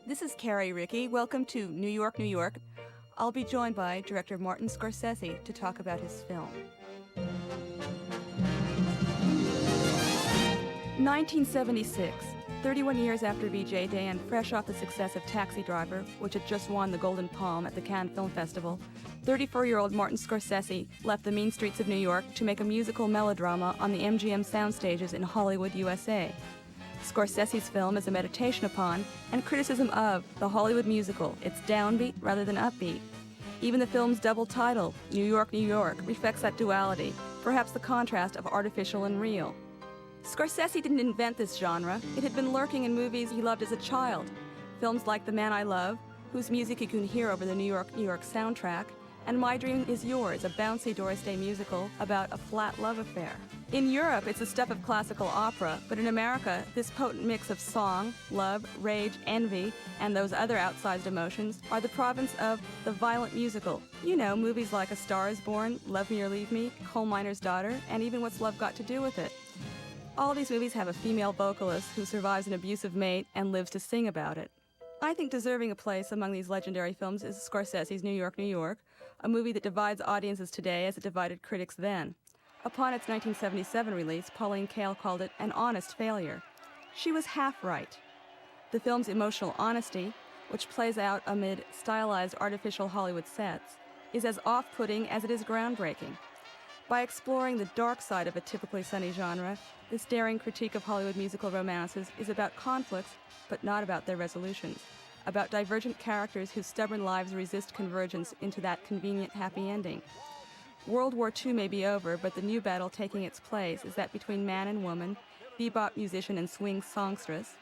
This is Carrie Rickey. Welcome to New York, New York. I'll be joined by director Martin Scorsese to talk about his film. 1976, 31 years after VJ Day and fresh off the success of Taxi Driver, which had just won the Golden Palm at the Cannes Film Festival, 34-year-old Martin Scorsese left the mean streets of New York to make a musical melodrama on the MGM sound stages in Hollywood, USA. Scorsese's film is a meditation upon and criticism of the Hollywood musical, its downbeat rather than upbeat. Even the film's double title, New York, New York, reflects that duality, perhaps the contrast of artificial and real. Scorsese didn't invent this genre. It had been lurking in movies he loved as a child. Films like The Man I Love, whose music you can hear over the New York, New York soundtrack, and My Dream Is Yours, a bouncy Doris Day musical about a flat love affair. In Europe, it's the stuff of classical opera, but in America, this potent mix of song, love, rage, envy, and those other outsized emotions are the province of the violent musical. You know, movies like A Star Is Born, Love Me or Leave Me, Coal Miner's Daughter, and even What's Love Got to Do with It. All these movies have a female vocalist who survives an abusive mate and lives to sing about it. I think deserving a place among these legendary films is Scorsese's New York, New York, a movie that divides audiences today as it divided critics then. Upon its 1977 release, Pauline Kael called it an honest failure. She was half right. The film's emotional honesty, which plays out amid stylized artificial Hollywood sets, is as off-putting as it is groundbreaking. By exploring the dark side of a typically sunny genre, this daring critique of Hollywood musical romances is about conflicts, but not about their resolutions, about divergent characters whose stubborn lives resist convergence into that convenient happy ending. World War II may be over, but the new battle taking its place is that between man and woman, bebop musician and swing songstress.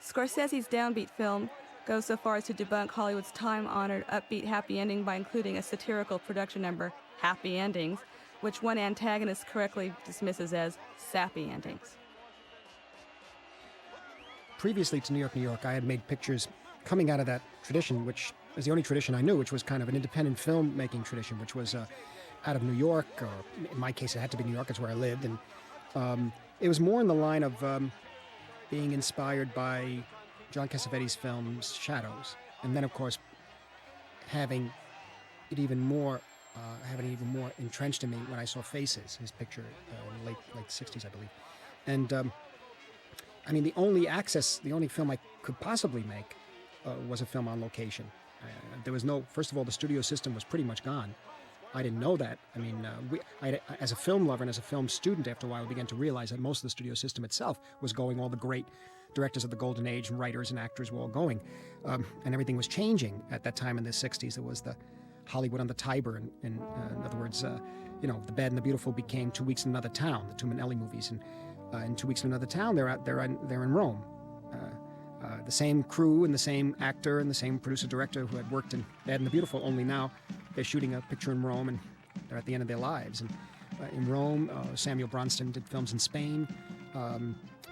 Scorsese's downbeat film goes so far as to debunk Hollywood's time-honored upbeat happy ending by including a satirical production number, Happy Endings, which one antagonist correctly dismisses as sappy endings. Previously to New York, New York, I had made pictures coming out of that tradition, which is the only tradition I knew, which was kind of an independent filmmaking tradition, which was out of New York, or in my case, it had to be New York, it's where I lived. And it was more in the line of being inspired by John Cassavetes' films Shadows. And then, of course, having it even more entrenched in me when I saw Faces, his picture in the late 60s, I believe. And I mean, the only film I could possibly make was a film on location. There was no, first of all, the studio system was pretty much gone. I didn't know that. I mean, as a film lover and as a film student, after a while, I began to realize that most of the studio system itself was going. All the great directors of the Golden Age, and writers and actors were all going. And everything was changing at that time in the 60s. There was the Hollywood on the Tiber. In other words, The Bad and the Beautiful became 2 Weeks in Another Town, the two Minnelli movies. And in 2 Weeks in Another Town, they're in Rome. The same crew and the same actor and the same producer-director who had worked in Bad and the Beautiful, only now they're shooting a picture in Rome and they're at the end of their lives. And in Rome, Samuel Bronston did films in Spain.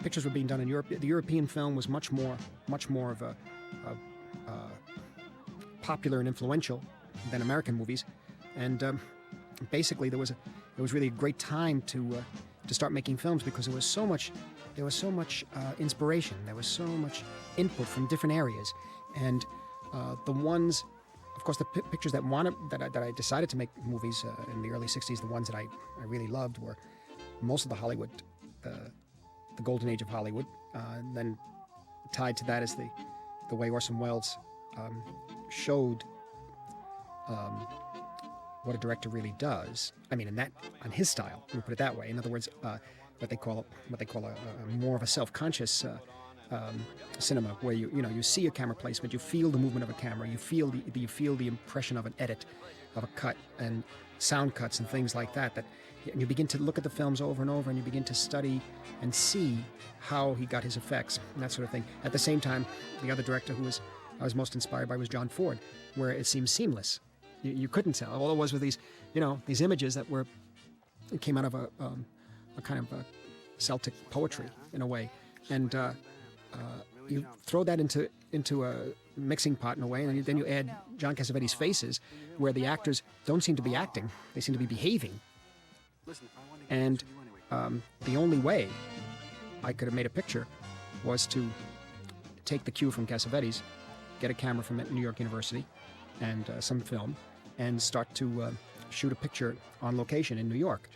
Pictures were being done in Europe. The European film was much more of a popular and influential than American movies. And basically, there was really a great time to start making films because there was so much inspiration. There was so much input from different areas, and the ones, of course, the pictures that I decided to make movies in the early '60s. The ones that I really loved were most of the Hollywood, the golden age of Hollywood. And then tied to that is the way Orson Welles showed what a director really does. I mean, on his style, let me put it that way. In other words, what they call a more of a self-conscious cinema, where you see a camera placement, you feel the movement of a camera, you feel the impression of an edit, of a cut, and sound cuts and things like that. And you begin to look at the films over and over, and you begin to study and see how he got his effects and that sort of thing. At the same time, the other director I was most inspired by was John Ford, where it seemed seamless. You couldn't tell. All it was with these images that came out of a kind of a Celtic poetry in a way, and you throw that into a mixing pot in a way, and then you add John Cassavetes' faces, where the actors don't seem to be acting; they seem to be behaving. And the only way I could have made a picture was to take the cue from Cassavetes, get a camera from New York University, and some film, and start to shoot a picture on location in New York.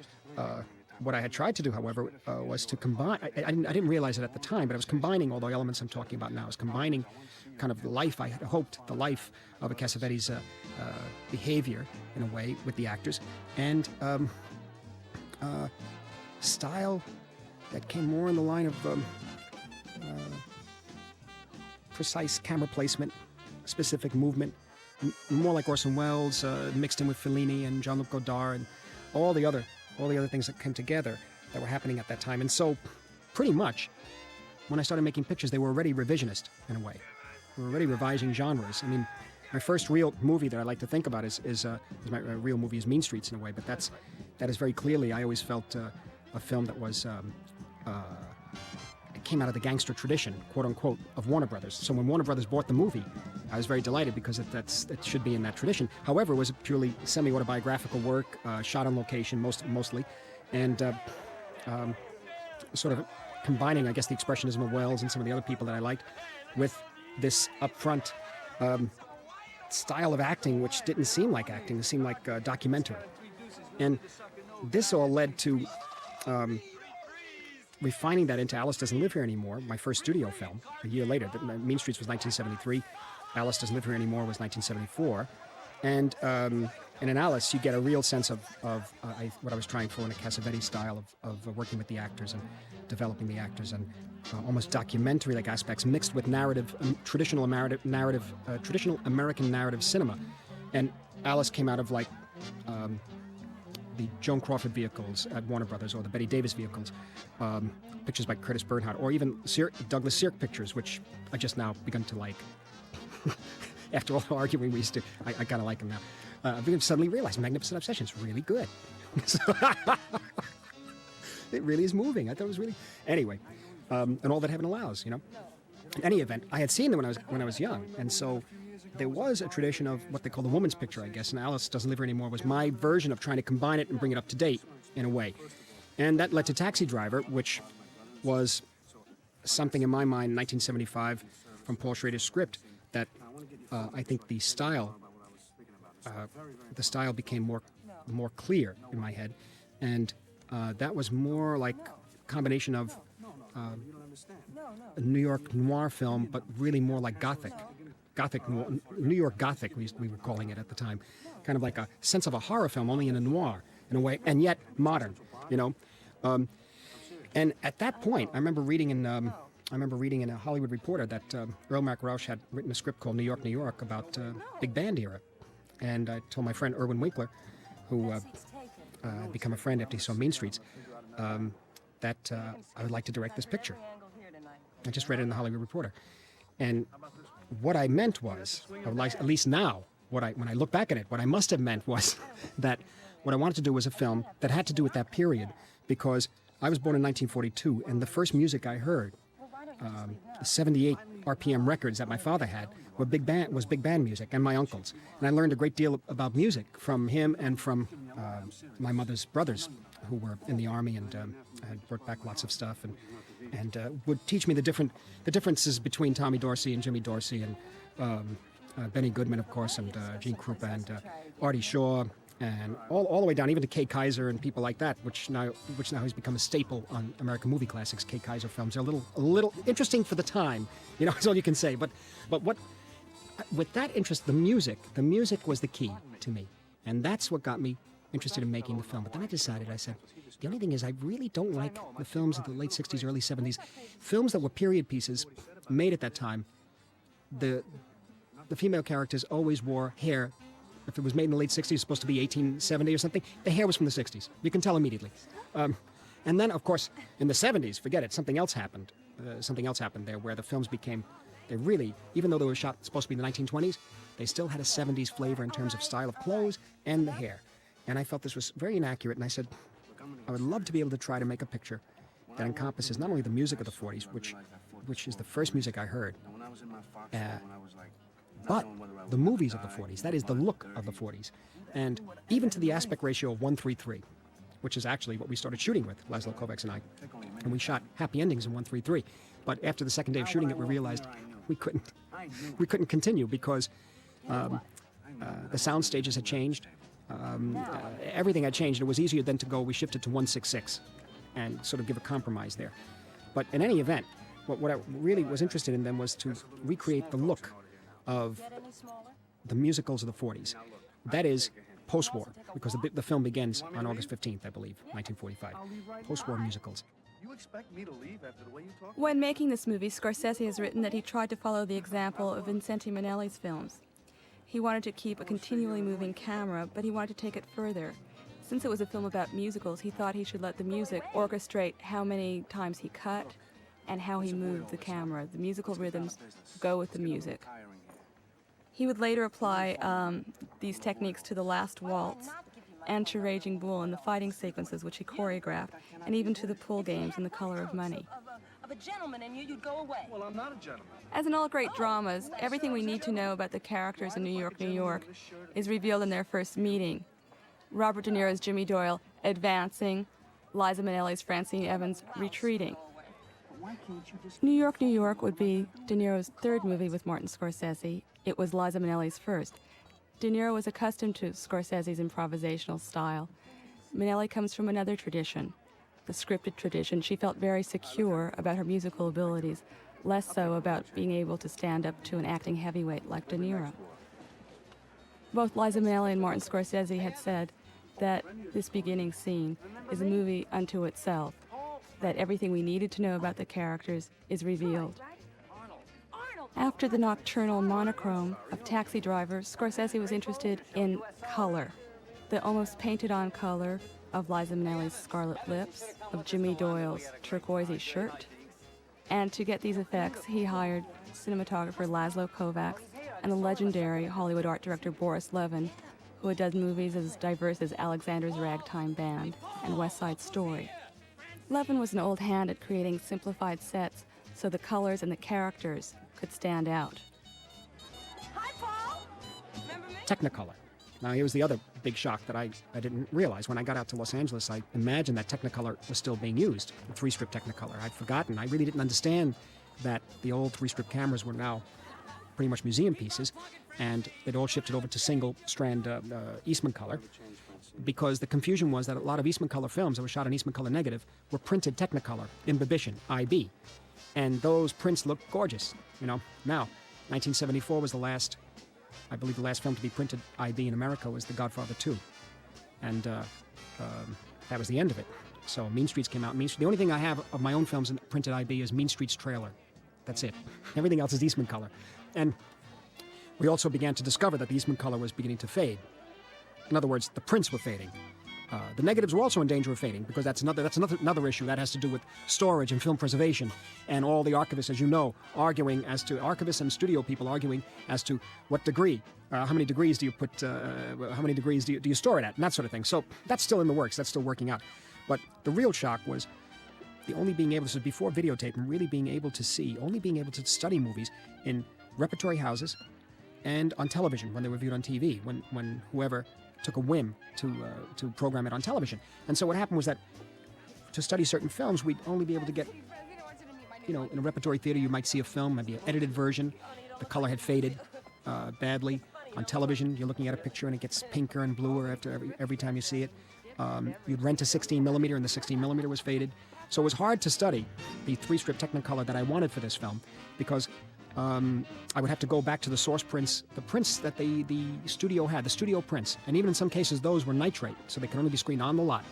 What I had tried to do, however, was to combine. I didn't realize it at the time, but I was combining all the elements I'm talking about now. I was combining kind of the life I had hoped, the life of a Cassavetes behavior in a way with the actors, and style that came more in the line of precise camera placement, specific movement, more like Orson Welles, mixed in with Fellini and Jean-Luc Godard and all the other things that came together that were happening at that time. And so, pretty much, when I started making pictures, they were already revisionist in a way. They were already revising genres. I mean, my first real movie that I like to think about is my real movie is Mean Streets in a way, but that is very clearly, I always felt a film that was it came out of the gangster tradition, quote unquote, of Warner Brothers. So when Warner Brothers bought the movie, I was very delighted because it should be in that tradition. However, it was a purely semi-autobiographical work, shot on location mostly, and sort of combining, I guess, the expressionism of Wells and some of the other people that I liked with this upfront style of acting, which didn't seem like acting. It seemed like documentary. And this all led to refining that into Alice Doesn't Live Here Anymore, my first studio film, a year later. Mean Streets was 1973. Alice Doesn't Live Here Anymore was 1974. And in Alice, you get a real sense of what I was trying for in a Cassavetes style of working with the actors and developing the actors, and almost documentary-like aspects mixed with narrative, traditional American narrative cinema. And Alice came out of like the Joan Crawford vehicles at Warner Brothers, or the Betty Davis vehicles, pictures by Curtis Bernhardt, or even Douglas Sirk pictures, which I just now begun to like. After all the arguing we used to, I kind of like them now. I've suddenly realized Magnificent Obsession is really good. It really is moving. I thought it was really... Anyway, and All That Heaven Allows, In any event, I had seen them when I was young, and so there was a tradition of what they call the woman's picture, I guess, and Alice Doesn't Live Here Anymore was my version of trying to combine it and bring it up to date, in a way. And that led to Taxi Driver, which was something in my mind in 1975 from Paul Schrader's script that I think the style became more clear in my head, and that was more like a combination of a New York noir film, but really more like Gothic noir, New York Gothic we were calling it at the time, kind of like a sense of a horror film, only in a noir in a way, and yet modern, And at that point, I remember reading in a Hollywood Reporter that Earl Rauch had written a script called New York, New York about big band era. And I told my friend Erwin Winkler, who had become a friend after he saw Mean Streets, that I would like to direct this picture. I just read it in the Hollywood Reporter. And what I meant was, at least now, when I look back at it, what I must have meant was that what I wanted to do was a film that had to do with that period, because I was born in 1942, and the first music I heard, the 78 RPM records that my father had, was big band music, and my uncles. And I learned a great deal about music from him and from my mother's brothers, who were in the army and had brought back lots of stuff, and would teach me the differences between Tommy Dorsey and Jimmy Dorsey, and Benny Goodman, of course, and Gene Krupa, and Artie Shaw, and all the way down even to Kay Kaiser and people like that, which now has become a staple on American movie classics. Kay Kaiser films are a little interesting for the time, that's all you can say. But what with that interest, the music was the key to me, and that's what got me interested in making the film. But then I decided, I said, the only thing is I really don't like the films of the late 60s, early 70s. Films that were period pieces made at that time. The female characters always wore hair. If it was made in the late 60s, it's supposed to be 1870 or something. The hair was from the 60s. You can tell immediately. And then, of course, in the 70s, forget it, something else happened. Something else happened there where the films became, they really, even though they were shot supposed to be in the 1920s, they still had a 70s flavor in terms of style of clothes and the hair. And I felt this was very inaccurate, and I said, I would love to be able to try to make a picture that encompasses not only the music of the 40s, which is the first music I heard, but the movies of the 40s, that is the look of the 40s, and even to the aspect ratio of 1:3:3, which is actually what we started shooting with, Laszlo Kovacs and I. And we shot happy endings in 1:3:3. But after the second day of shooting it, we realized we couldn't continue because the sound stages had changed. Everything had changed. It was easier then to go, we shifted to 1:6:6 and sort of give a compromise there. But in any event, what I really was interested in then was to recreate the look of the musicals of the 40s. That is post-war, because the film begins on August 15th, I believe, 1945. Post-war musicals. When making this movie, Scorsese has written that he tried to follow the example of Vincente Minnelli's films. He wanted to keep a continually moving camera, but he wanted to take it further. Since it was a film about musicals, he thought he should let the music orchestrate how many times he cut and how he moved the camera. The musical rhythms go with the music. He would later apply these techniques to The Last Waltz and to Raging Bull in the fighting sequences, which he choreographed, and even to the pool games in The Color of Money. Well, I'm not a gentleman. As in all great dramas, everything we need to know about the characters in New York, New York is revealed in their first meeting. Robert De Niro's Jimmy Doyle advancing, Liza Minnelli's Francine Evans retreating. New York, New York would be De Niro's third movie with Martin Scorsese. It was Liza Minnelli's first. De Niro was accustomed to Scorsese's improvisational style. Minnelli comes from another tradition, the scripted tradition. She felt very secure about her musical abilities, less so about being able to stand up to an acting heavyweight like De Niro. Both Liza Minnelli and Martin Scorsese had said that this beginning scene is a movie unto itself, that everything we needed to know about the characters is revealed. After the nocturnal monochrome of Taxi Driver, Scorsese was interested in color, the almost painted-on color of Liza Minnelli's scarlet lips, of Jimmy Doyle's turquoisey shirt. And to get these effects, he hired cinematographer Laszlo Kovacs and the legendary Hollywood art director Boris Levin, who had done movies as diverse as Alexander's Ragtime Band and West Side Story. Levin was an old hand at creating simplified sets so the colors and the characters could stand out. Hi, Paul. Remember me? Technicolor. Now, here was the other big shock that I didn't realize. When I got out to Los Angeles, I imagined that Technicolor was still being used, the three-strip Technicolor. I'd forgotten. I really didn't understand that the old three-strip cameras were now pretty much museum pieces, and they'd all shifted over to single-strand Eastman color, because the confusion was that a lot of Eastman color films that were shot in Eastman color negative were printed Technicolor, imbibition, IB. And those prints look gorgeous, you know. Now, 1974 was the last, I believe the last film to be printed IB in America was The Godfather 2. And that was the end of it. So Mean Streets came out. The only thing I have of my own films in printed IB is Mean Streets trailer. That's it. Everything else is Eastman color. And we also began to discover that the Eastman color was beginning to fade. In other words, the prints were fading. The negatives were also in danger of fading, because that's another issue that has to do with storage and film preservation, and all the archivists, as you know, arguing as to archivists and studio people arguing as to what degree, how many degrees do you put, how many degrees do you store it at, and that sort of thing. So that's still in the works. That's still working out. But the real shock was the only being able to, before videotape, and really being able to see, only being able to study movies in repertory houses and on television when they were viewed on TV, when whoever took a whim to program it on television. And so what happened was that to study certain films, we'd only be able to get, you know, in a repertory theater, you might see a film, maybe an edited version. The color had faded badly. On television, you're looking at a picture and it gets pinker and bluer after every time you see it. You'd rent a 16 millimeter and the 16 millimeter was faded. So it was hard to study the three-strip Technicolor that I wanted for this film, because I would have to go back to the source prints, the prints that the studio had, the studio prints. And even in some cases, those were nitrate, so they could only be screened on the lot.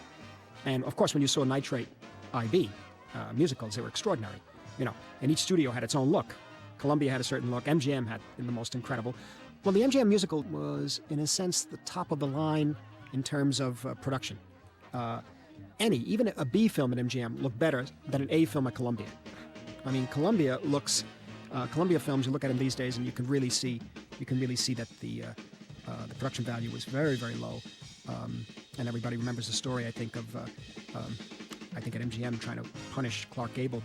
And of course, when you saw nitrate IB musicals, they were extraordinary, you know. And each studio had its own look. Columbia had a certain look. MGM had the most incredible. Well, the MGM musical was, in a sense, the top of the line in terms of production. Even a B film at MGM looked better than an A film at Columbia. I mean, Columbia films, you look at them these days, and you can really see that the production value was very, very low. And everybody remembers the story, I think, at MGM trying to punish Clark Gable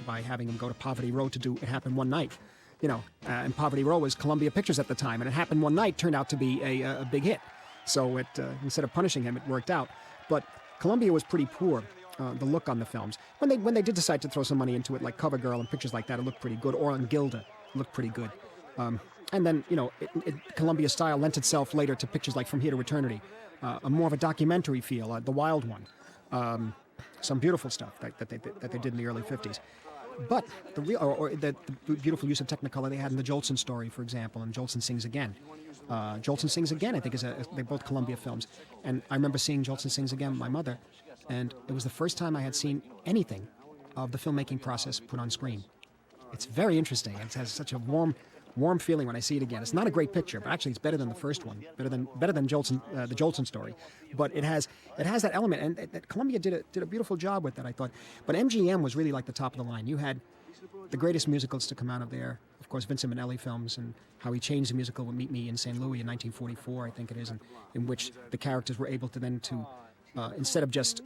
by having him go to Poverty Row to do It Happened One Night. You know, and Poverty Row was Columbia Pictures at the time, and It Happened One Night turned out to be a big hit. So instead of punishing him, it worked out. But Columbia was pretty poor, the look on the films. When they did decide to throw some money into it, like Cover Girl and pictures like that, it looked pretty good. Or on Gilda, it looked pretty good. And then, you know, Columbia style lent itself later to pictures like From Here to Eternity, a more of a documentary feel, The Wild One. Some beautiful stuff that they did in the early 50s. But the beautiful use of Technicolor they had in the Jolson Story, for example, and Jolson Sings Again. Jolson Sings Again, I think, they're both Columbia films. And I remember seeing Jolson Sings Again with my mother, and it was the first time I had seen anything of the filmmaking process put on screen. It's very interesting. It has such a warm feeling when I see it again. It's not a great picture, but actually it's better than the first one, better than Jolson, the Jolson Story. But it has that element, and that Columbia did a beautiful job with that, I thought. But MGM was really like the top of the line. You had the greatest musicals to come out of there. Of course, Vincent Minnelli films, and how he changed the musical with Meet Me in St. Louis in 1944, I think it is, and in which the characters were able to then instead of just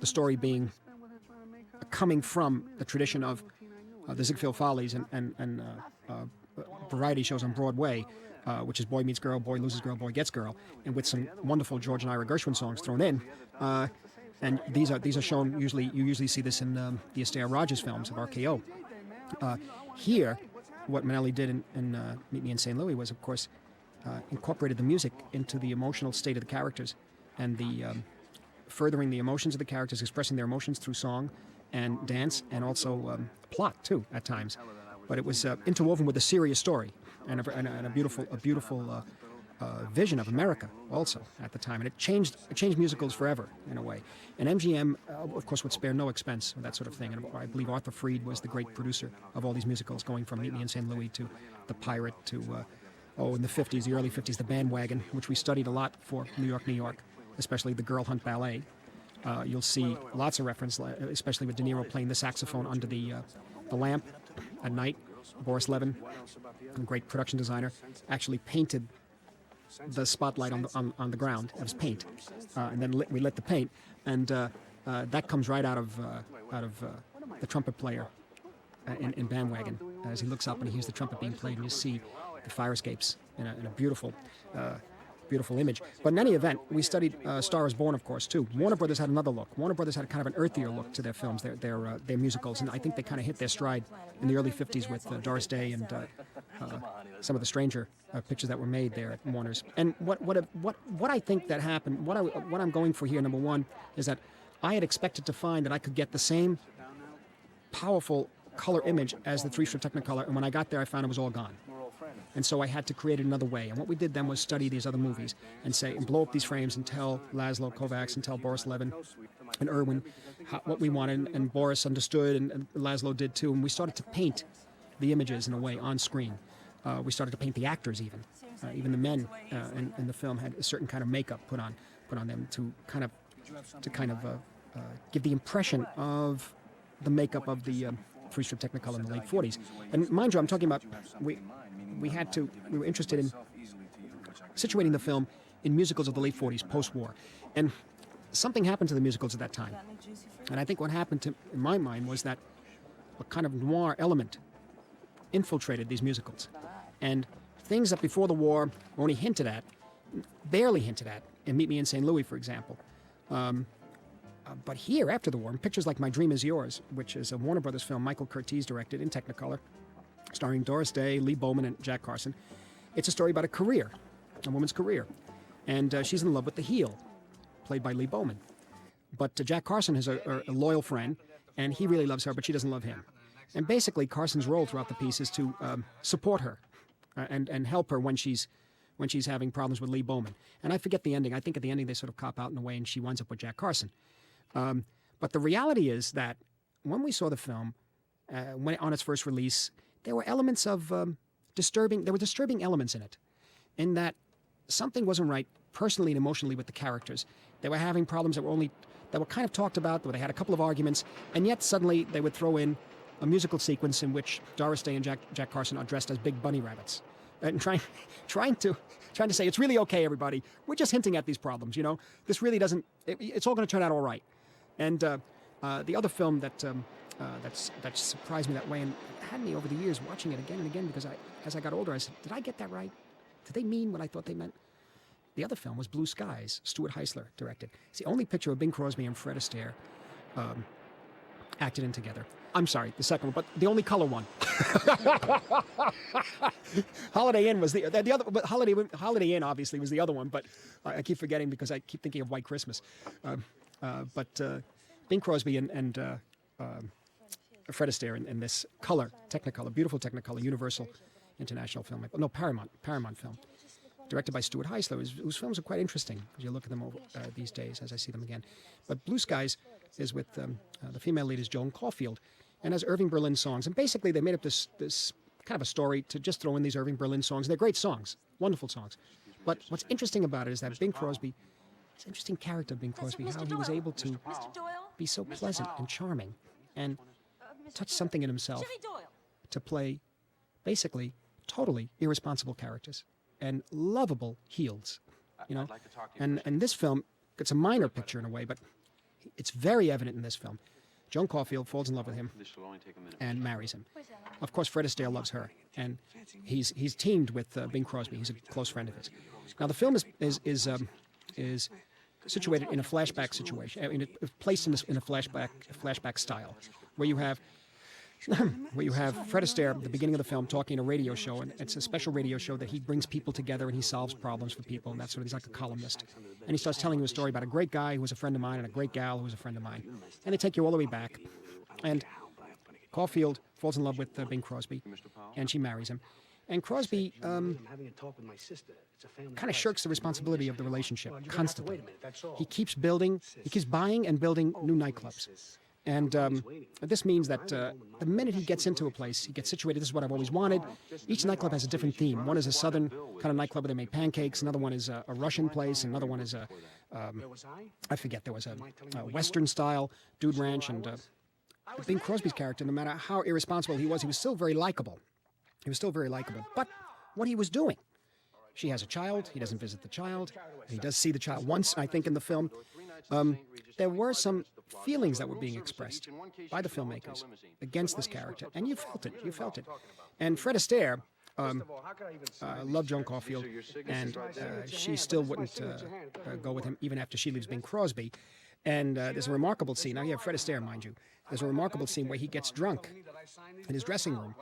the story being coming from the tradition of the Ziegfeld Follies and variety shows on Broadway, which is Boy Meets Girl, Boy Loses Girl, Boy Gets Girl, and with some wonderful George and Ira Gershwin songs thrown in. And these are shown usually. You usually see this in the Astaire Rogers films of RKO. Here, what Minnelli did in Meet Me in St. Louis was, of course, incorporated the music into the emotional state of the characters, and the furthering the emotions of the characters, expressing their emotions through song and dance, and also plot too at times. But it was interwoven with a serious story and a beautiful vision of America also at the time. And it changed musicals forever in a way. And MGM, of course, would spare no expense with that sort of thing. And I believe Arthur Freed was the great producer of all these musicals, going from Meet Me in St. Louis to The Pirate to, in the 50s, the early 50s, The Bandwagon, which we studied a lot for New York, especially the Girl Hunt Ballet. You'll see lots of reference, especially with De Niro playing the saxophone under the lamp at night. Boris Levin, a great production designer, actually painted the spotlight on the ground. It was paint, and then we lit the paint, and that comes right out of the trumpet player in Bandwagon. As he looks up and he hears the trumpet being played, and you see the fire escapes in a beautiful image. But in any event, we studied Star is Born, of course, too. Warner Brothers had another look. Warner Brothers had kind of an earthier look to their films, their musicals, and I think they kind of hit their stride in the early 50s with Doris Day and some of the stranger pictures that were made there at Warner's. And what I think that happened, what I'm going for here, number one, is that I had expected to find that I could get the same powerful color image as the three-strip Technicolor, and when I got there, I found it was all gone. And so I had to create it another way. And what we did then was study these other movies and blow up these frames and tell Laszlo Kovacs and tell Boris Levin and Irwin what we wanted. And Boris understood, and Laszlo did too. And we started to paint the images in a way on screen. We started to paint the actors even. Even the men in the film had a certain kind of makeup put on them to kind of give the impression of the makeup of the three-strip Technicolor in the late 40s. And mind you, I'm talking about we were interested in situating the film in musicals of the late 40s, post-war. And something happened to the musicals at that time. And I think what happened in my mind was that a kind of noir element infiltrated these musicals. And things that before the war were only barely hinted at, in Meet Me in St. Louis, for example. But here, after the war, in pictures like My Dream Is Yours, which is a Warner Brothers film Michael Curtiz directed in Technicolor, starring Doris Day, Lee Bowman, and Jack Carson. It's a story about a woman's career. And she's in love with the heel, played by Lee Bowman. But Jack Carson is a loyal friend, and he really loves her, but she doesn't love him. And basically, Carson's role throughout the piece is to support her and help her when she's having problems with Lee Bowman. And I forget the ending. I think at the ending they sort of cop out in a way, and she winds up with Jack Carson. But the reality is that when we saw the film, when on its first release, there were elements of disturbing elements in it, in that something wasn't right personally and emotionally with the characters. They were having problems that were kind of talked about, where they had a couple of arguments, and yet suddenly they would throw in a musical sequence in which Doris Day and Jack Carson are dressed as big bunny rabbits, and trying to say, it's really okay, everybody. We're just hinting at these problems, you know. This really doesn't. It's all going to turn out all right. And the other film that surprised me that way and had me over the years watching it again and again, because as I got older, I said, did I get that right? Did they mean what I thought they meant? The other film was Blue Skies, Stuart Heisler directed. It's the only picture of Bing Crosby and Fred Astaire acted in together. I'm sorry, the second one, but the only color one. Holiday Inn was the other, but Holiday Inn obviously was the other one, but I keep forgetting because I keep thinking of White Christmas. But Bing Crosby and Fred Astaire in this color, Technicolor, beautiful Technicolor, Universal International film. No, Paramount film. Directed by Stuart Heisler, whose films are quite interesting as you look at them over, these days as I see them again. But Blue Skies is with the female lead is Joan Caulfield, and has Irving Berlin songs. And basically they made up this kind of a story to just throw in these Irving Berlin songs. And they're great songs, wonderful songs. But what's interesting about it is that Bing Crosby, it's an interesting character of Bing Crosby, how he was able to be so pleasant and charming and touch something in himself to play basically totally irresponsible characters and lovable heels, you know. And this film, it's a minor picture in a way, but it's very evident in this film. Joan Caulfield falls in love with him and marries him. Of course, Fred Astaire loves her, and he's teamed with Bing Crosby. He's a close friend of his. Now, the film is situated in a flashback situation. I mean, it's placed in a flashback style, where you have Fred Astaire at the beginning of the film talking in a radio show, and it's a special radio show that he brings people together and he solves problems for people, and that sort of, he's like a columnist. And he starts telling you a story about a great guy who was a friend of mine and a great gal who was a friend of mine. And they take you all the way back. And Caulfield falls in love with Bing Crosby, and she marries him. And Crosby kind of shirks the responsibility of the relationship constantly. He keeps buying and building new nightclubs. And this means that the minute he gets into a place, he gets situated, this is what I've always wanted. Each nightclub has a different theme. One is a southern kind of nightclub where they make pancakes. Another one is a Russian place. Another one is I forget, there was a Western style dude ranch. And Bing Crosby's character, no matter how irresponsible he was still very likable. He was still very likable. But what he was doing, she has a child. He doesn't visit the child. He does see the child once, I think, in the film. There were some feelings that were being expressed by the filmmakers against this character, and you felt it. And Fred Astaire loved Joan Caulfield, and she still wouldn't go with him even after she leaves Bing Crosby. And there's a remarkable scene. Now you have Fred Astaire, mind you. There's a remarkable scene where he gets drunk in his dressing room,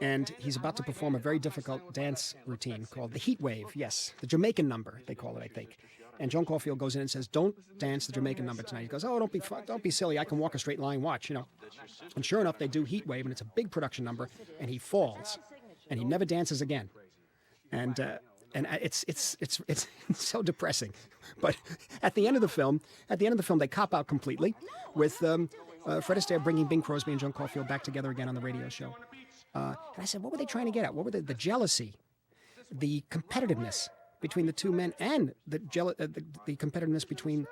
and he's about to perform a very difficult dance routine called the Heat Wave. Yes, the Jamaican number, they call it, I think. And Joan Caulfield goes in and says, "Don't dance the Jamaican number tonight." He goes, "Oh, don't be silly. I can walk a straight line. Watch, you know." And sure enough, they do Heat Wave, and it's a big production number, and he falls, and he never dances again. And it's so depressing. But at the end of the film, they cop out completely with Fred Astaire bringing Bing Crosby and Joan Caulfield back together again on the radio show. And I said, what were they trying to get at? What were the jealousy, the competitiveness between the two men, and the competitiveness between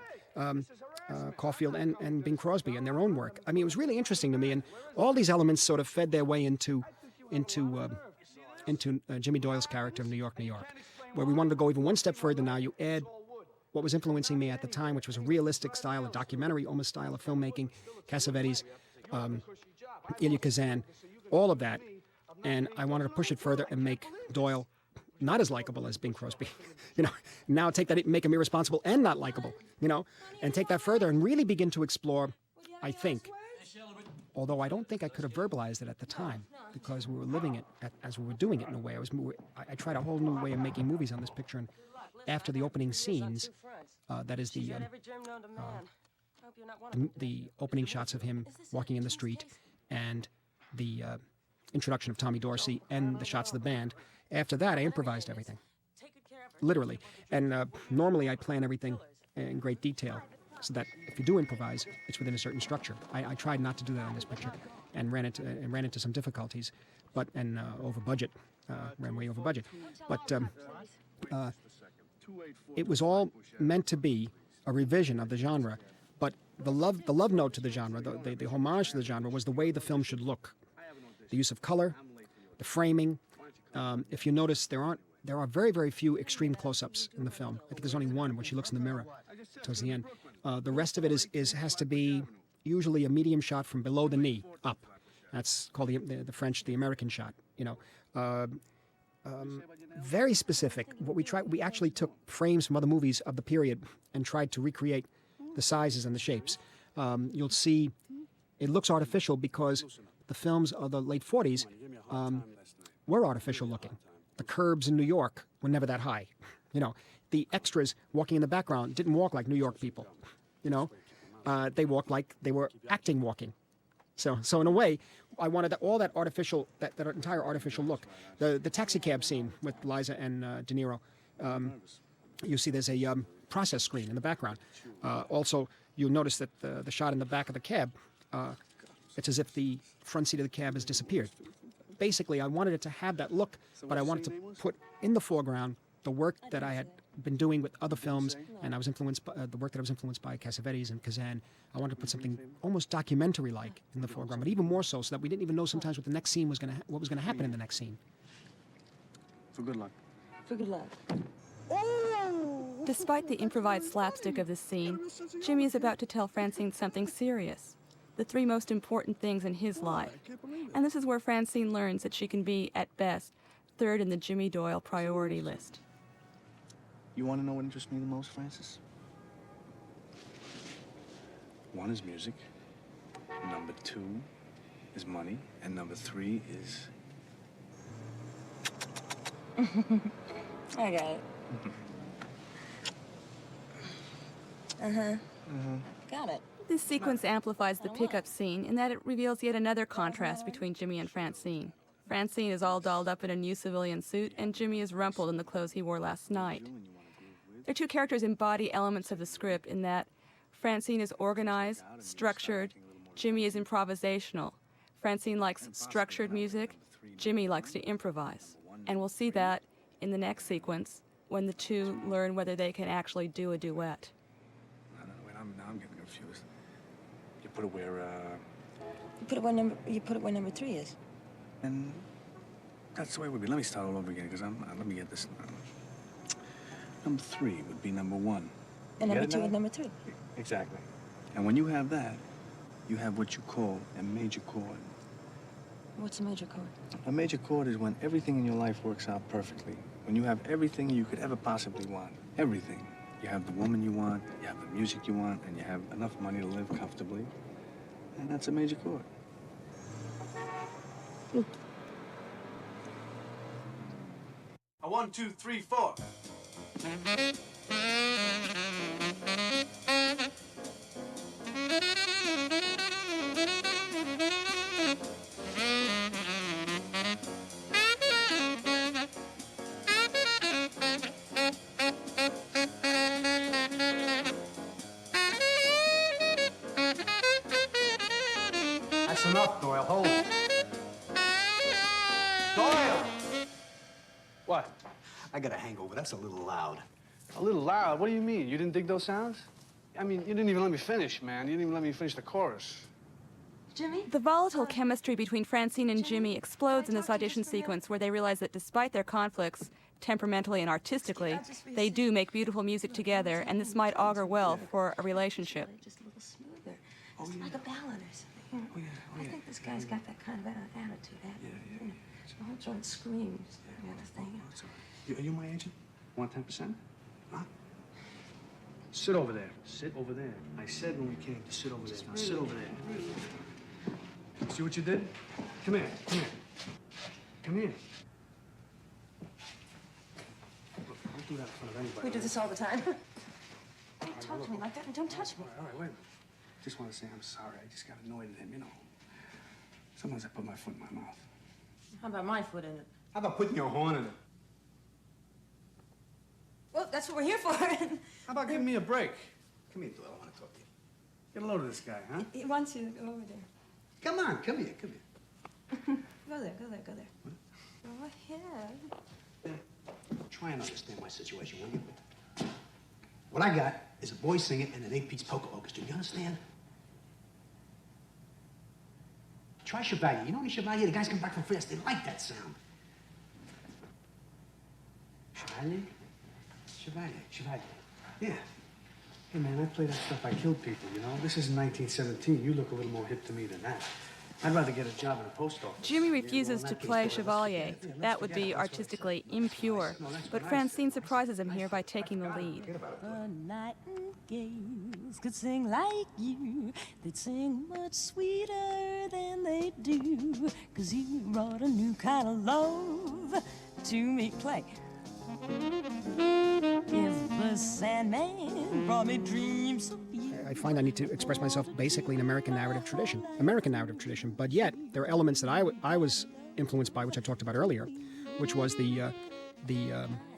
Caulfield and Bing Crosby and their own work? I mean, it was really interesting to me, and all these elements sort of fed their way into Jimmy Doyle's character of New York, New York, where we wanted to go even one step further. Now you add what was influencing me at the time, which was a realistic style, a documentary almost style of filmmaking, Cassavetes, Elia Kazan, all of that, and I wanted to push it further and make Doyle not as likable as Bing Crosby, you know. Now take that, make him irresponsible and not likable, you know, and take that further and really begin to explore, I think, although I don't think I could have verbalized it at the time because we were living it as we were doing it in a way. I tried a whole new way of making movies on this picture, and after the opening scenes, that is the opening shots of him walking in the street and the introduction of Tommy Dorsey and the shots of the band. After that, I improvised everything, literally. And normally I plan everything in great detail, so that if you do improvise, it's within a certain structure. I tried not to do that in this picture, and ran into some difficulties, and over budget, ran way over budget. But it was all meant to be a revision of the genre. But the love note to the genre, the homage to the genre, was the way the film should look. The use of color, the framing. If you notice, there are very, very few extreme close-ups in the film. I think there's only one when she looks in the mirror towards the end. The rest of it has to be usually a medium shot from below the knee up. That's called the French, the American shot. Very specific. We actually took frames from other movies of the period and tried to recreate the sizes and the shapes. You'll see it looks artificial because the films of the late 40s were artificial looking. The curbs in New York were never that high. The extras walking in the background didn't walk like New York people. They walked like they were acting walking. So in a way, I wanted all that artificial, that entire artificial look. The taxi cab scene with Liza and De Niro, you see there's a process screen in the background. Also, you'll notice that the shot in the back of the cab, it's as if the front seat of the cab has disappeared. Basically, I wanted it to have that look, but I wanted to put in the foreground the work that I had been doing with other films, and I was influenced by the work that I was influenced by Cassavetes and Kazan. I wanted to put something almost documentary-like in the foreground, but even more so that we didn't even know sometimes what the next scene was what was going to happen in the next scene. For good luck. For good luck. Despite the improvised slapstick of this scene, Jimmy is about to tell Francine something serious, the three most important things in his life. And this is where Francine learns that she can be, at best, third in the Jimmy Doyle priority list. You want to know what interests me the most, Francis? One is music. Number two is money. And number three is... I got it. Got it. This sequence amplifies the pickup scene in that it reveals yet another contrast between Jimmy and Francine. Francine is all dolled up in a new civilian suit, and Jimmy is rumpled in the clothes he wore last night. Their two characters embody elements of the script in that Francine is organized, structured, Jimmy is improvisational. Francine likes structured music, Jimmy likes to improvise. And we'll see that in the next sequence when the two learn whether they can actually do a duet. No, wait, now I'm getting confused. You put it where, You put it where number three is. And that's the way it would be. Let me start all over again, because let me get this. Number three would be number one. And number two is number three. Exactly. And when you have that, you have what you call a major chord. What's a major chord? A major chord is when everything in your life works out perfectly. When you have everything you could ever possibly want. Everything. You have the woman you want, you have the music you want, and you have enough money to live comfortably. And that's a major chord. A 1, 2, 3, 4. That's enough, Doyle. Hold it. Doyle! What? I got a hangover. That's a little loud. A little loud? What do you mean? You didn't dig those sounds? I mean, you didn't even let me finish, man. You didn't even let me finish the chorus. Jimmy? The volatile chemistry between Francine and Jimmy explodes in this audition sequence where they realize that despite their conflicts, temperamentally and artistically, they do make beautiful music together, and this might augur well for a relationship. Just a little smoother. It's like a ballad or something. I think this guy's got that kind of attitude. You know, the whole joint screams. The other thing. Are you my agent? Want 10%? Huh? Sit over there. Sit over there. I said when we came to sit over there. Now sit over there. See what you did? Come here. Come here. Come here. Look, don't do that in front of anybody. We do this all the time. Don't talk to me like that, and don't touch me. All right, wait a minute. Just want to say I'm sorry. I just got annoyed at him, you know. Sometimes I put my foot in my mouth. How about my foot in it? How about putting your horn in it? Well, that's what we're here for. How about giving me a break? Come here, Doyle. I want to talk to you. Get a load of this guy, huh? He wants you to go over there. Come on, come here, come here. Go there, go there, go there. What? Go ahead. Try and understand my situation, will you? What I got is a boy singing and an 8-piece polka orchestra. Do you understand? Try Chevalier. You know any Chevalier? The guys come back from France. They like that sound. Chevalier? Chevalier. Yeah. Hey, man, I play that stuff. I killed people, you know? This is 1917. You look a little more hip to me than that. I'd rather get a job in a post office. Jimmy refuses to play Chevalier. That would be artistically impure. But Francine surprises him here by taking the lead. The nightingales could sing like you. They'd sing much sweeter than they do. 'Cause you brought a new kind of love to me. Play. If the Sandman brought me dreams of you. I find I need to express myself basically in American narrative tradition, but yet there are elements that I was influenced by, which I talked about earlier, which was the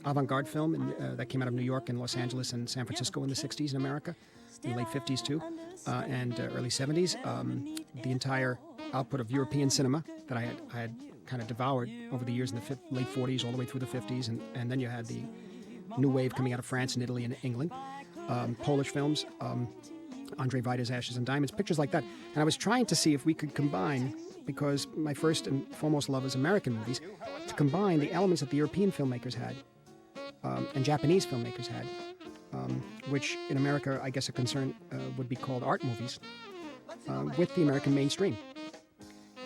avant-garde film that came out of New York and Los Angeles and San Francisco in the 60s in America, in the late 50s too, and early 70s. The entire output of European cinema that I had kind of devoured over the years in the late 40s all the way through the 50s, and then you had the new wave coming out of France and Italy and England, Polish films, Andre Vida's Ashes and Diamonds, pictures like that. And I was trying to see if we could combine, because my first and foremost love is American movies, to combine the elements that the European filmmakers had and Japanese filmmakers had, which in America I guess a concern would be called art movies, with the American mainstream.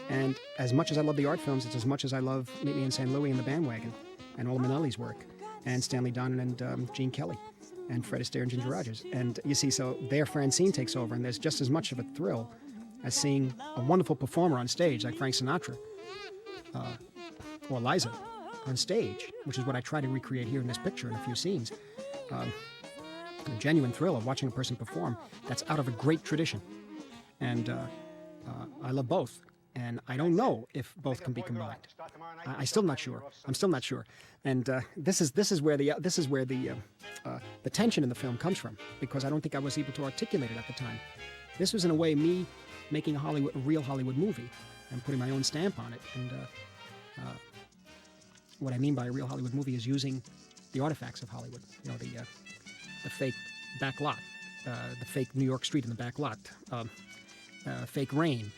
And as much as I love the art films, it's as much as I love Meet Me in St. Louis and The Bandwagon and all of Minnelli's work, and Stanley Donen and Gene Kelly and Fred Astaire and Ginger Rogers. And you see, so there Francine takes over, and there's just as much of a thrill as seeing a wonderful performer on stage like Frank Sinatra or Liza on stage, which is what I try to recreate here in this picture in a few scenes. A genuine thrill of watching a person perform that's out of a great tradition. And I love both. And I don't know if both can be combined. I'm still not sure. And this is where the tension in the film comes from, because I don't think I was able to articulate it at the time. This was in a way me making a real Hollywood movie and putting my own stamp on it. And what I mean by a real Hollywood movie is using the artifacts of Hollywood. You know, the fake back lot, the fake New York street in the back lot, fake rain.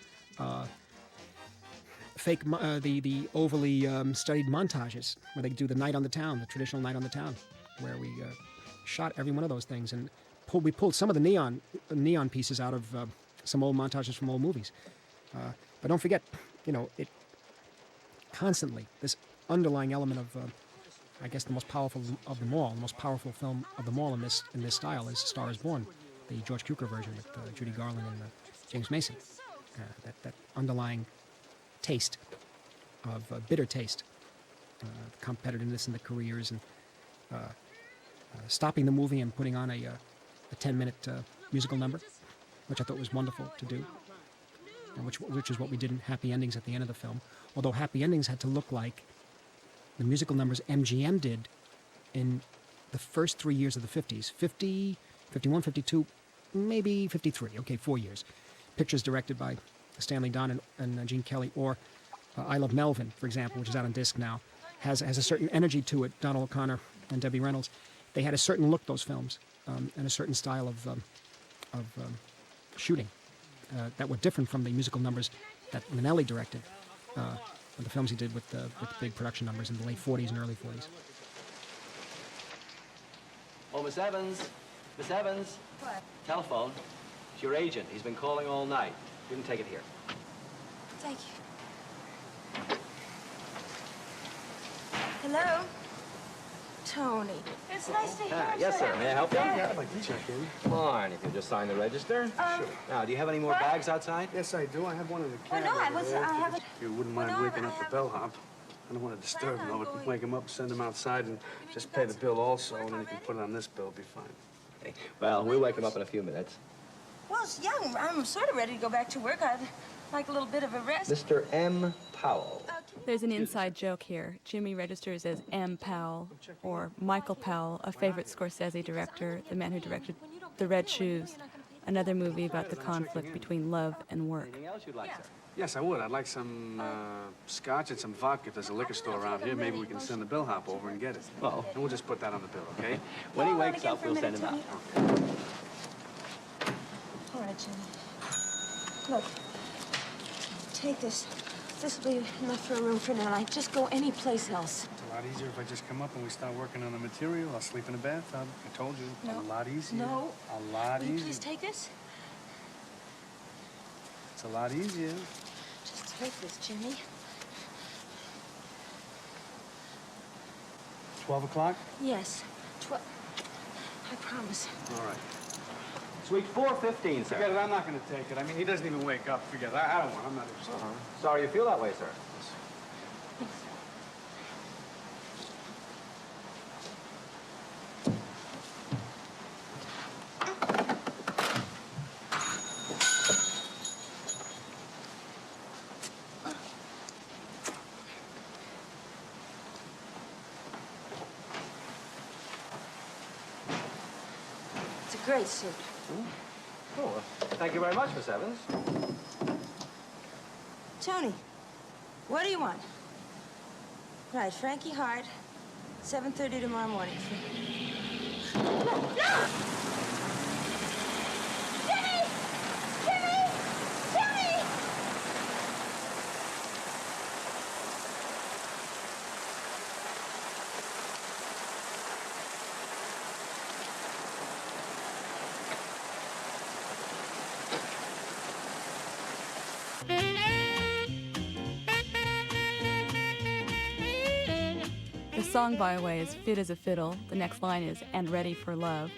The overly studied montages where they do the night on the town, the traditional night on the town, where we shot every one of those things, and we pulled some of the neon pieces out of some old montages from old movies. But don't forget, you know, it constantly, this underlying element of, I guess, the most powerful of them all, the most powerful film of them all in this style is *Star Is Born*, the George Cukor version with Judy Garland and James Mason. That underlying taste of bitter taste, the competitiveness in the careers, and stopping the movie and putting on a 10-minute musical number, which I thought was wonderful to do, and which is what we did in Happy Endings at the end of the film. Although Happy Endings had to look like the musical numbers MGM did in the first 3 years of the 50s, 50, 51, 52, maybe 53, okay, 4 years. Pictures directed by Stanley Donen and Gene Kelly, or I Love Melvin, for example, which is out on disc now, has a certain energy to it. Donald O'Connor and Debbie Reynolds, they had a certain look, those films, and a certain style of shooting that were different from the musical numbers that Minnelli directed, the films he did with big production numbers in the late 40s and early 40s. Oh, Miss Evans. Miss Evans. What? Telephone. It's your agent. He's been calling all night. You can take it here. Thank you. Hello? Tony. It's nice to hear you. Yes, sir. May I help you? Yeah, I'd like to check in. Come on, if you'll just sign the register. Sure. Now, do you have any more bags outside? Yes, I do. I have one in the Well, cab. no, I over was- there. I haven't- If you wouldn't Well, mind no, waking I up the haven't- bellhop. I don't want to disturb him, though. We can going- wake him up, send him outside, and just pay the bill also, and then you can put it on this bill. It'll be fine. Well, we'll wake him up in a few minutes. Well, yeah, I'm sort of ready to go back to work. Like a little bit of a rest. Mr. M. Powell. There's an inside joke here. Jimmy registers as M. Powell, or Michael Powell, a favorite Scorsese director, the man who directed The Red Shoes, another movie about the conflict between love and work. Anything else you'd like, sir? Yes, I would. I'd like some scotch and some vodka. If there's a liquor store around here, maybe we can send the bellhop over and get it. Well, And we'll just put that on the bill, okay? when he wakes up, we'll send him out. All right, Jimmy. Look, take this. This will be enough for a room for tonight. Just go any place else. It's a lot easier if I just come up and we start working on the material. I'll sleep in the bathtub. I told you. No. A lot easier. No. A lot Will you easier. please take this? It's a lot easier. Just take this, Jimmy. 12 o'clock? Yes. I promise. All right. Suite 415, sir. Forget it. I'm not going to take it. I mean, he doesn't even wake up. Forget it. I don't want. I'm not interested. Sorry you feel that way, sir. It's a great suit. Oh, well, thank you very much, Miss Evans. Tony, what do you want? Right, Frankie Hart, 7:30 tomorrow morning. No! Jimmy! Jimmy! Jimmy! The song, by the way, is Fit as a Fiddle. The next line is, and ready for love,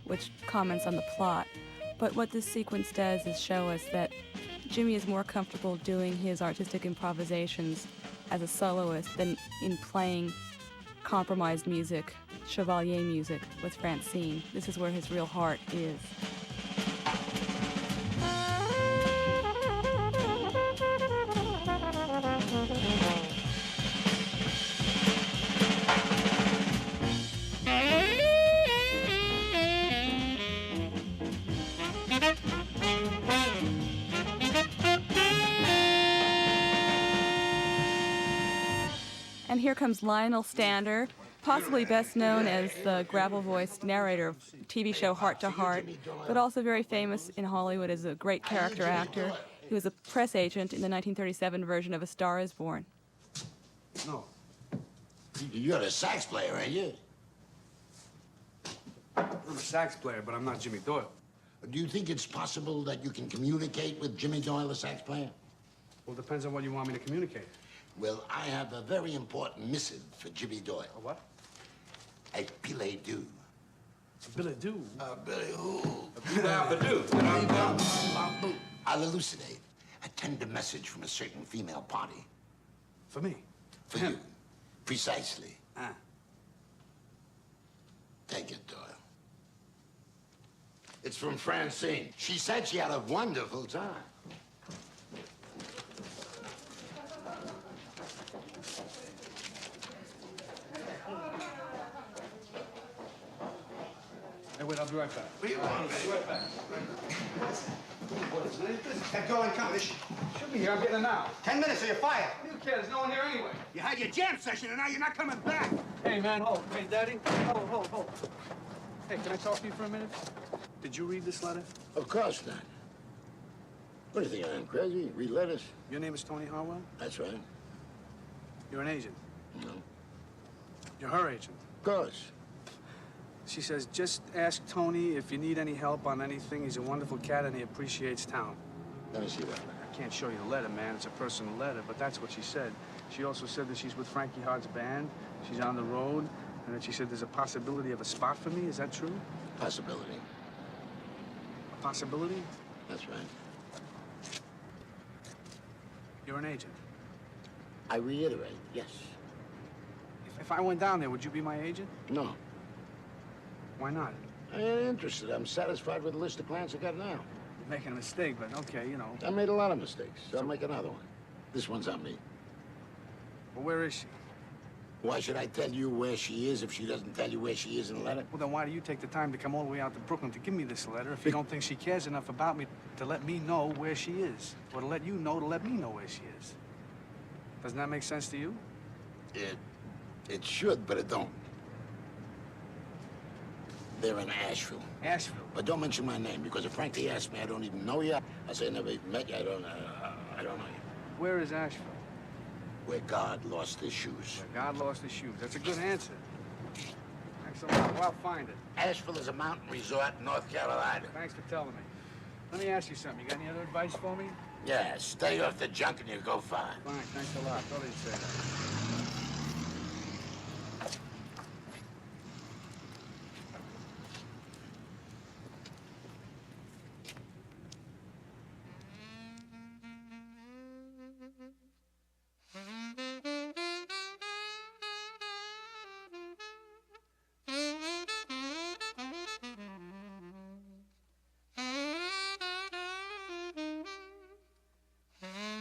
which comments on the plot. But what this sequence does is show us that Jimmy is more comfortable doing his artistic improvisations as a soloist than in playing compromised music, Chevalier music with Francine. This is where his real heart is. And here comes Lionel Stander, possibly best known as the gravel-voiced narrator of TV show Heart to Heart, but also very famous in Hollywood as a great character actor. He was a press agent in the 1937 version of A Star is Born. No. You're a sax player, ain't you? I'm a sax player, but I'm not Jimmy Doyle. Do you think it's possible that you can communicate with Jimmy Doyle, the sax player? Well, it depends on what you want me to communicate. Well, I have a very important missive for Jimmy Doyle. A what? A billet doux. A billet doux. A billet who? A I'll elucidate. A tender message from a certain female party. For me? For you. Precisely. Ah. Take it, Doyle. It's from Francine. She said she had a wonderful time. Hey, wait, I'll be right back. Where you going, man? Be right back. That girl ain't coming, is she? Should be here. I'm getting it now. 10 minutes or you're fired. Who cares? There's no one here anyway. You had your jam session and now you're not coming back. Hey, man, hold. Hey, Daddy. Hold. Hey, can I talk to you for a minute? Did you read this letter? Of course not. What do you think I am, crazy? Read letters? Your name is Tony Harwell? That's right. You're an agent. No. You're her agent. Of course. She says, just ask Tony if you need any help on anything. He's a wonderful cat and he appreciates town. Let me see that. I can't show you the letter, man. It's a personal letter, but that's what she said. She also said that she's with Frankie Hart's band. She's on the road, and that she said there's a possibility of a spot for me. Is that true? Possibility. A possibility? That's right. You're an agent. I reiterate, yes. If I went down there, would you be my agent? No. Why not? I ain't interested. I'm satisfied with the list of clients I got now. You're making a mistake, but okay, you know. I made a lot of mistakes. I'll make another one. This one's on me. Well, where is she? Why should I tell you where she is if she doesn't tell you where she is in the letter? Well, then why do you take the time to come all the way out to Brooklyn to give me this letter if you don't think she cares enough about me to let me know where she is? Or to let you know to let me know where she is? Doesn't that make sense to you? It should, but it don't. They're in Asheville. Asheville? But don't mention my name, because if Frankie asks me, I don't even know you. I say I never even met you. I don't know you. Where is Asheville? Where God lost his shoes. Where God lost his shoes. That's a good answer. Thanks a lot. Well, I'll find it. Asheville is a mountain resort in North Carolina. Thanks for telling me. Let me ask you something. You got any other advice for me? Yeah, stay off the junk and you'll go far. Fine, thanks a lot. Thought you'd say that.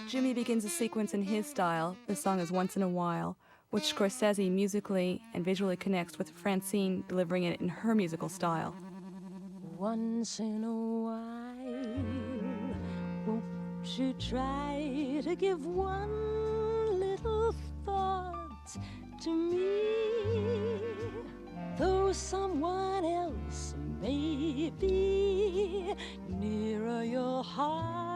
Jimmy begins a sequence in his style. The song is Once in a While, which Scorsese musically and visually connects with Francine delivering it in her musical style. Once in a while, won't you try to give one little thought to me? Though someone else may be nearer your heart,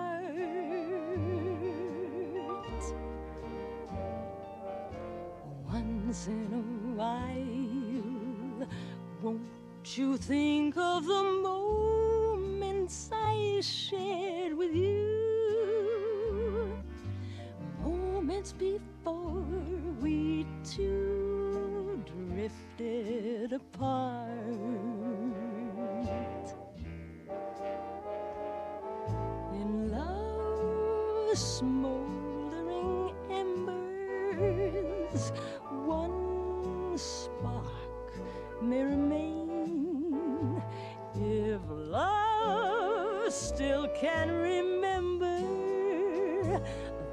once in a while, won't you think of the moments I shared with you? Moments before we two drifted apart. In love's smoldering embers, one spark may remain. If love still can remember,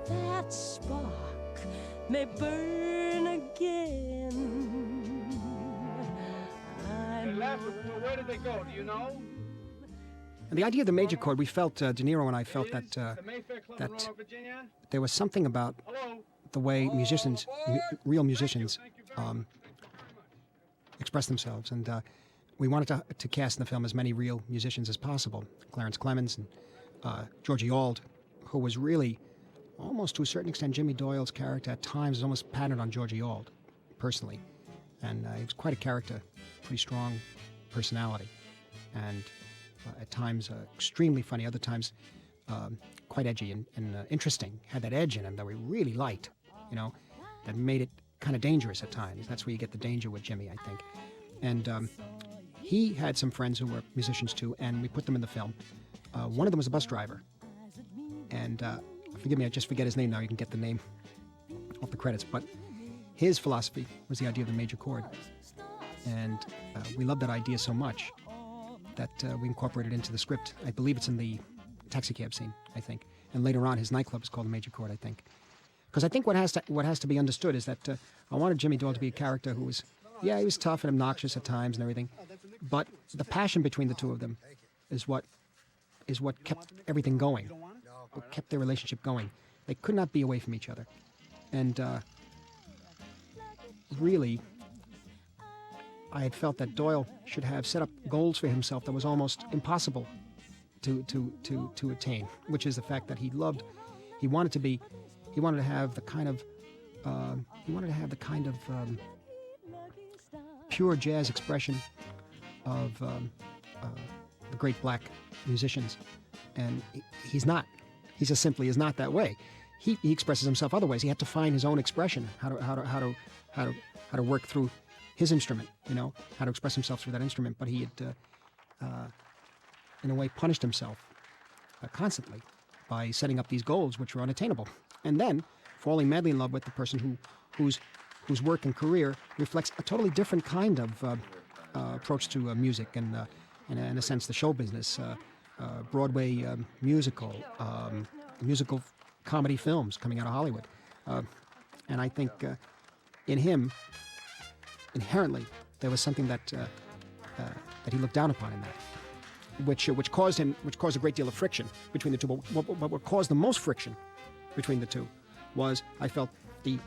that spark may burn again. They left. Where did they go? Do you know? And the idea of the major chord, we felt, De Niro and I felt that there was something about the way musicians, real musicians, express themselves. And we wanted to cast in the film as many real musicians as possible. Clarence Clemens and Georgie Auld, who was really, almost to a certain extent, Jimmy Doyle's character at times was almost patterned on Georgie Auld, personally. And he was quite a character, pretty strong personality. And at times extremely funny, other times quite edgy and interesting. Had that edge in him that we really liked, you know, that made it kind of dangerous at times. That's where you get the danger with Jimmy, I think. And he had some friends who were musicians too, and we put them in the film. One of them was a bus driver. And forgive me, I just forget his name now. You can get the name off the credits. But his philosophy was the idea of the major chord. And we loved that idea so much that we incorporated it into the script. I believe it's in the taxi cab scene, I think. And later on, his nightclub is called the Major Chord, I think. Because I think what has to be understood is that I wanted Jimmy Doyle to be a character who was, he was tough and obnoxious at times and everything, but the passion between the two of them is what kept everything going, what kept their relationship going. They could not be away from each other. And really, I had felt that Doyle should have set up goals for himself that was almost impossible to attain, which is the fact that he wanted to have the kind of pure jazz expression of the great black musicians, and he's not. He just simply is not that way. He expresses himself other ways. He had to find his own expression, how to work through his instrument, you know, how to express himself through that instrument. But he had, in a way, punished himself constantly by setting up these goals which were unattainable, and then falling madly in love with the person whose work and career reflects a totally different kind of approach to music and, in a sense, the show business. Broadway musical comedy films coming out of Hollywood. And I think in him, inherently, there was something that he looked down upon in that, which caused a great deal of friction between the two. But what caused the most friction between the two was, I felt, the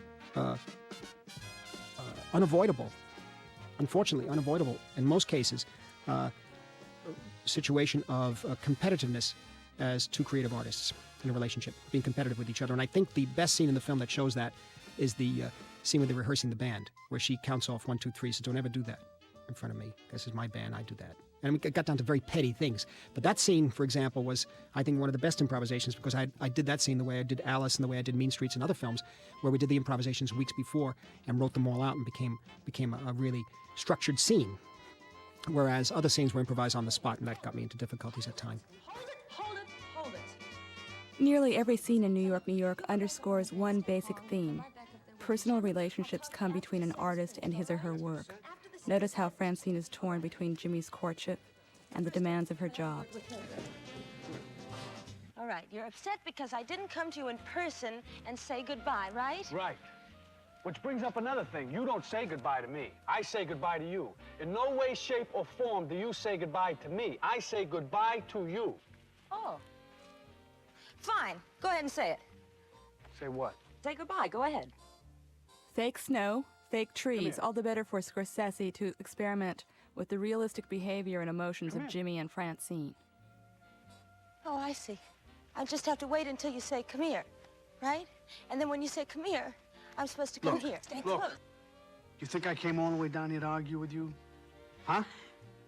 unfortunately unavoidable in most cases, situation of competitiveness as two creative artists in a relationship, being competitive with each other. And I think the best scene in the film that shows that is the scene where they're rehearsing the band, where she counts off 1, 2, 3, says, "Don't ever do that in front of me. This is my band, I do that." And it got down to very petty things. But that scene, for example, was, I think, one of the best improvisations, because I did that scene the way I did Alice and the way I did Mean Streets and other films, where we did the improvisations weeks before and wrote them all out and became a really structured scene. Whereas other scenes were improvised on the spot, and that got me into difficulties at times. Hold it. Nearly every scene in New York underscores one basic theme. Personal relationships come between an artist and his or her work. Notice how Francine is torn between Jimmy's courtship and the demands of her job. All right, you're upset because I didn't come to you in person and say goodbye, right? Right. Which brings up another thing. You don't say goodbye to me. I say goodbye to you. In no way, shape, or form do you say goodbye to me. I say goodbye to you. Oh. Fine. Go ahead and say it. Say what? Say goodbye. Go ahead. Fake snow, fake trees, all the better for Scorsese to experiment with the realistic behavior and emotions of Jimmy and Francine. Oh, I see. I just have to wait until you say, "Come here," right? And then when you say, "Come here," I'm supposed to come here. Stay Look. close. You think I came all the way down here to argue with you? Huh?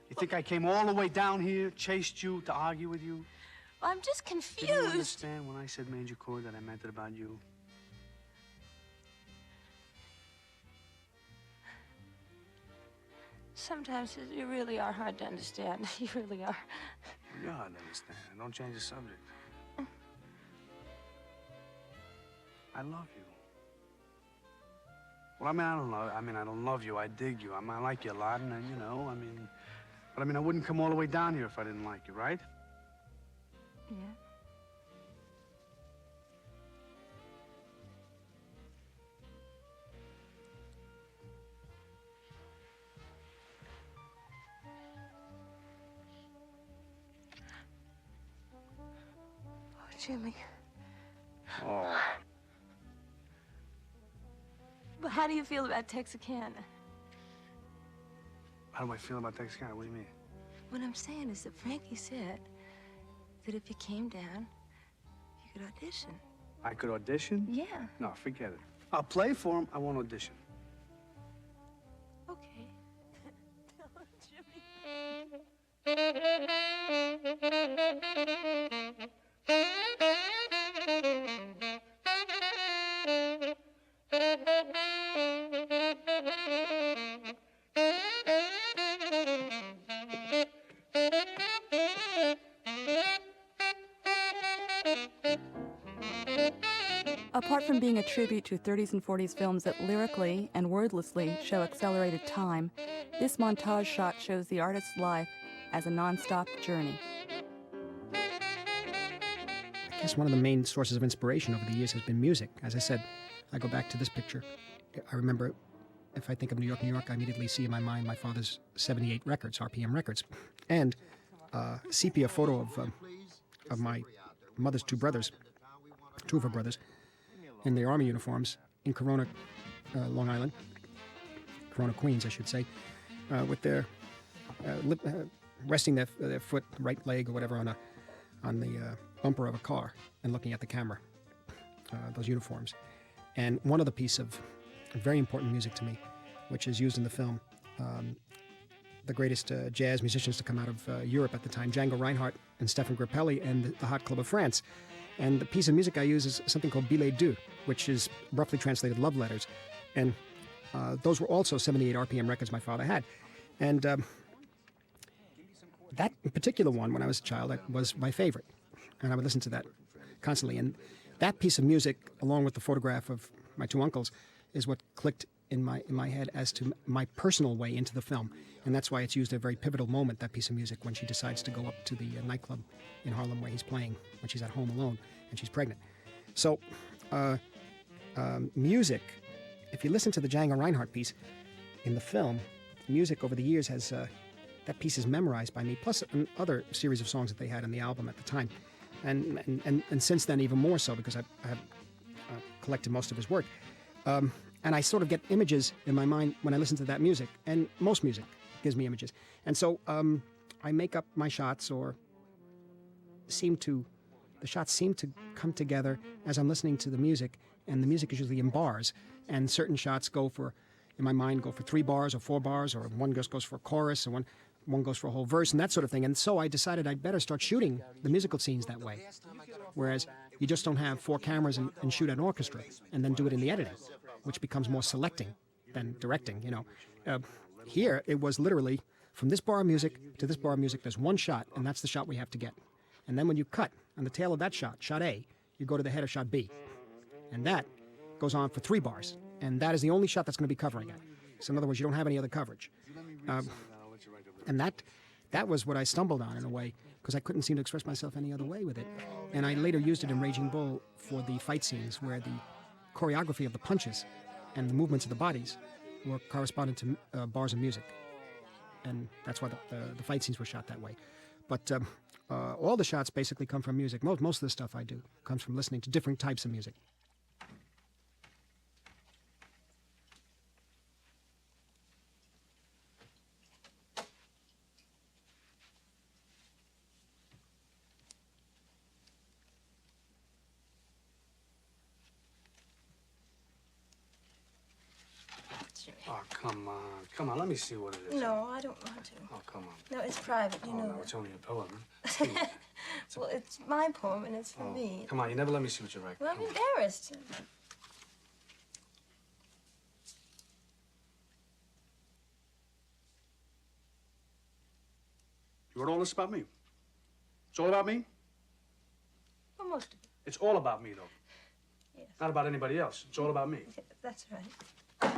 You think I came all the way down here, chased you to argue with you? Well, I'm just Did you confused. understand when I said major chord that I meant it about you? Sometimes you really are hard to understand. You really are. You're hard to understand. Don't change the subject. I love you. Well, I don't love you. I dig you. I like you a lot, and you know, but I wouldn't come all the way down here if I didn't like you, right? Yeah. Oh, Jimmy. Oh. But how do you feel about Texarkana? How do I feel about Texarkana? What do you mean? What I'm saying is that Frankie said that if you came down, you could audition. I could audition? Yeah. No, forget it. I'll play for him. I won't audition. Okay. Apart from being a tribute to 30s and 40s films that lyrically and wordlessly show accelerated time, this montage shot shows the artist's life as a non-stop journey. I guess one of the main sources of inspiration over the years has been music. As I said, I go back to this picture. I remember, if I think of New York, I immediately see in my mind my father's 78 records, RPM records, and a sepia photo of my mother's two of her brothers, in their army uniforms in Corona, Long Island, Corona, Queens, I should say, with their resting their foot, right leg or whatever, on the bumper of a car and looking at the camera, those uniforms. And one other piece of very important music to me, which is used in the film, the greatest jazz musicians to come out of Europe at the time, Django Reinhardt and Stéphane Grappelli and the Hot Club of France. And the piece of music I use is something called Billets Doux, which is roughly translated love letters. And those were also 78 RPM records my father had. And that particular one, when I was a child, was my favorite. And I would listen to that constantly. And that piece of music, along with the photograph of my two uncles, is what clicked in my head as to my personal way into the film, and that's why it's used at a very pivotal moment, that piece of music, when she decides to go up to the nightclub in Harlem where he's playing when she's at home alone and she's pregnant. So, music, if you listen to the Django Reinhardt piece in the film, music over the years has, that piece is memorized by me, plus another series of songs that they had on the album at the time. And since then, even more so, because I have collected most of his work. And I sort of get images in my mind when I listen to that music, and most music gives me images. And so I make up my shots, or the shots seem to come together as I'm listening to the music, and the music is usually in bars, and certain shots in my mind, go for 3 bars or 4 bars, or one just goes for a chorus, and one goes for a whole verse, and that sort of thing. And so I decided I'd better start shooting the musical scenes that way, whereas you just don't have 4 cameras and shoot an orchestra, and then do it in the editing, which becomes more selecting than directing, you know. Here, it was literally, from this bar of music to this bar of music, there's one shot, and that's the shot we have to get. And then when you cut on the tail of that shot, shot A, you go to the head of shot B. And that goes on for 3 bars. And that is the only shot that's going to be covering it. So in other words, you don't have any other coverage. And that was what I stumbled on, in a way, because I couldn't seem to express myself any other way with it. And I later used it in Raging Bull for the fight scenes, where the choreography of the punches and the movements of the bodies were corresponding to bars of music. And that's why the fight scenes were shot that way. But all the shots basically come from music. Most of the stuff I do comes from listening to different types of music. Oh, come on. Come on, let me see what it is. No, I don't want to. Oh, come on. No, it's private, you know no, that. it's only a poem. Well, it's my poem, and it's for me. Come on, you never let me see what you write. Well, I'm embarrassed. You wrote all this about me? It's all about me? Well, most of it. It's all about me, though. Yes. Not about anybody else. It's all about me. Yeah, that's right. Okay.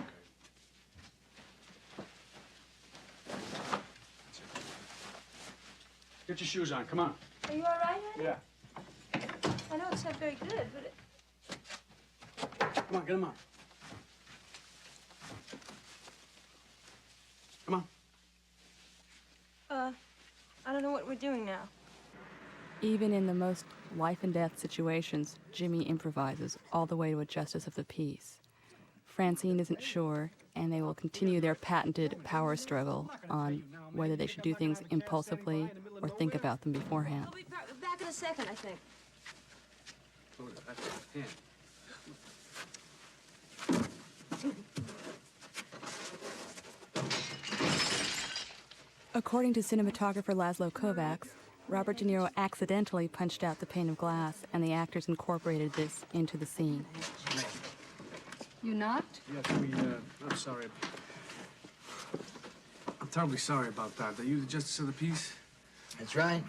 Get your shoes on. Come on. Are you all right, honey? Yeah. I know it's not very good, but it... Come on, get them on. Come on. I don't know what we're doing now. Even in the most life and death situations, Jimmy improvises all the way to a justice of the peace. Francine isn't sure, and they will continue their patented power struggle on whether they should do things impulsively or think about them beforehand. I'll be back in a second, I think. Look at that. That's According to cinematographer Laszlo Kovacs, Robert De Niro accidentally punched out the pane of glass, and the actors incorporated this into the scene. You knocked? Yeah, I'm sorry. I'm terribly sorry about that. Are you the justice of the peace? That's right.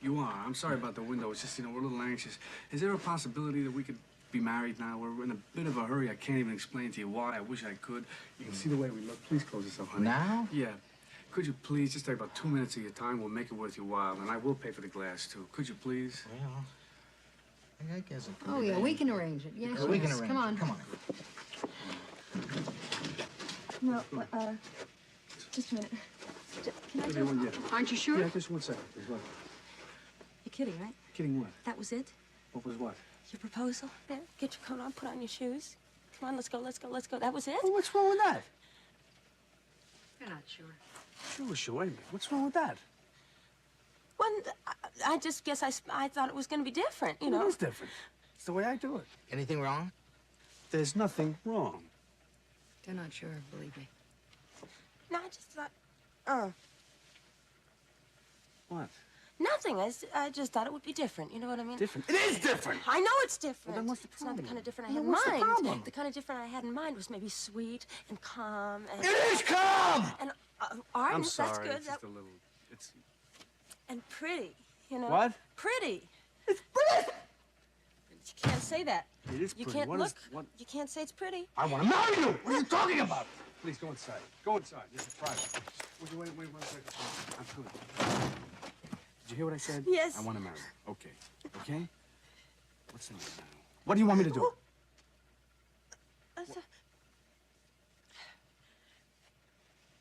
You are. I'm sorry about the window. It's just, we're a little anxious. Is there a possibility that we could be married now? We're in a bit of a hurry. I can't even explain to you why. I wish I could. You can see the way we look. Please close this up, honey. Now? Yeah. Could you please just take about 2 minutes of your time? We'll make it worth your while, and I will pay for the glass, too. Could you please? Well, I guess it could. Oh, yeah, we can arrange it. Yes, We can yes. arrange Come on. it. Come on. No, just a minute. Can I tell you? Aren't you sure? Yeah, just 1 second, please. What? You're kidding, right? Kidding what? That was it? What was what? Your proposal? There, get your coat on, put on your shoes. Come on, let's go, let's go, let's go. That was it? Well, what's wrong with that? You're not sure. Sure. Wait a minute. What's wrong with that? Well, I just guess I thought it was going to be different, you know. It is different. It's the way I do it. Anything wrong? There's nothing wrong. They're not sure, believe me. No, I just thought, What? nothing. I just thought it would be different. You know what I mean? Different? It is different! I know it's different. Well, then what's the It's not the problem? kind of different I Well, had in what's the mind. problem? The kind of different I had in mind was maybe sweet and calm and... It is calm! And I'm ardent, sorry. that's good. It's just a little... It's... And pretty, you know? What? Pretty. It's pretty! You can't say that. It is You pretty. can't What look. is- what? You can't say it's pretty. I want to marry you! What are you talking about? Please, go inside. Go inside. This is private. Would you wait 1 second? I'm good. Did you hear what I said? Yes. I want to marry you. Okay. Okay? What's the matter now? What do you want me to do?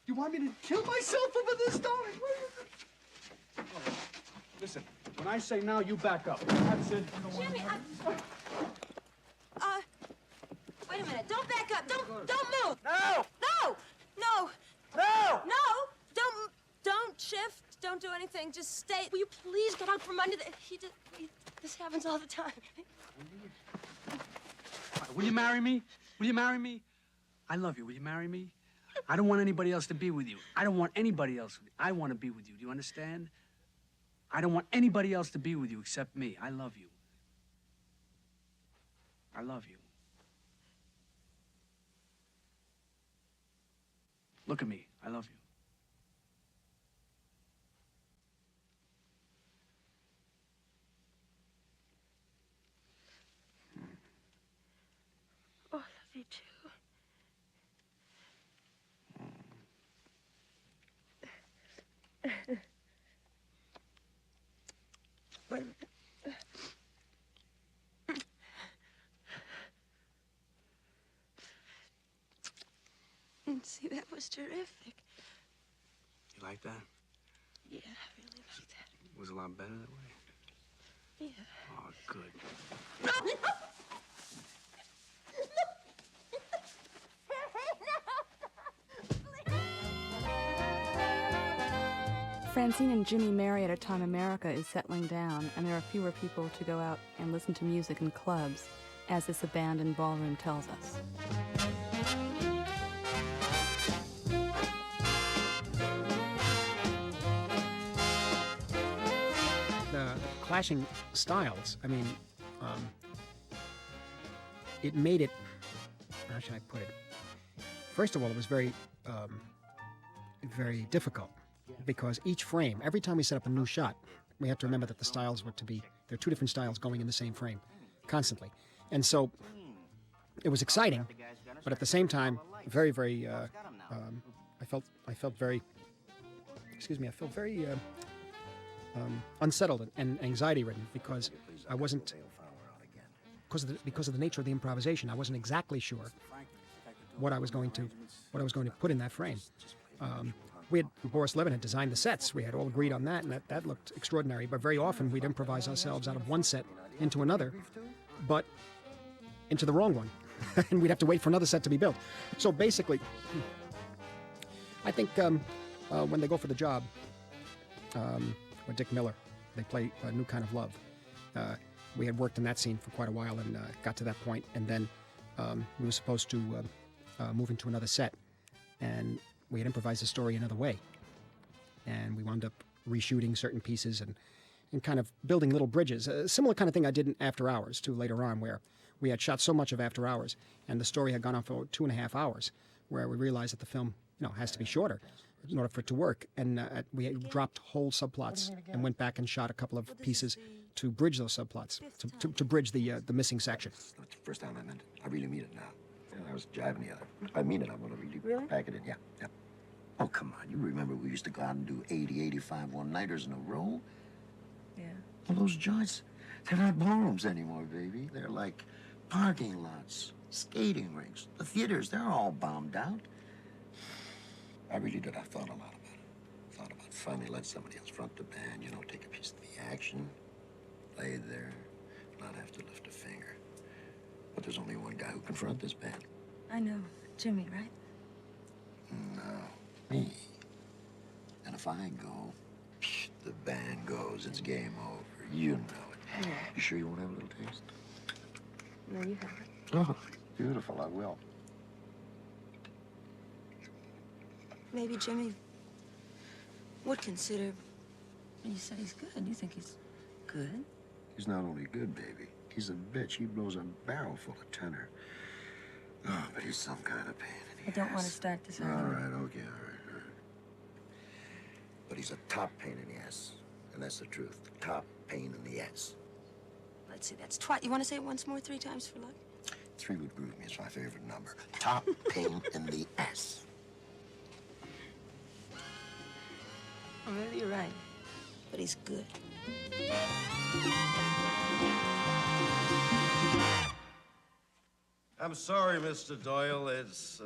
You want me to kill myself over this, darling? Oh, listen, when I say now, you back up. That's it. Jimmy, wait a minute. Don't back up. Don't move. No! No! No! No! No! Don't shift. Don't do anything. Just stay. Will you please get out from under the... This happens all the time. Will you marry me? Will you marry me? I love you. Will you marry me? I don't want anybody else to be with you. I don't want anybody else. I want to be with you. Do you understand? I don't want anybody else to be with you except me. I love you. I love you. Look at me. I love you. Oh, I love you too. Wait a minute. See, that was terrific. You like that? Yeah, I really like that. It was a lot better that way. Yeah. Oh, good. Francine and Jimmy marry at a time America is settling down, and there are fewer people to go out and listen to music in clubs, as this abandoned ballroom tells us. The clashing styles, I mean, it made it, how should I put it? First of all, it was very difficult because each frame, every time we set up a new shot, we have to remember that the styles were there are two different styles going in the same frame constantly. And so it was exciting, but at the same time, very, very, I felt very unsettled and anxiety-ridden because I wasn't, because of the nature of the improvisation, I wasn't exactly sure what I was going to put in that frame. Boris Levin had designed the sets. We had all agreed on that, and that looked extraordinary. But very often we'd improvise ourselves out of one set into another, but into the wrong one, and we'd have to wait for another set to be built. So basically, I think when they go for the job with Dick Miller, they play A New Kind of Love. We had worked in that scene for quite a while and got to that point, and then we were supposed to move into another set, and we had improvised the story another way, and we wound up reshooting certain pieces and kind of building little bridges. A similar kind of thing I did in After Hours, too, later on, where we had shot so much of After Hours, and the story had gone on for 2.5 hours, where we realized that the film, has to be shorter in order for it to work. And we had dropped whole subplots and went back and shot a couple of pieces to bridge those subplots, to bridge the missing section. That's the first time I meant it. I really mean it now. I was jiving the other. I mean it. I want to really pack it in. Yeah. Oh, come on. You remember we used to go out and do 80, 85 one-nighters in a row? Yeah. Well, those joints, they're not ballrooms anymore, baby. They're like parking lots, skating rinks. The theaters, they're all bombed out. I really did. I thought a lot about it. Thought about finally let somebody else front the band, take a piece of the action, lay there, not have to lift a finger. But there's only one guy who can front this band. I know. Jimmy, right? No, me. And if I go, the band goes. It's game over. You know it. Yeah. You sure you won't have a little taste? No, you have it. Oh, beautiful. I will. Maybe Jimmy would consider... You said he's good. You think he's good? He's not only good, baby. He's a bitch. He blows a barrel full of tenor. Oh, but he's some kind of pain in the I don't want to ass. start this All argument. right, okay, all right. But he's a top pain in the ass. And that's the truth. Top pain in the ass. let's see, that's twice. You want to say it once more, 3 times for luck? 3 would groove me. It's my favorite number. Top pain in the ass. Oh, maybe you're right. But he's good. I'm sorry, Mr. Doyle. It's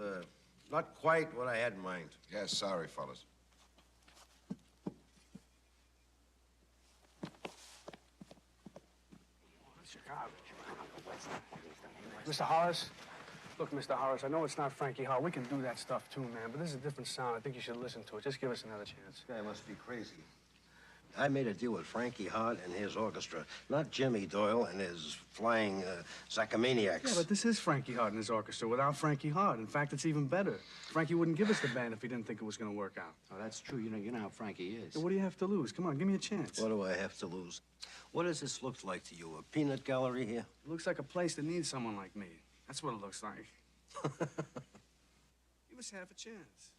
not quite what I had in mind. Yes, sorry, fellas. Mr. Horace? Look, Mr. Horace, I know it's not Frankie Hart. We can do that stuff too, man, but this is a different sound. I think you should listen to it. Just give us another chance. This guy must be crazy. I made a deal with Frankie Hart and his orchestra, not Jimmy Doyle and his flying Zachamaniacs. Yeah, but this is Frankie Hart and his orchestra without Frankie Hart. In fact, it's even better. Frankie wouldn't give us the band if he didn't think it was going to work out. Oh, that's true. You know how Frankie is. Yeah, what do you have to lose? Come on, give me a chance. What do I have to lose? What does this look like to you, a peanut gallery here? It looks like a place that needs someone like me. That's what it looks like. Give us half a chance.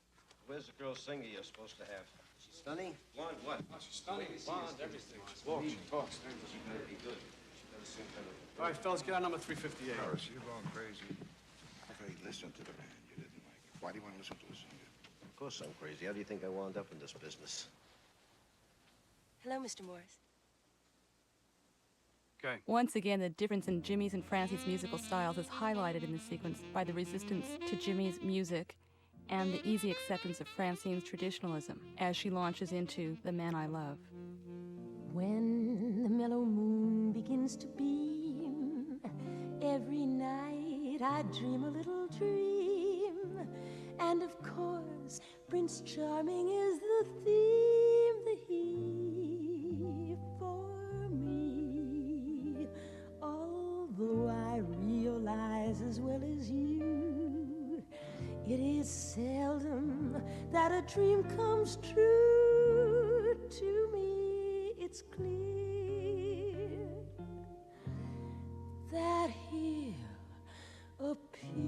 Where's the girl singer you're supposed to have? She's stunning? Blonde what? Oh, she's stunning. Blonde, everything. She walks, she talks. She better be good. She better sing kind of... All right, fellas, get out number 358. Horace, you're going crazy. Okay, listen to the man. You didn't like it. Why do you want to listen to a singer? Of course I'm crazy. How do you think I wound up in this business? Hello, Mr. Morris. Okay. Once again, the difference in Jimmy's and Francie's musical styles is highlighted in the sequence by the resistance to Jimmy's music and the easy acceptance of Francine's traditionalism as she launches into The Man I Love. When the mellow moon begins to beam, every night I dream a little dream. And of course, Prince Charming is the theme, the he for me. Although I realize as well as you, it is seldom that a dream comes true. To me, it's clear that he'll appear.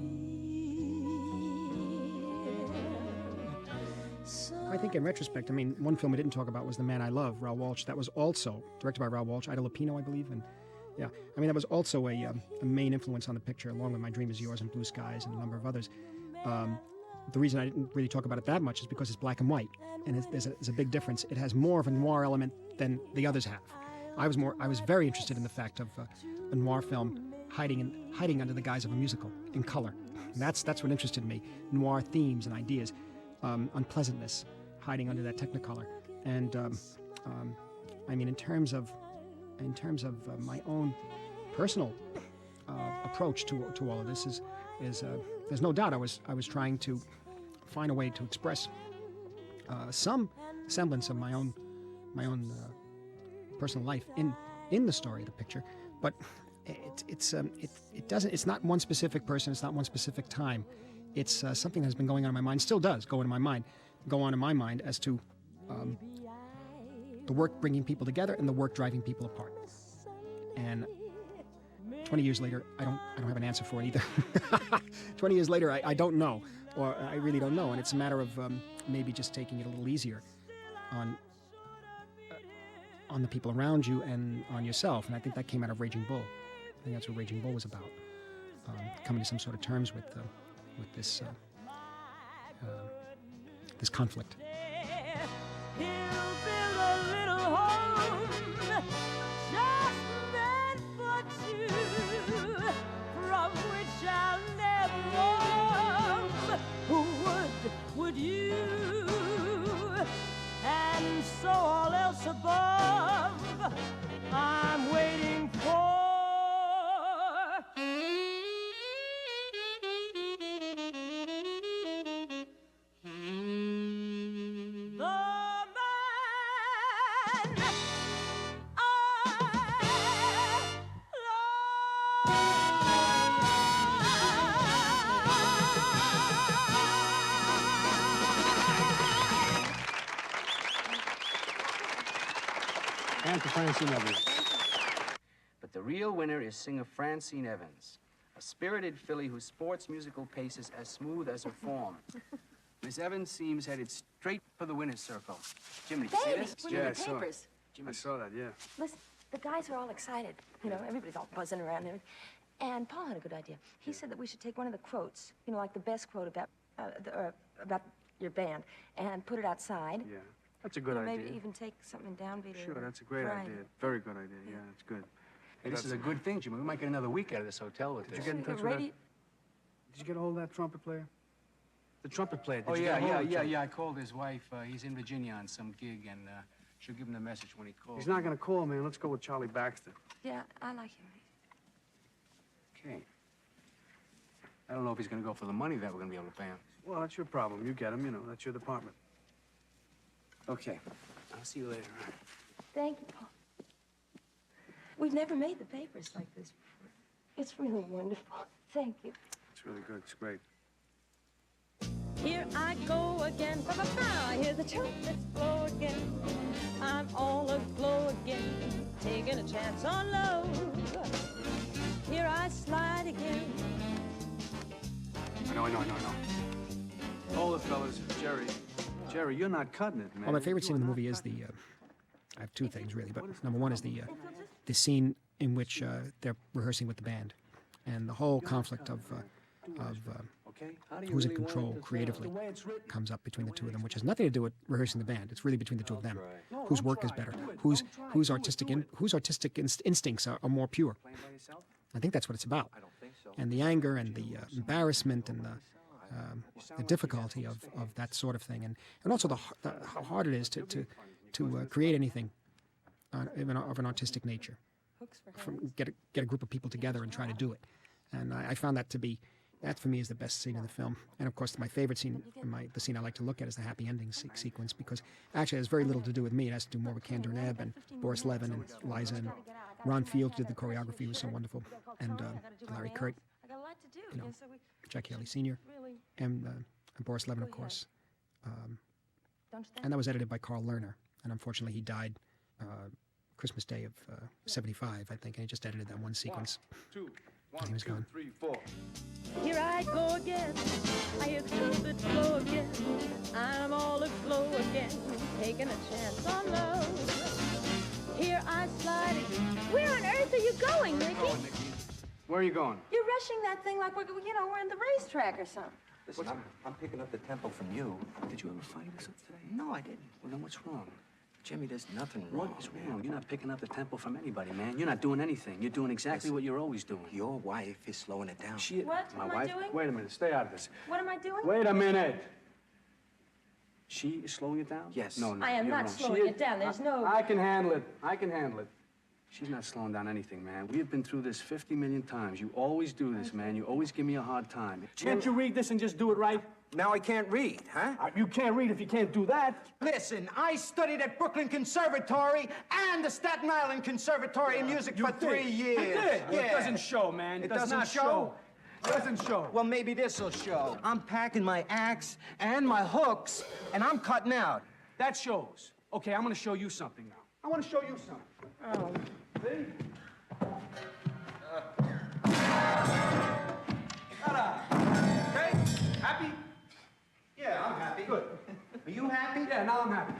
I think in retrospect, I mean, one film we didn't talk about was The Man I Love, Rauch Walsh. That was also directed by Rauch Walsh, Ida Lupino, I believe, and yeah, I mean, that was also a main influence on the picture, along with My Dream Is Yours and Blue Skies and a number of others. The reason I didn't really talk about it that much is because it's black and white, and there's a big difference. It has more of a noir element than the others have. I was very interested in the fact of a noir film hiding under the guise of a musical in color. And that's what interested me. Noir themes and ideas, unpleasantness, hiding under that Technicolor. And I mean, in terms of my own personal approach to all of this is there's no doubt I was trying to find a way to express some semblance of my own personal life in the story of the picture, but it's not one specific person, it's not one specific time. It's something that's been going on in my mind, still does go on in my mind as to the work bringing people together and the work driving people apart. And 20 years later, I don't have an answer for it either. 20 years later, I don't know, or I really don't know, and it's a matter of maybe just taking it a little easier on the people around you and on yourself. And I think that came out of Raging Bull. I think that's what Raging Bull was about, coming to some sort of terms with this this conflict. He'll build a little home just meant for two, from which I'll never roam. Would you? And so all else above, I'm waiting for. And to Francine Evans. But the real winner is singer Francine Evans, a spirited filly whose sports musical pace is as smooth as her form. Miss Evans seems headed straight for the winner's circle. Jim, did you see this? We're in the papers. I saw that, yeah. Listen, the guys are all excited. You know, everybody's all buzzing around there. And Paul had a good idea. He said that we should take one of the quotes, you know, like the best quote about your band, and put it outside. Yeah, that's a good idea. Maybe even take something downbeat. Sure, that's a great idea. Very good idea. Yeah, that's good. Hey, this is a good thing, Jimmy. We might get another week out of this hotel with this. Did you get in touch with that? Did you get a hold of that trumpet player? The trumpet player. Did you get a hold of him? Yeah. I called his wife. He's in Virginia on some gig, and she'll give him the message when he calls. He's not going to call, man. Let's go with Charlie Baxter. Yeah, I like him. Okay. I don't know if he's going to go for the money that we're going to be able to pay him. Well, that's your problem. You get him, you know. That's your department. Okay. I'll see you later. Thank you, Paul. We've never made the papers like this before. It's really wonderful. Thank you. It's really good. It's great. Here I go again, ba-ba-ba. I hear the trumpets blow again. I'm all aglow again, taking a chance on love. Here I slide again. I know. Hold it, fellas. Jerry, you're not cutting it, man. Well, my favorite scene in the movie is the, I have two things, really, but number one is the scene in which they're rehearsing with the band. And the whole conflict of who's in control creatively comes up between the two of them, which has nothing to do with rehearsing the band. It's really between the two of them. Whose work is better? Whose artistic instincts are more pure? I think that's what it's about. And the anger and the embarrassment and the difficulty of that sort of thing, and also how hard it is to create anything of an artistic nature. Get a group of people together and try to do it. And I found that to be. That, for me, is the best scene in the film. And, of course, my favorite scene, the scene I like to look at, is the happy ending sequence, because actually it has very little to do with me. It has to do more with Kander and Ebb and Boris Levin and Liza, and Ron Field did the choreography. It was so wonderful. And Larry Kurt, you know, Jack Haley Sr., and Boris Levin, of course. And that was edited by Carl Lerner. And, unfortunately, he died Christmas Day of 75, I think, and he just edited that one sequence. 1, 2, 1, he was 2, gone. 3, 4. Here I go again, I hear the trumpet blow again. I'm all aglow again, taking a chance on love. Here I slide again. Where on earth are you going, Nicky? Where are you going? You're rushing that thing like we're in the racetrack or something. Listen, I'm picking up the tempo from you. Did you ever find this up today? No, I didn't. Well, then what's wrong? Jimmy, there's nothing wrong. What is wrong? You're not picking up the tempo from anybody, man. You're not doing anything. You're doing exactly what you're always doing. Your wife is slowing it down. What My am wife? I doing? Wait a minute. Stay out of this. What am I doing? Wait a minute. She is slowing it down? Yes. No, I am you're not wrong. slowing it down. There's no... I can handle it. I can handle it. She's not slowing down anything, man. We've been through this 50 million times. You always do this, man. You always give me a hard time. Can't you read this and just do it right? Now I can't read, huh? You can't read if you can't do that. Listen, I studied at Brooklyn Conservatory and the Staten Island Conservatory of Music for 3 years. You did? Yeah. Well, it doesn't show, man. It does not show? It doesn't show. Well, maybe this'll show. I'm packing my axe and my hooks, and I'm cutting out. That shows. Okay, I'm gonna show you something now. I want to show you something. Oh. See? Okay? Happy? Yeah, I'm happy. Good. Are you happy? Yeah, now I'm happy.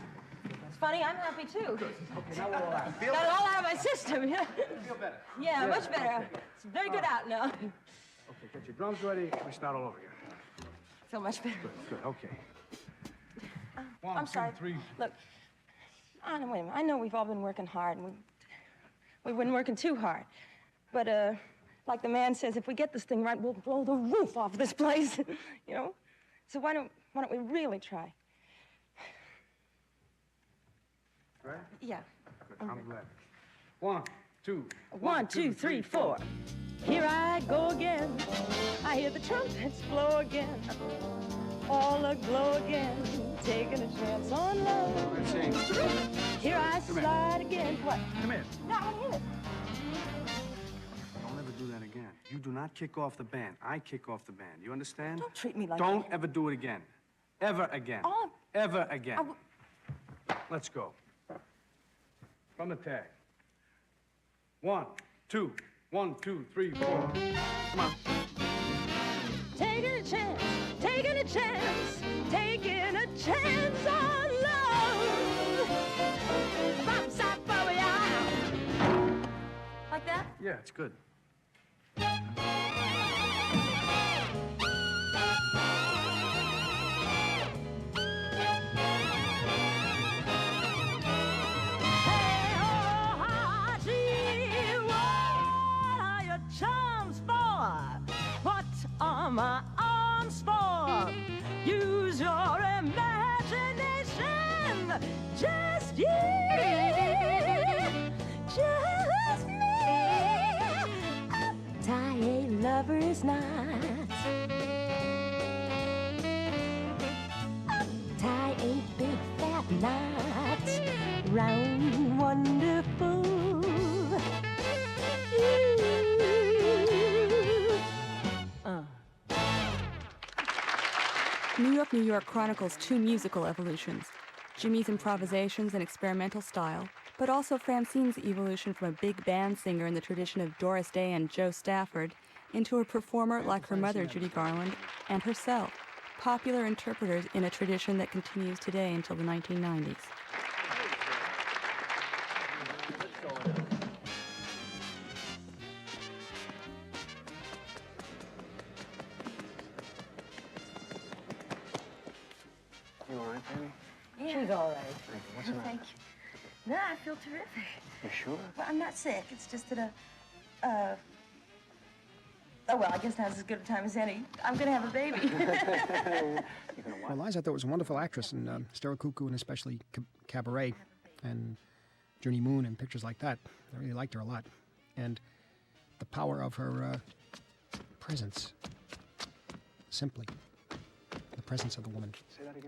It's funny, I'm happy too. Okay, now we're all out. Got it all out of my system. Yeah. Feel better. Yeah, much better. It's very good out now. Okay, get your drums ready. We start all over again. Feel much better. Good, okay. I'm sorry. 2, 3. Look, wait a minute. I know we've all been working hard, and we've been working too hard. But, like the man says, if we get this thing right, we'll blow the roof off this place, you know? So why don't we really try? Right? Yeah. Good, I'm glad. 1, 2. 1, 2, 3, 4. Here I go again. I hear the trumpets blow again. All aglow again, taking a chance on love. Let's sing. Here I slide again. What? Come here. No, I'm in it. Don't ever do that again. You do not kick off the band. I kick off the band. You understand? Don't treat me like Don't that. ever do it again. Ever again. Oh. Ever again. Let's go. From the tag. 1, 2. 1, 2, 3, 4. Come on. Taking a chance, taking a chance, taking a chance on love. Bop, sop, bowie, Yeah, it's good. My arms for. Use your imagination. Just you, just me. Tie a lover's knot. Tie a big fat knot round wonderful. New York chronicles two musical evolutions, Jimmy's improvisations and experimental style, but also Francine's evolution from a big band singer in the tradition of Doris Day and Joe Stafford into a performer like her mother, Judy Garland, and herself, popular interpreters in a tradition that continues today until the 1990s. You all right, baby? Yeah. She's all right. What's the matter? Thank you. No, I feel terrific. You sure? Well, I'm not sick. It's just that, oh, well, I guess now's as good a time as any. I'm going to have a baby. Well, Liza, I thought, was a wonderful actress in Stereo Cuckoo and especially Cabaret and Journey Moon and pictures like that. I really liked her a lot. And the power of her presence, simply. The presence of the woman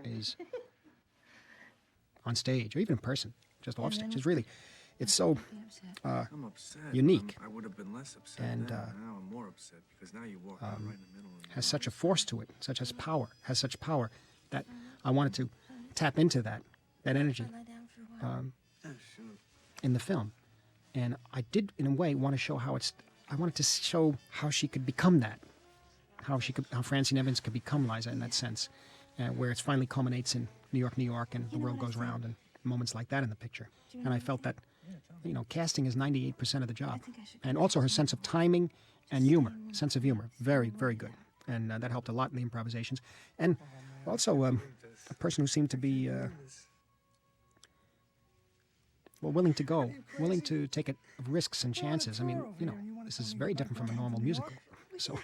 is on stage or even in person, just off stage. It's really, it's so I'm upset. unique. I would have been less upset. And now I'm more upset because now you walk out right in the middle. has such a force to it, has such power that I wanted to tap into that energy in the film. And I did, in a way, want to show I wanted to show how she could become that, how Francine Evans could become Liza in that sense, where it finally culminates in New York, and the world goes round, and moments like that in the picture. And I felt that, casting is 98% of the job. And also her sense of timing and humor, sense of humor, very, very good. And that helped a lot in the improvisations. And also a person who seemed to be, willing to take risks and chances. I mean, this is very different from a normal musical. So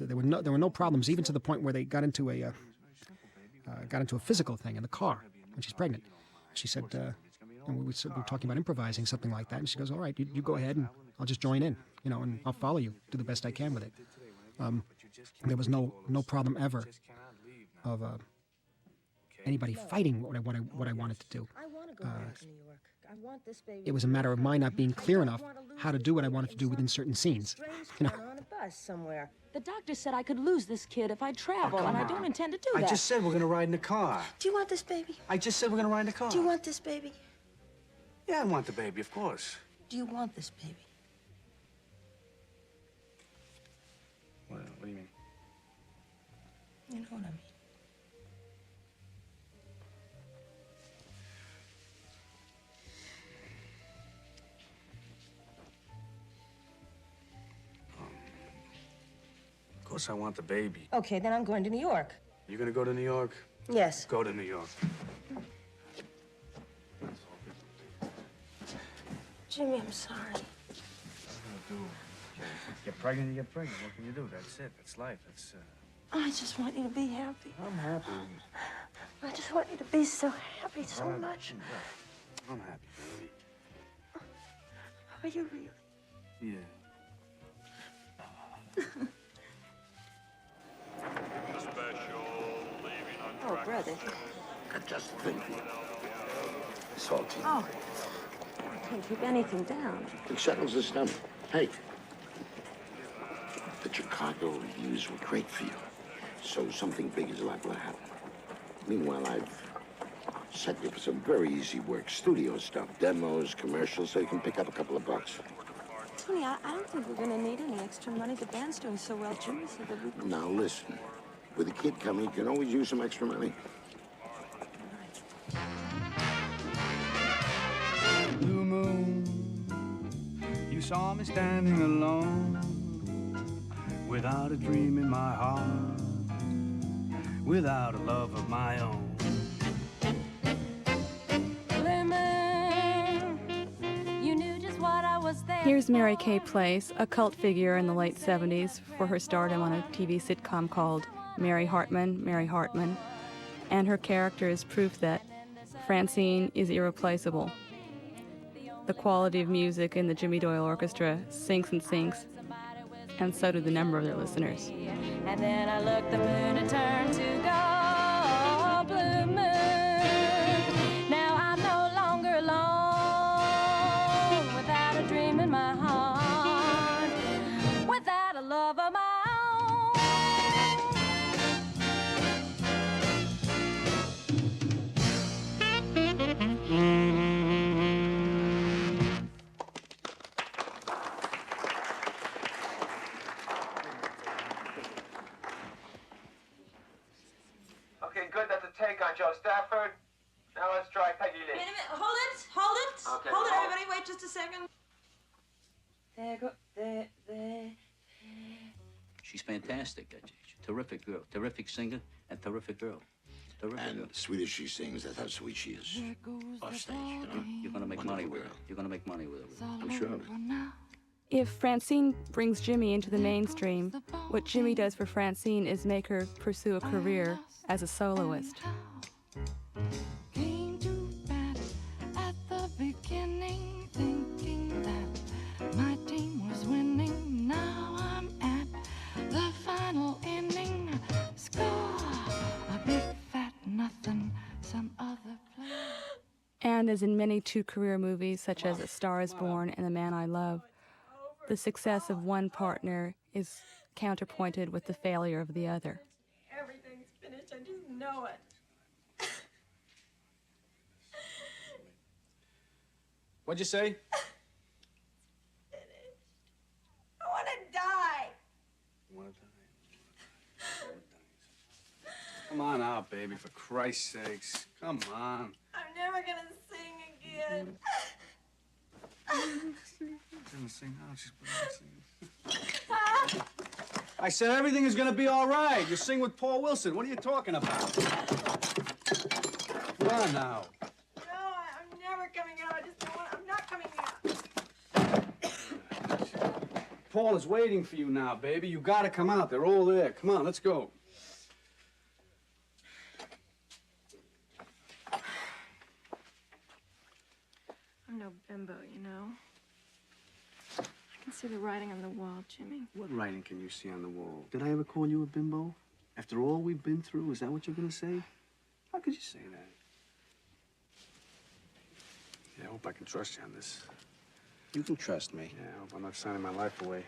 there were no problems, even to the point where they got into a physical thing in the car when she's pregnant. She said, and we were talking about improvising something like that, and she goes, "All right, you go ahead, and I'll just join in, and I'll follow you, do the best I can with it." There was no problem ever of anybody fighting what I wanted to do. It was a matter of my not being clear enough how to do what I wanted to do within certain scenes. On a bus somewhere. The doctor said I could lose this kid if I travel, and I don't intend to do that. I just said we're going to ride in the car. Do you want this baby? I just said we're going to ride in the car. Do you want this baby? Yeah, I want the baby, of course. Do you want this baby? What do you mean? You know what I mean. Of course I want the baby. Okay, then I'm going to New York. You gonna go to New York? Yes. Go to New York. Jimmy, I'm sorry. What are you gonna do? Get pregnant, you get pregnant. What can you do? That's it. That's life. That's. I just want you to be happy. I'm happy. I just want you to be so happy so much. I'm happy, baby. Are you really? Yeah. Oh, brother. I'm just thinking. Salty. Oh. I can't keep anything down. It settles the stomach. Hey. The Chicago reviews were great for you. So something big is liable to happen. Meanwhile, I've set you for some very easy work. Studio stuff, demos, commercials, so you can pick up a couple of bucks. Tony, I don't think we're going to need any extra money. The band's doing so well. Jimmy said that we... Now listen. With a kid coming, you can always use some extra money. Blue moon, you saw me standing alone, without a dream in my heart, without a love of my own. Here's Mary Kay Place, a cult figure in the late 70s for her stardom on a TV sitcom called Mary Hartman, and her character is proof that Francine is irreplaceable. The quality of music in the Jimmy Doyle Orchestra sinks and sinks, and so do the number of their listeners. And then I looked, the moon had turned to gold, blue moon. Now I'm no longer alone, without a dream in my heart, without a love of my Okay, good. That's a take on Joe Stafford. Now let's try Peggy Lee. Wait a minute. Hold it. Hold it. Okay, Hold it, hold it. everybody. Wait just a second. There. She's fantastic. She's a terrific girl, terrific singer, and terrific girl. Terrific girl. And sweet as she sings, that's how sweet she is. Off stage, you know? You're gonna make money with her. You're gonna make money with her. I'm sure of it. If Francine brings Jimmy into the mainstream, what Jimmy does for Francine is make her pursue a career as a soloist. came to bed at the beginning, thinking that my team was winning. Now I'm at the final inning. Score a big fat nothing, some other player. And as in many two-career movies, such as A Star is Born and The Man I Love, the success of one partner is counterpointed with the failure of the other. Everything's finished. I just know it. What'd you say? I want to die. Come on out, baby, for Christ's sakes. Come on. I'm never going to sing again. Gonna sing now, she's singing. I said everything is gonna be all right. You sing with Paul Wilson. What are you talking about? Come on now. No, I'm never coming out. I just don't want. I'm not coming out. Paul is waiting for you now, baby. You gotta come out. They're all there. Come on, let's go. I'm no bimbo, you know. I can see the writing on the wall, Jimmy. What writing can you see on the wall? Did I ever call you a bimbo? After all we've been through, is that what you're gonna say? How could you say that? Yeah, I hope I can trust you on this. You can trust me. Yeah, I hope I'm not signing my life away.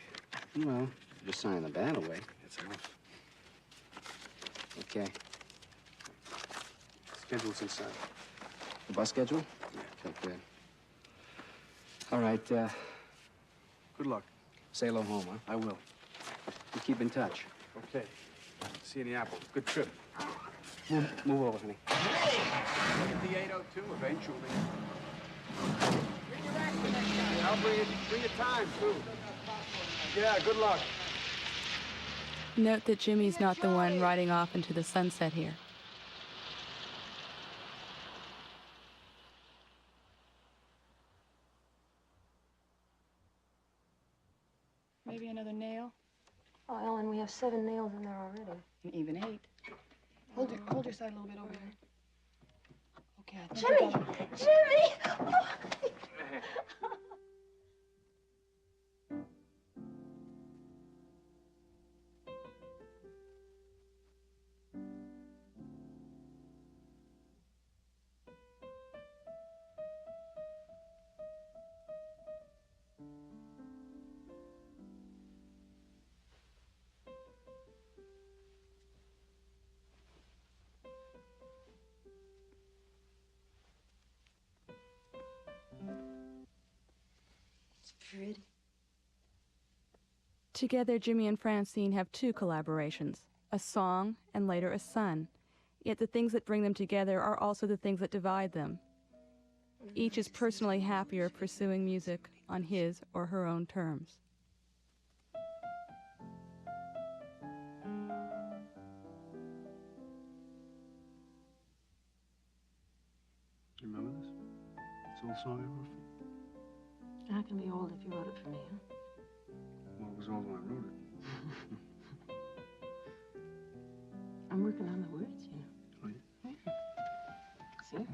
Well, you're signing the band away. It's enough. Okay. Schedule's inside. The bus schedule? Yeah. Okay, good. All right, Good luck. say hello home, huh? I will. You keep in touch. Okay. See you in the Apple. Good trip. Move over, honey. Get the 802 eventually. I'll bring your time, too. Yeah, good luck. Note that Jimmy's not the one riding off into the sunset here. Maybe another nail? Oh, Ellen, we have 7 nails in there already. And even 8. Hold your side a little bit over here. Okay, I think Jimmy! we got it. Jimmy! Pretty. Together, Jimmy and Francine have 2 collaborations, a song and later a son. Yet the things that bring them together are also the things that divide them. Each is personally happier pursuing music on his or her own terms. You remember this? This old song I wrote for you? How can it be old if you wrote it for me, huh? Well, it was old when I wrote it. I'm working on the words, you know. Oh, yeah? See?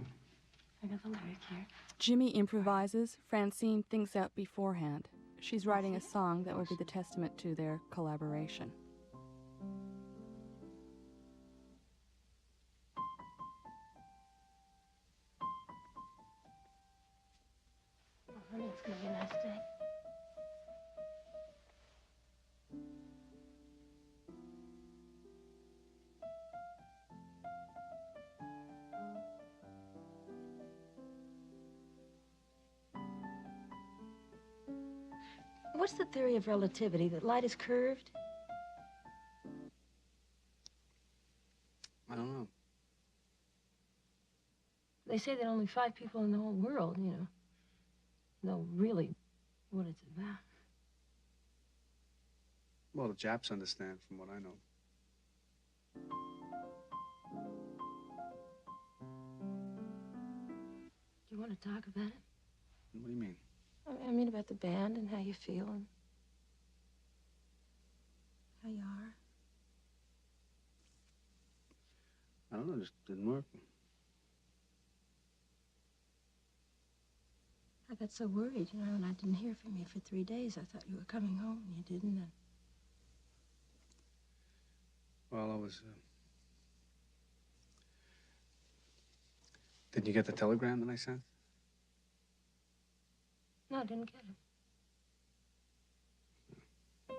I got the lyric here. Jimmy improvises, Francine thinks out beforehand. She's writing a song that will be the testament to their collaboration. Oh, honey, it's gonna be a nice day. What's the theory of relativity? That light is curved? I don't know. They say that only 5 people in the whole world, you know really what it's about. Well, the Japs understand, from what I know. Do you want to talk about it? What do you mean? I mean about the band and how you feel and how you are. I don't know, it just didn't work. I got so worried, you know, and I didn't hear from you for 3 days. I thought you were coming home, and you didn't. And Well, I was... Did you get the telegram that I sent? no, I didn't get it.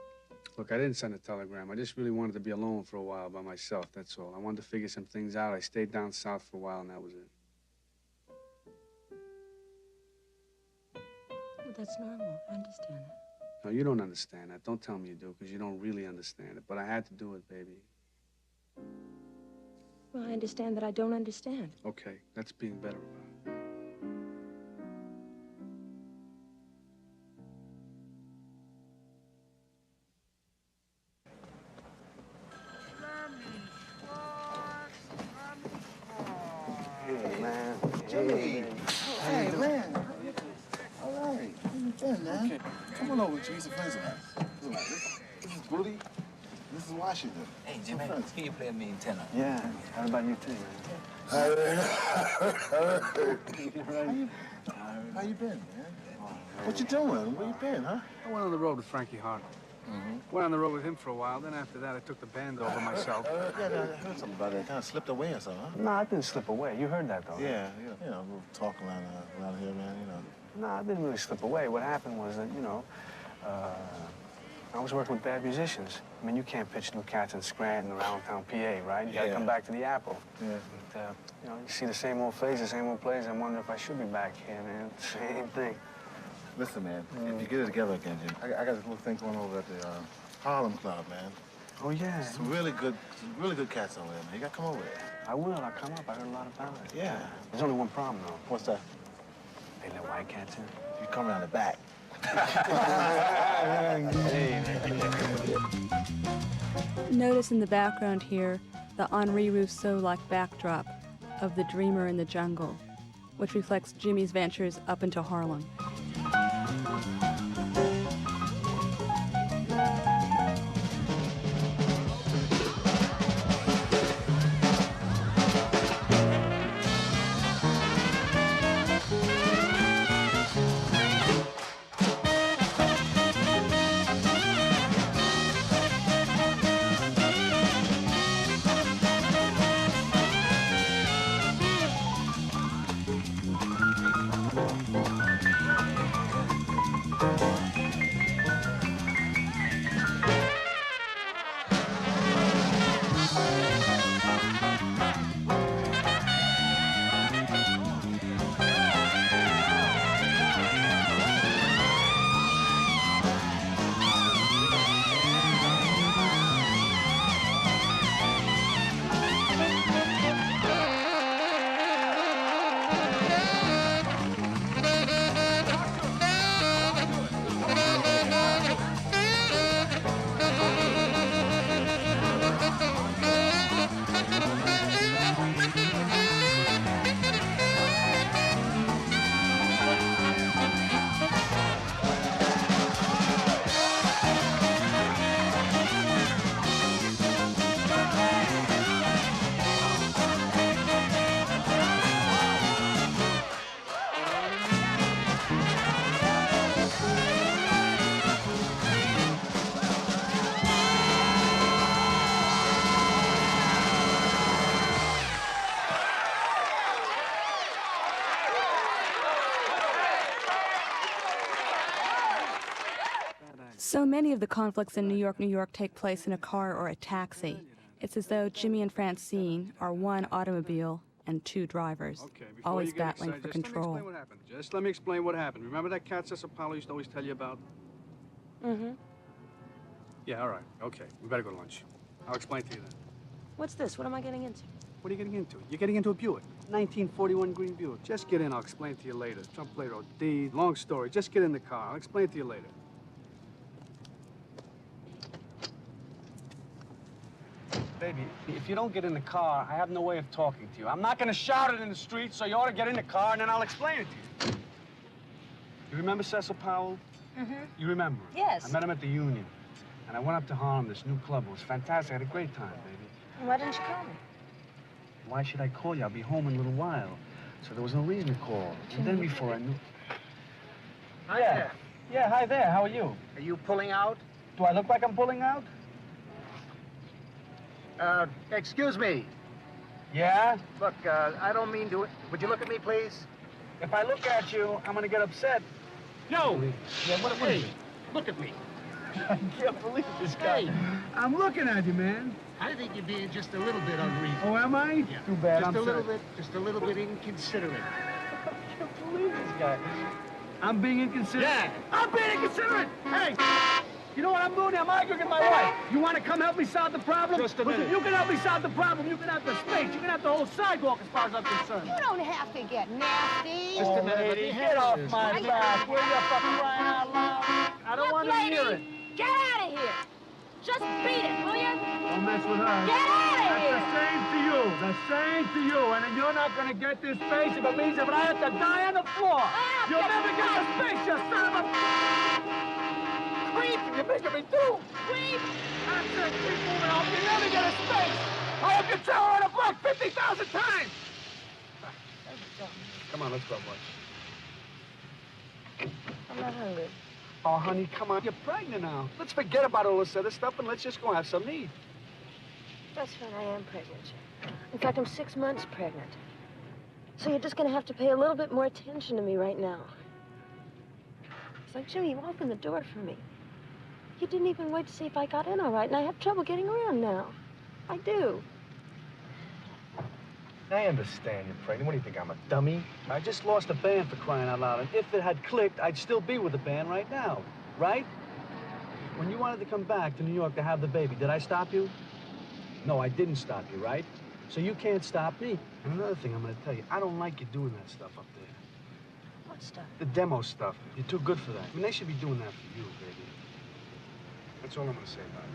Look, I didn't send a telegram. I just really wanted to be alone for a while by myself, that's all. I wanted to figure some things out. I stayed down south for a while, and that was it. Well, that's normal. I understand it. No, you don't understand that. Don't tell me you do, because you don't really understand it. But I had to do it, baby. Well, I understand that I don't understand. Okay, that's being better about it. Hey, man. Jimmy. Hey, man. All right. How you been, man? Okay. Come on over, G. Some friends of mine. This is Booty. This is Washington. Hey, Jimmy, can you play a mean tenor? Yeah. How about you, too, man? How you been, man? What you doing? Where you been, huh? I went on the road with Frankie Hart. Went on the road with him for a while. Then after that, I took the band over myself. Yeah, I heard something about that. Kind of slipped away or something, huh? No, I didn't slip away. You heard that, though. Yeah, you know, we'll talk around here, man, you know. No, I didn't really slip away. What happened was that, I was working with bad musicians. I mean, you can't pitch new cats in Scranton or Allentown, PA, right? You gotta come back to the Apple. Yeah. But, you see the same old faces, same old plays. I wonder if I should be back here, man. Same thing. Listen, man, if you get it together again, Jim, I got this little thing going over at the Harlem Club, man. Oh, yeah. Some really good cats over there, man. You gotta come over there. I will. I'll come up. I heard a lot about it. Yeah. There's only one problem, though. What's that? They let white cats in. You come around the back. Notice in the background here the Henri Rousseau-like backdrop of The Dreamer in the Jungle, which reflects Jimmy's ventures up into Harlem. So many of the conflicts in New York, take place in a car or a taxi. It's as though Jimmy and Francine are one automobile and two drivers, always battling for control. Just let me explain what happened. Remember that cat Apollo used to always tell you about? Mm-hmm. Yeah, all right. Okay, we better go to lunch. I'll explain to you then. What's this? What am I getting into? What are you getting into? You're getting into a Buick. 1941 green Buick. Just get in. I'll explain to you later. Trump plate OD. Long story. Just get in the car. I'll explain to you later. Baby, if you don't get in the car, I have no way of talking to you. I'm not going to shout it in the street, so you ought to get in the car, and then I'll explain it to you. You remember Cecil Powell? Mm-hmm. You remember? Yes. I met him at the Union, and I went up to Harlem, this new club. It was fantastic. I had a great time, baby. Why didn't you call me? Why should I call you? I'll be home in a little while. So there was no reason to call. And then before I knew... Hi there. Yeah, hi there. How are you? Are you pulling out? Do I look like I'm pulling out? Excuse me. Yeah? Look, I don't mean to... Would you look at me, please? If I look at you, I'm gonna get upset. No! Yeah, what Hey, is it? look at me. I can't believe this guy. Hey. I'm looking at you, man. I think you're being just a little bit unreasonable. Oh, am I? Yeah. Too bad. Just I'm a little sorry. bit, just a little bit inconsiderate. I can't believe this guy. I'm being inconsiderate. Yeah. I'm being inconsiderate. Hey, you know what I'm doing? I'm arguing with my wife. You want to come help me solve the problem? Just a minute. Listen, you can help me solve the problem. You can have the space. You can have the whole sidewalk as far as I'm concerned. You don't have to get nasty. Just a minute. Lady, get off my back. Will you fucking crying out loud? I don't want to hear it. Get out of here. Just beat it, will you? Don't mess with her. Get out of That's here. the same to you. The same to you. And then you're not going to get this space if it means if I have to die on the floor. You'll never get the space, you son of a... Creep! You're making me do. Creep. That's it. Keep moving on. You never get a space. I have your tower on a block 50,000 times. Come on, let's go, boy. I'm not hungry. Oh, honey, come on. You're pregnant now. Let's forget about all this other stuff and let's just go have some meat. That's right, I am pregnant. In fact, I'm 6 months pregnant. So you're just gonna have to pay a little bit more attention to me right now. It's like, Jimmy, you opened the door for me. You didn't even wait to see if I got in all right, and I have trouble getting around now. I do. I understand you're pregnant. What do you think, I'm a dummy? I just lost a band for crying out loud, and if it had clicked, I'd still be with the band right now, right? When you wanted to come back to New York to have the baby, did I stop you? No, I didn't stop you, right? So you can't stop me. And another thing I'm gonna tell you, I don't like you doing that stuff up there. What stuff? The demo stuff. You're too good for that. I mean, they should be doing that for you, baby. That's all I'm gonna say about it.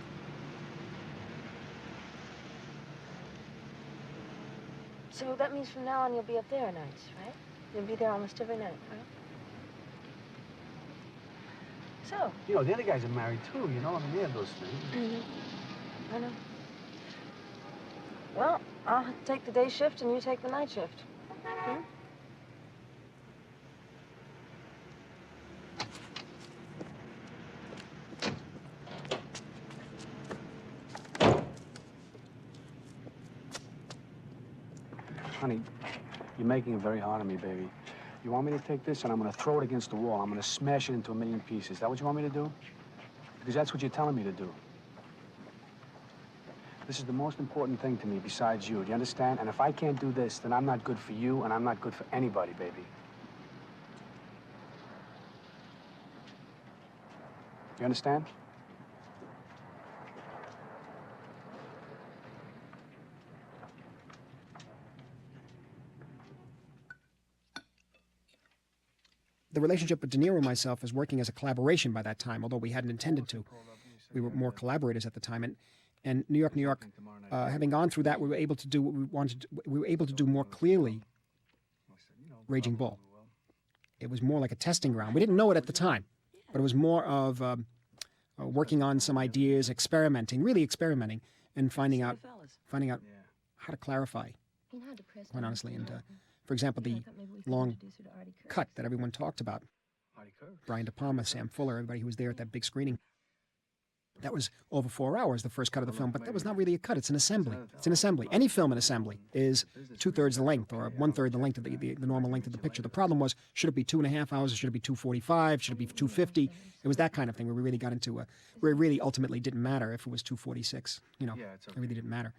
So that means from now on you'll be up there nights, right? You'll be there almost every night, right? So? You know, the other guys are married too, you know? I mean, they have those things. Mm-hmm. I know. Well, I'll take the day shift and you take the night shift. Hmm? Honey, you're making it very hard on me, baby. You want me to take this and I'm gonna throw it against the wall. I'm gonna smash it into a million pieces. Is that what you want me to do? Because that's what you're telling me to do. This is the most important thing to me besides you. Do you understand? And if I can't do this, then I'm not good for you and I'm not good for anybody, baby. You understand? The relationship with De Niro and myself was working as a collaboration by that time, although we hadn't intended to. We were more collaborators at the time. And New York, having gone through that, we were able to do what we wanted. We were able to do more clearly Raging Bull. It was more like a testing ground. We didn't know it at the time, but it was more of working on some ideas, really experimenting, and finding out how to clarify, quite honestly. And for example, the long cut that everyone talked about, Brian De Palma, Sam Fuller, everybody who was there at that big screening. That was over 4 hours, the first cut of the film, but that was not really a cut. It's an assembly. It's an assembly. Any film in assembly is 2/3 the length or 1/3 the length of the normal length of the picture. The problem was, should it be 2.5 hours or should it be 2:45? Should it be 2:50? It was that kind of thing where we really got into where it really ultimately didn't matter if it was 2:46. You know, it really didn't matter.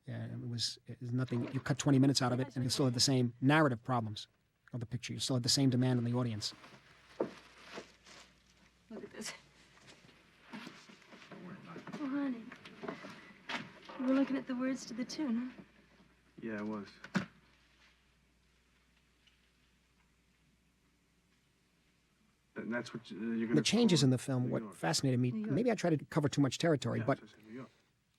Yeah, it was nothing. You cut 20 minutes out of it and you still had the same narrative problems of the picture. You still had the same demand on the audience. Look at this. Oh, honey. You were looking at the words to the tune, huh? Yeah, I was. And that's what you're going to... The changes in the film, what fascinated me, maybe I tried to cover too much territory, but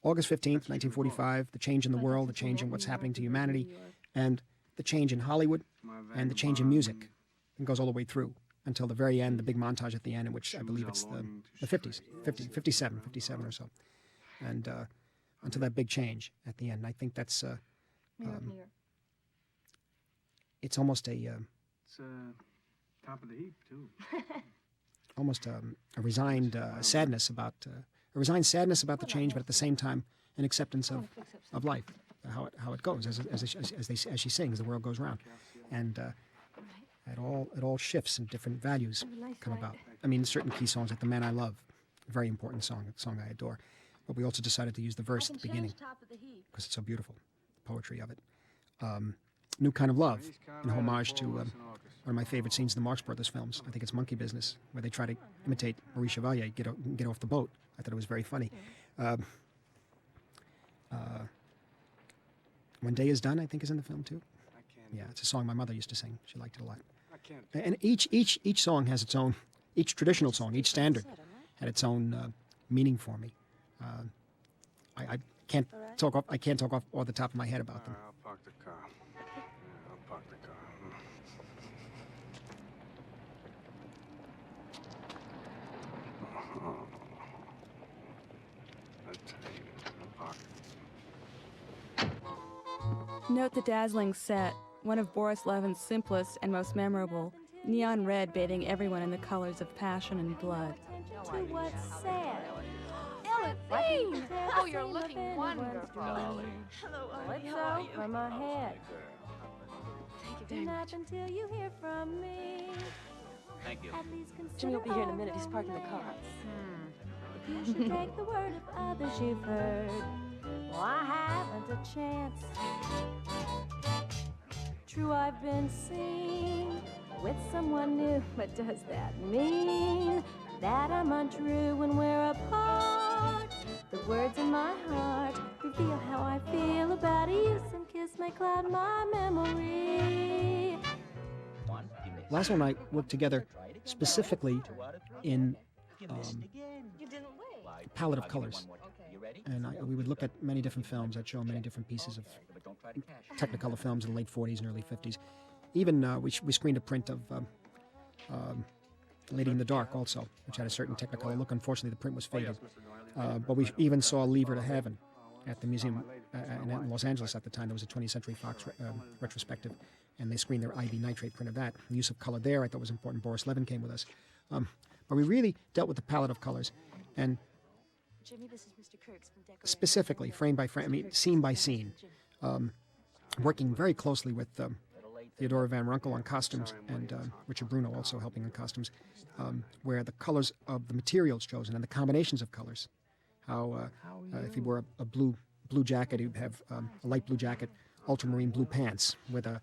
August 15th, 1945, the change in the world, the change in what's happening to humanity, and the change in Hollywood, and the change in music. It goes all the way through until the very end, the big montage at the end, in which I believe it's the 50s, 57 or so. And until that big change at the end. I think that's... it's almost a... It's top of the heap, too. Almost a resigned sadness about... a resigned sadness about the change, but at the same time, an acceptance of life, how it goes as she sings, the world goes round, and it all shifts and different values come about. I mean, certain key songs like "The Man I Love," a very important song, a song I adore, but we also decided to use the verse at the beginning because it's so beautiful, the poetry of it. "New Kind of Love," in homage to one of my favorite scenes in the Marx Brothers films. I think it's Monkey Business, where they try to imitate Marie Chevalier, get off the boat. I thought it was very funny. "When Day Is Done," I think, is in the film too. Yeah, it's a song my mother used to sing. She liked it a lot. And each song has its own, each traditional song, each standard had its own meaning for me. I can't talk off the top of my head about them. I'll park the car. I'll park the car. Note the dazzling set, one of Boris Levin's simplest and most memorable, neon red bathing everyone in the colors of passion and blood. To what's sad. Ellen, oh, you're looking wonderful. Hello, Let's go from my head. Thank you Do very not much. until you hear from me. Thank you. At least consider Jimmy will be here in a all minute. He's parking the car. You should take the word of others you've heard. Well, I haven't a chance. True, I've been seen with someone new, but does that mean that I'm untrue when we're apart? The words in my heart reveal how I feel about you. Some kiss may cloud my memory. Lazo and I worked together specifically in palette of colors. And we would look at many different films. I'd show him many different pieces of Technicolor films in the late 40s and early 50s. Even we screened a print of Lady in the Dark also, which had a certain Technicolor look. Unfortunately, the print was faded. But we even saw Leave Her to Heaven at the museum in Los Angeles at the time. There was a 20th Century Fox retrospective, and they screened their IV nitrate print of that. The use of color there I thought was important. Boris Levin came with us. But we really dealt with the palette of colors. And Jimmy, this is Mr. Kirk's from Decorating. specifically, frame by frame, I mean, scene by scene, working very closely with Theodora Van Runkel on costumes and Richard Bruno also helping on costumes, where the colors of the materials chosen and the combinations of colors, how if he wore a blue jacket, he'd have a light blue jacket, ultramarine blue pants with a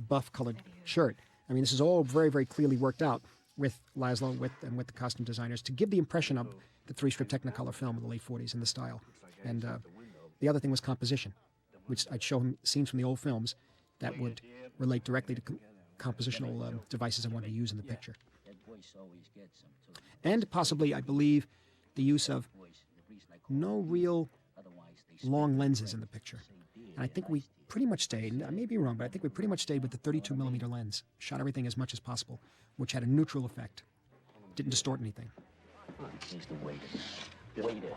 buff colored shirt. I mean, this is all very, very clearly worked out with Laszlo and with the costume designers to give the impression of the three-strip Technicolor film of the late 40s in the style. And the other thing was composition, which I'd show him scenes from the old films that would relate directly to compositional devices I wanted to use in the picture. And possibly, I believe, the use of no real long lenses in the picture. And I think we pretty much stayed, I may be wrong, but I think we pretty much stayed with the 32 millimeter lens, shot everything as much as possible, which had a neutral effect, didn't distort anything. Here's the waiter. Waiter,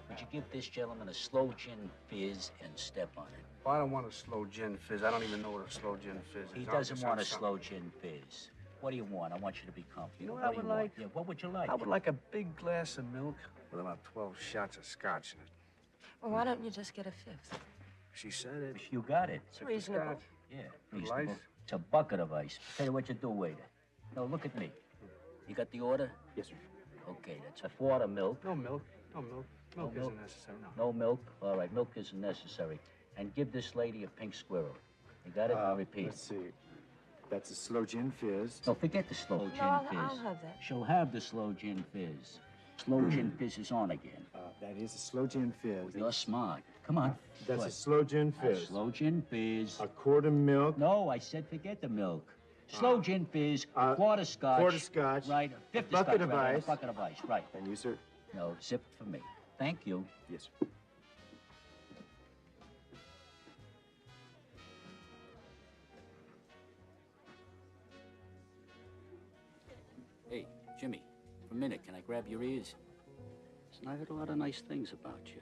would you give this gentleman a slow gin fizz and step on it? Well, I don't want a slow gin fizz. I don't even know what a slow gin fizz is. He I'll doesn't just want a have something. slow gin fizz. What do you want? I want you to be comfortable. You know what I would like? Yeah, what would you like? I would like a big glass of milk with about 12 shots of scotch in it. Well, why don't you just get a fifth? She said it. You got it. It's reasonable. Yeah, With reasonable. ice? It's a bucket of ice. Tell you what you do, waiter. No, look at me. You got the order? Yes, sir. Okay, that's a quart of milk. No milk. No milk. Milk No milk? isn't necessary, no. No milk? All right, milk isn't necessary. And give this lady a pink squirrel. You got it? I'll repeat. Let's see. That's a slow gin fizz. No, forget the slow gin I'll fizz. have that. She'll have the slow gin fizz. Slow gin fizz is on again. That is a slow gin fizz. You're smart. Come on. That's What? a slow gin A fizz. slow gin fizz. A quart of milk. No, I said forget the milk. Slow gin fizz, quart of scotch. Quart of scotch. Right, a fifth a bucket of scotch. of Right, ice. a bucket of ice, right. And you, sir? No, zip for me. Thank you. Yes, sir. Hey, Jimmy, for a minute, can I grab your ears? Listen, I heard a lot of nice things about you.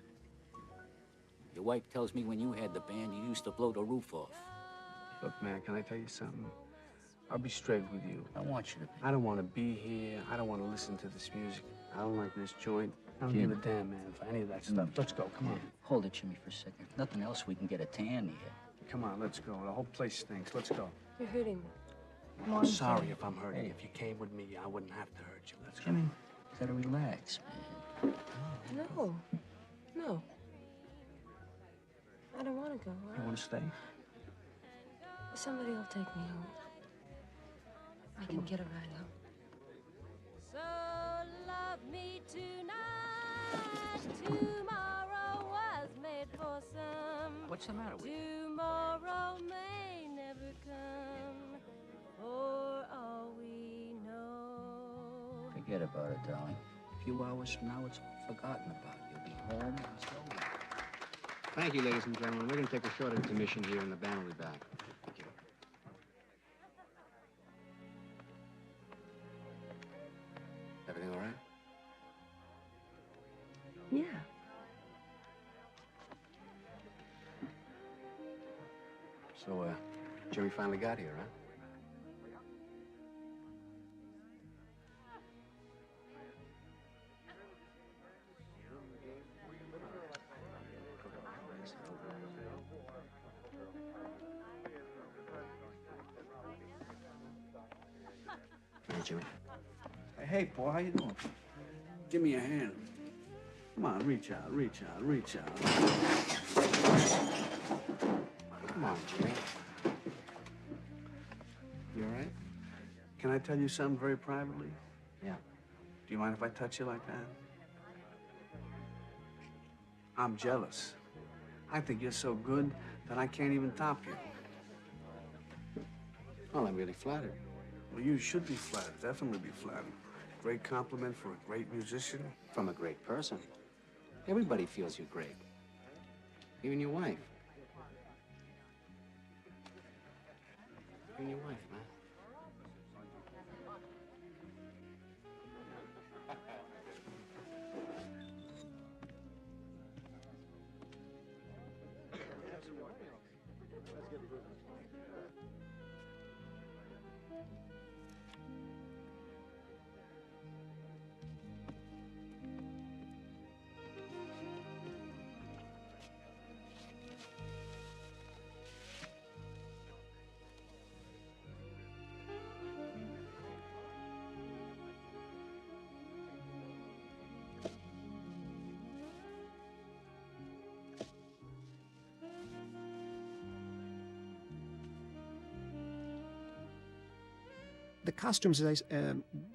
Your wife tells me when you had the band, you used to blow the roof off. Look, man, can I tell you something? I'll be straight with you. I want you to be. I don't want to be here. I don't want to listen to this music. I don't like this joint. I don't Jim. give a damn, man, for any of that stuff. Let's go, come on. Hold it, Jimmy, for a second. Nothing else, we can get a tan here. Come on, let's go. The whole place stinks. Let's go. You're hurting me. I'm sorry if I'm hurting. If you came with me, I wouldn't have to hurt you. Let's go. Jimmy, you gotta relax, man. No. No. I don't want to go. You want to stay? Somebody will take me home. I can get a ride home. So love me tonight. Tomorrow was made for some. What's the matter with you? Tomorrow may never come. For all we know. Forget about it, darling. A few hours from now, it's all forgotten about. You'll be home and so. Thank you, ladies and gentlemen. We're going to take a short intermission here, and the band will be back. Thank you. Everything all right? Yeah. So, Jimmy finally got here, huh? Hey, Jimmy. Hey, Paul, how you doing? Give me a hand. Come on, reach out, reach out, reach out. Come on, Jimmy. You all right? Can I tell you something very privately? Yeah. Do you mind if I touch you like that? I'm jealous. I think you're so good that I can't even top you. Well, I'm really flattered. Well, you should be flattered. Definitely be flattered. Great compliment for a great musician. From a great person. Everybody feels you're great. Even your wife. Even your wife, man. The costumes,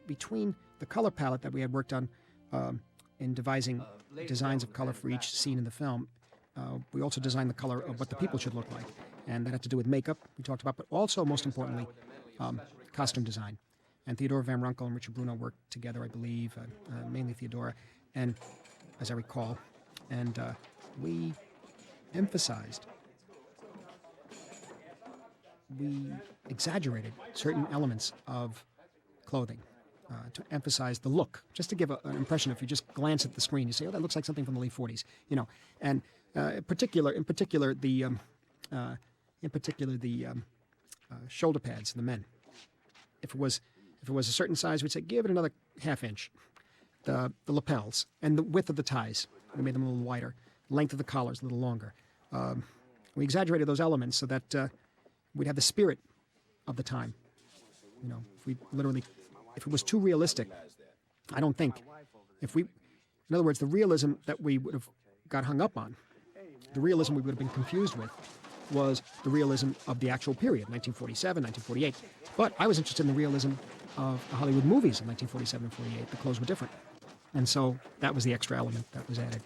between the color palette that we had worked on in devising designs of color for each scene in the film, we also designed the color of what the people should look like. And that had to do with makeup, we talked about, but also, most importantly, costume design. And Theodora Van Runkel and Richard Bruno worked together, I believe, mainly Theodora, and as I recall. And we emphasized, we exaggerated certain elements of clothing to emphasize the look, just to give an impression. If you just glance at the screen, you say, "Oh, that looks like something from the late '40s," you know. And in particular, the shoulder pads, the men. If it was a certain size, we'd say, "Give it another half inch." the lapels and the width of the ties. We made them a little wider. Length of the collars a little longer. We exaggerated those elements so that we'd have the spirit of the time. You know, if it was too realistic, I don't think. In other words, the realism that we would have got hung up on, the realism we would have been confused with, was the realism of the actual period, 1947, 1948. But I was interested in the realism of the Hollywood movies of 1947 and 48. The clothes were different. And so that was the extra element that was added.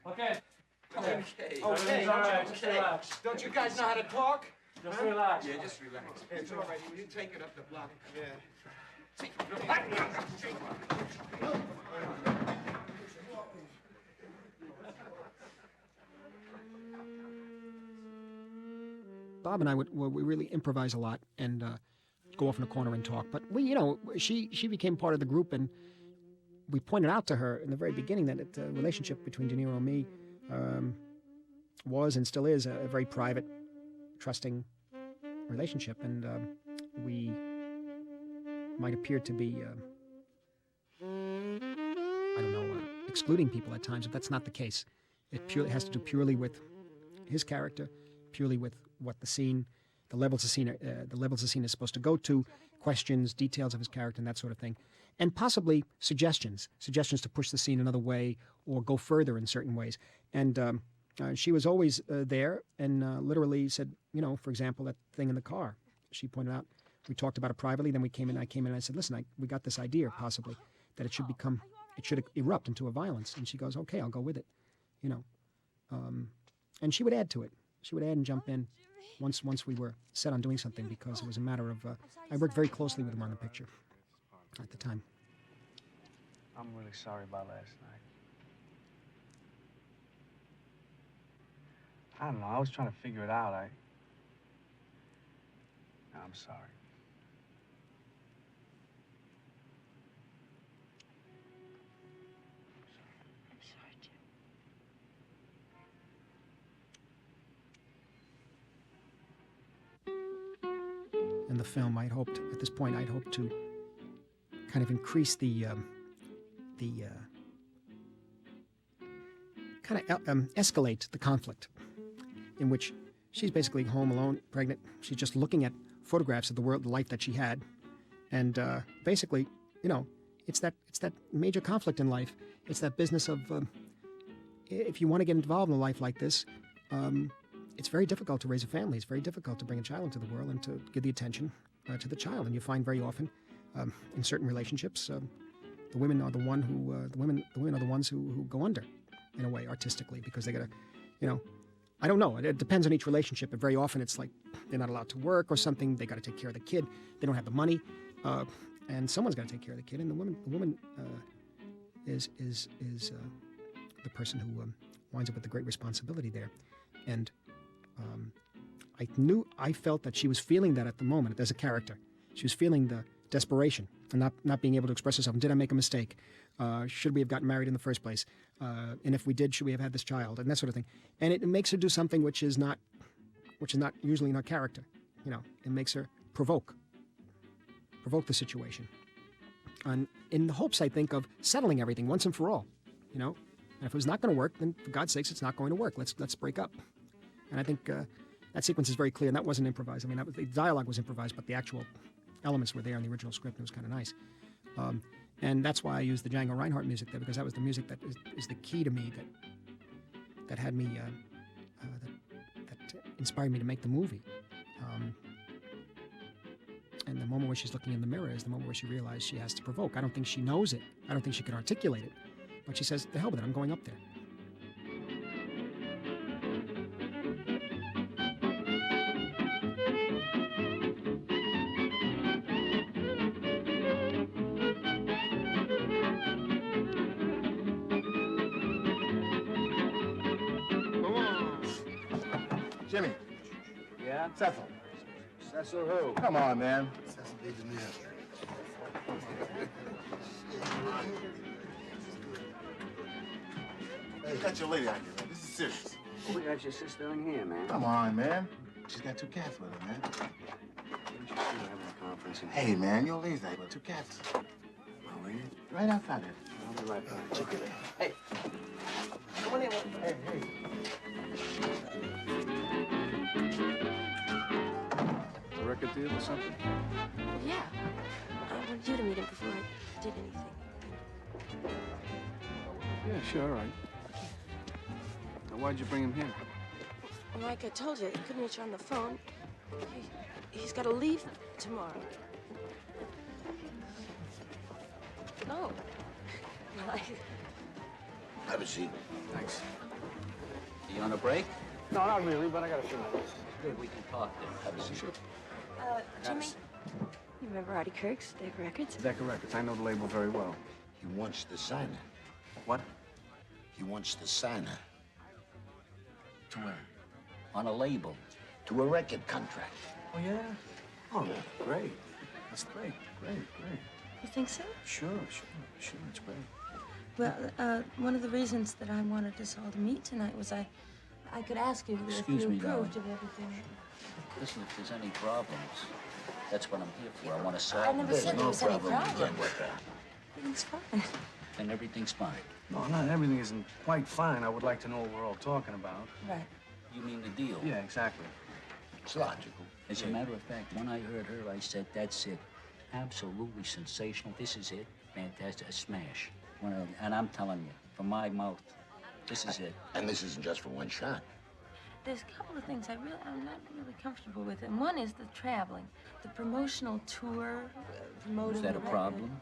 Okay. Don't you guys know how to talk? Just relax. Yeah, just relax. It's all right. You take it up the block. Yeah. Bob and I we really improvise a lot and go off in a corner and talk. But she became part of the group, and we pointed out to her in the very beginning that the relationship between De Niro and me was and still is a very private, trusting relationship, and we might appear to be, excluding people at times, but that's not the case. It purely has to do purely with his character, purely with what the levels the scene is supposed to go to, questions, details of his character, and that sort of thing, and possibly suggestions to push the scene another way or go further in certain ways. And she was always there and literally said, for example, that thing in the car. She pointed out, we talked about it privately, then I came in and I said, listen, we got this idea possibly that it should erupt into a violence. And she goes, okay, I'll go with it, and she would add to it. She would add and jump in once we were set on doing something, because it was a matter of, I worked very closely with him on the picture at the time. I'm really sorry about last night. I don't know, I was trying to figure it out. I'm sorry. I'm sorry, Jim. In the film, at this point, I'd hoped to kind of increase escalate the conflict, in which she's basically home alone, pregnant. She's just looking at photographs of the life that she had, and basically, it's that major conflict in life. It's that business of if you want to get involved in a life like this, it's very difficult to raise a family. It's very difficult to bring a child into the world and to give the attention to the child. And you find very often in certain relationships, the women are the ones who go under, in a way, artistically, because they gotta, I don't know. It depends on each relationship, but very often it's like they're not allowed to work or something. They got to take care of the kid. They don't have the money, and someone's got to take care of the kid. And the woman is the person who winds up with the great responsibility there. And I felt that she was feeling that at the moment as a character. She was feeling the desperation and not being able to express herself. Did I make a mistake? Should we have gotten married in the first place? And if we did, should we have had this child? And that sort of thing. And it makes her do something which is not usually in her character. It makes her provoke the situation. And in the hopes, I think, of settling everything once and for all. And if it was not going to work, then for God's sakes, it's not going to work. Let's break up. And I think that sequence is very clear, and that wasn't improvised. I mean, the dialogue was improvised, but the actual elements were there in the original script, and it was kind of nice. And that's why I used the Django Reinhardt music there, because that was the music that is the key to me, that had me, that inspired me to make the movie. And the moment where she's looking in the mirror is the moment where she realizes she has to provoke. I don't think she knows it. I don't think she can articulate it. But she says, the hell with it, I'm going up there. Jimmy. Yeah? Cecil. Cecil who? Come on, man. Hey, De Niro. Hey, got your lady out here, man. This is serious. We got your sister in here, man. Come on, man. She's got two cats with her, man. Didn't you see we're having a conference in here? Hey, man, your lady's out with two cats. Oh, really? Right outside there. I'll be right back. Check it out. Hey. Come on in. Hey, hey. A record deal or something? Yeah. I wanted you to meet him before I did anything. Yeah, sure, all right. Now, why'd you bring him here? Like I told you, he couldn't reach you on the phone. He's got to leave tomorrow. No. Like... Have a seat. Thanks. You on a break? No, not really, but I got a few minutes. Good, we can talk then. Have a seat. Sure. Jimmy, you remember Artie Kirk's Decca Records? Decca Records. I know the label very well. He wants to sign it. What? He wants to sign her. To where? On a label. To a record contract. Oh, yeah? Oh, yeah. Great. That's great. Great. You think so? Sure. It's great. Well, one of the reasons that I wanted us all to meet tonight was I could ask you if Excuse you me, approved darling. of everything. Listen, if there's any problems, that's what I'm here for. I want to solve I never them. said there was any problem. Can't work out. Everything's fine. And everything's fine. No, not everything isn't quite fine. I would like to know what we're all talking about. Right. You mean the deal? Yeah, exactly. It's logical. As a matter of fact, when I heard her, I said, that's it. Absolutely sensational. This is it. Fantastic. A smash. And I'm telling you, from my mouth, this is it. And this isn't just for one shot. There's a couple of things I'm not really comfortable with, and one is the traveling, the promotional tour, promoting. Is that the a record. problem?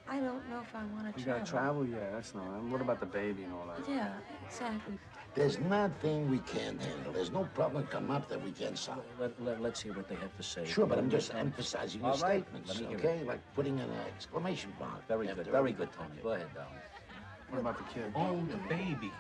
I don't know if I want to You travel. gotta travel? Yeah, that's not. And what about the baby and all that? Yeah, exactly. There's nothing we can't handle. There's no problem come up that we can't solve. Let's hear what they have to say. Sure, but I'm just emphasizing your All right, statements, let me hear okay? it. Like putting an exclamation mark. Very after good, very everything. good, Tony. Go ahead, darling. What about the kid? Oh, the baby.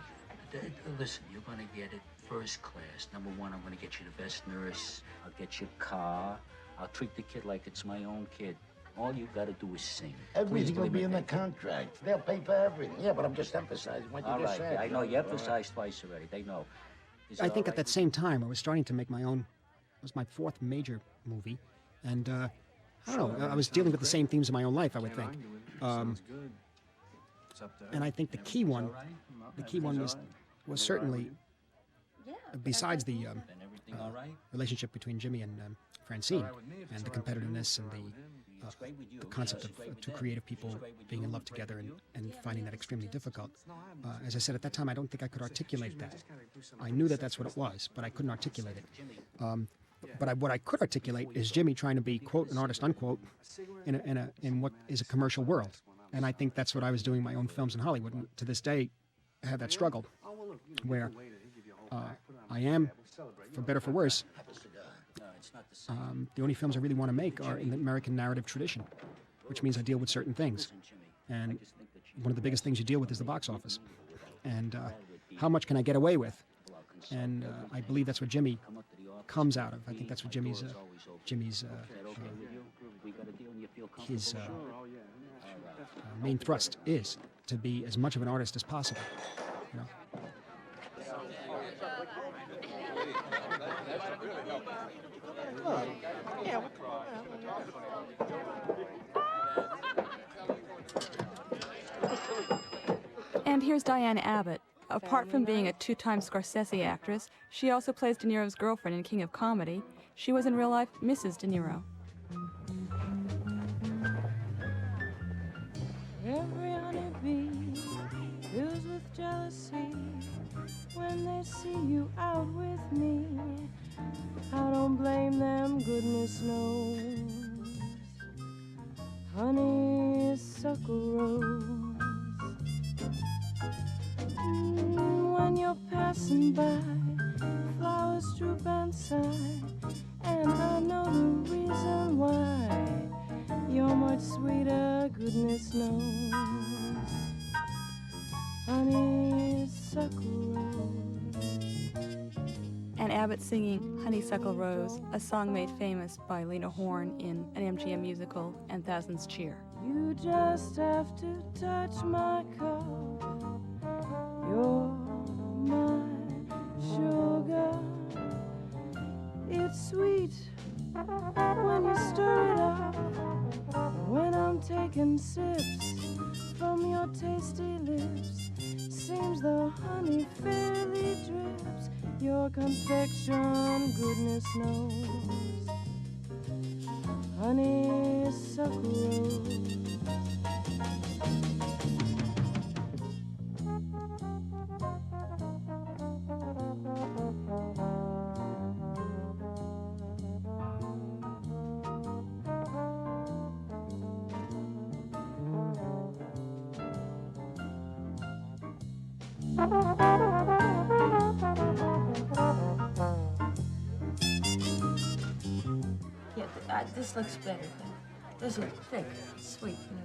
Listen, you're gonna get it first class. Number one, I'm gonna get you the best nurse. I'll get you a car. I'll treat the kid like it's my own kid. All you gotta do is sing. Everything Please will believe be me. in the contract. They'll pay for everything. Yeah, but I'm just emphasizing what you All just right, said. I know you All right. emphasized twice already. They know. Is I it think all at that same time, I was starting to make my own. It was my fourth major movie, and I don't know. I was dealing with the same themes in my own life, I would think. Sounds good. It's up there. And I think the key one was certainly, besides the And everything all right? relationship between Jimmy and Francine, and the competitiveness and the concept of two creative people being in love together and finding that extremely difficult. As I said, at that time, I don't think I could articulate that. I knew that that's what it was, but I couldn't articulate it. But what I could articulate is Jimmy trying to be, quote, an artist, unquote, in what is a commercial world. And I think that's what I was doing in my own films in Hollywood. And to this day, I have that struggle where I am, for better or for worse, the only films I really want to make are in the American narrative tradition, which means I deal with certain things. And one of the biggest things you deal with is the box office. And how much can I get away with? And I believe that's what Jimmy comes out of. I think that's what Jimmy's his main thrust is, to be as much of an artist as possible. You know? And here's Diane Abbott. Apart from being a two-time Scorsese actress, she also plays De Niro's girlfriend in King of Comedy. She was in real life Mrs. De Niro. Every honeybee fills with jealousy when they see you out with me. I don't blame them, goodness knows. Honeysuckle rose. When you're passing by, flowers droop and sigh, and I know the reason why. You're much sweeter, goodness knows. Honeysuckle rose. And Abbott singing Honeysuckle Rose, a song made famous by Lena Horne in an MGM musical and Thousands Cheer. You just have to touch my cup. You're my sugar. It's sweet when you stir it up. When I'm taking sips from your tasty lips, seems the honey fairly drips. Your confection, goodness knows, honeysuckle rose. Yeah, this looks better. This looks thick, sweet, you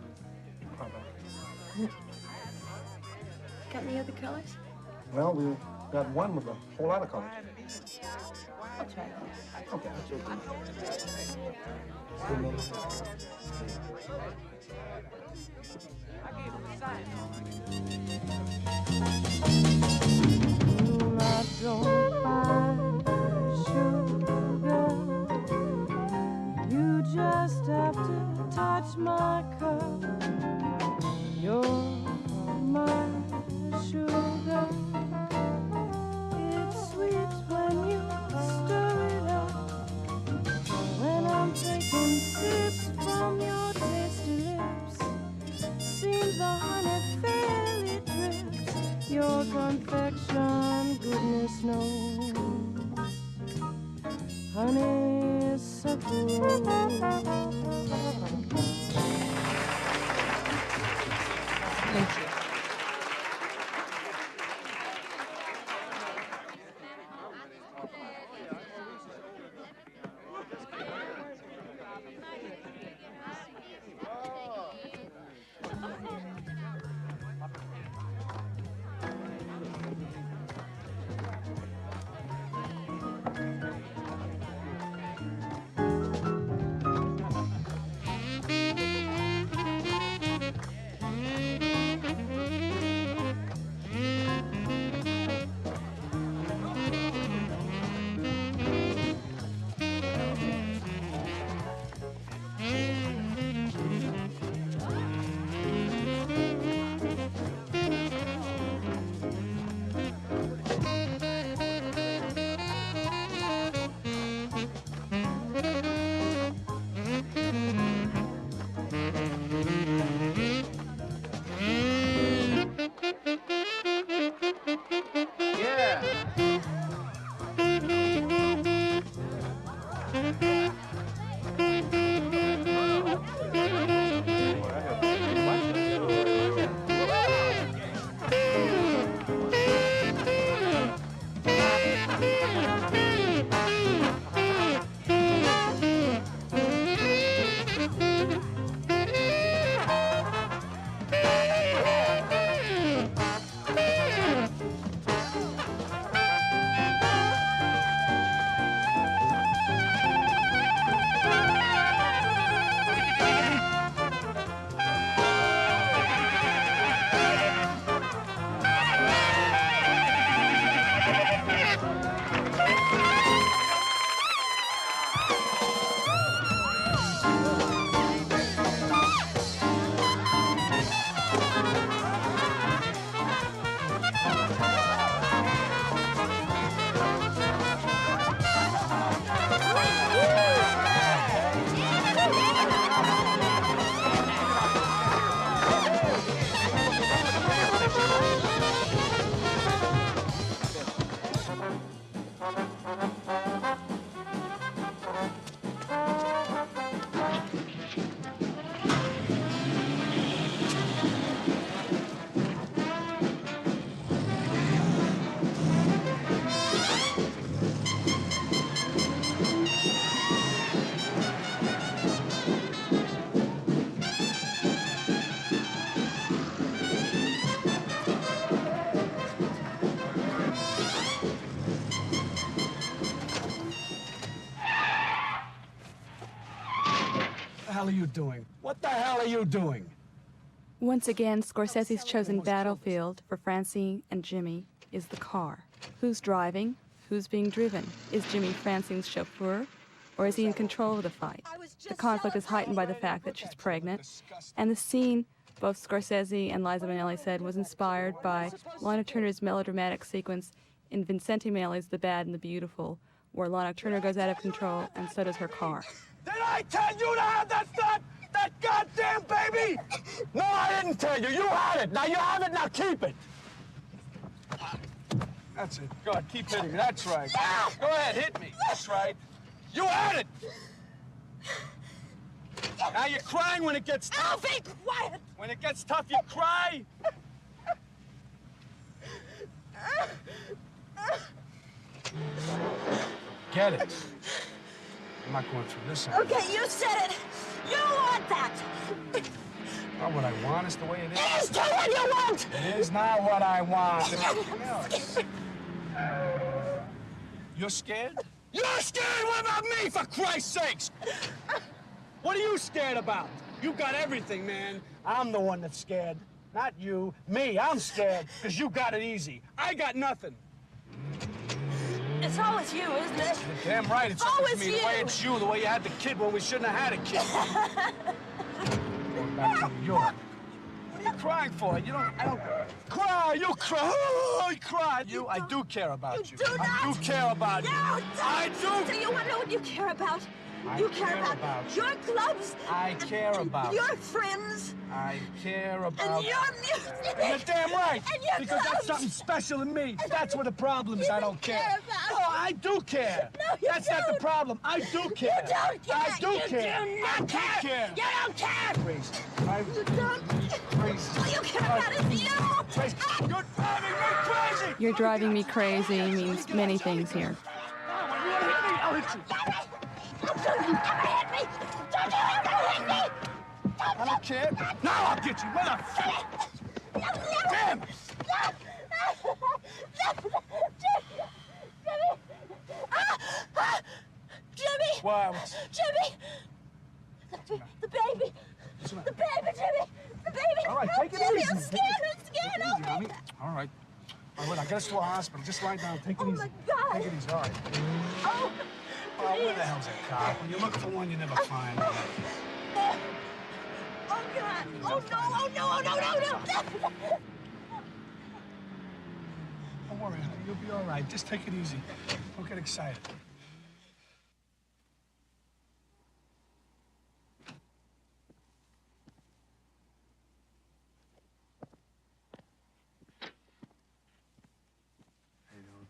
know. Got any other colors? Well, we've got one with a whole lot of colors. I'll try that. Okay, that's okay. I don't buy sugar. You just have to touch my cup. You're my sugar. It's sweet when you stir it up. When I'm taking sips from your tasty lips, seems the honey fairly drips. You're hell are you doing? What the hell are you doing? Once again, Scorsese's chosen battlefield for Francine and Jimmy is the car. Who's driving? Who's being driven? Is Jimmy Francine's chauffeur, or is he in control of the fight? The conflict is heightened by the fact that she's pregnant, and the scene, both Scorsese and Liza Minnelli said, was inspired by Lana Turner's melodramatic sequence in Vincente Minnelli's The Bad and the Beautiful, where Lana Turner goes out of control, and so does her car. Did I tell you to have that goddamn baby? No, I didn't tell you. You had it. Now you have it. Now keep it. That's it. Go ahead, keep hitting me. That's right. Go ahead, hit me. That's right. You had it. Now you're crying when it gets tough. Oh, be quiet. When it gets tough, you cry. Get it. I'm not going through this. Okay, you said it. You want that. Not what I want. It's the way it is. It is too what you want. It is not what I want. It's something else. You're scared? You're scared? What about me, for Christ's sakes? What are you scared about? You got everything, man. I'm the one that's scared. Not you. Me. I'm scared because you got it easy. I got nothing. It's always you, isn't it? You're damn right. It's always me. The way it's you. The way you had the kid when we shouldn't have had a kid. Going back to New York. What are you crying for? You don't. I don't cry. You cry. Oh, you cry. I do care about you. Do not. I do care about you. No, I do. So you want to know what you care about? I You care about your clubs. I care about your friends. I care about And your music. And you're damn right. And your because clubs. that's something special in me. That's what the problem is. I don't care. about Oh, I do care. No, you That's not the problem. I do care. You don't care. I do You care. do not I do care. care. You don't care. Crazy. You don't. Crazy. All you care about is you. Crazy. You're driving me crazy. You're driving me crazy means many things here. When you want to hit me, I'll hit you. Don't you ever hit me. Don't you ever hit me. I don't care. Now I'll get you. Mother. Damn. Jimmy! What? Jimmy! The baby! The baby, Jimmy! The baby! All right, take it Jimmy, easy. I'm scared! I'm scared! Take it easy, mommy. All right. All right, I got us to a hospital. Just lie down. Take it easy. Oh, my God! Take it easy. All right. Oh, Oh, where the hell's a cop? When you look for one, you never find one. oh, God! Oh, no! Oh, no! Oh, no! No! No! Don't worry, honey. You'll be all right. Just take it easy. Don't get excited. How you doing?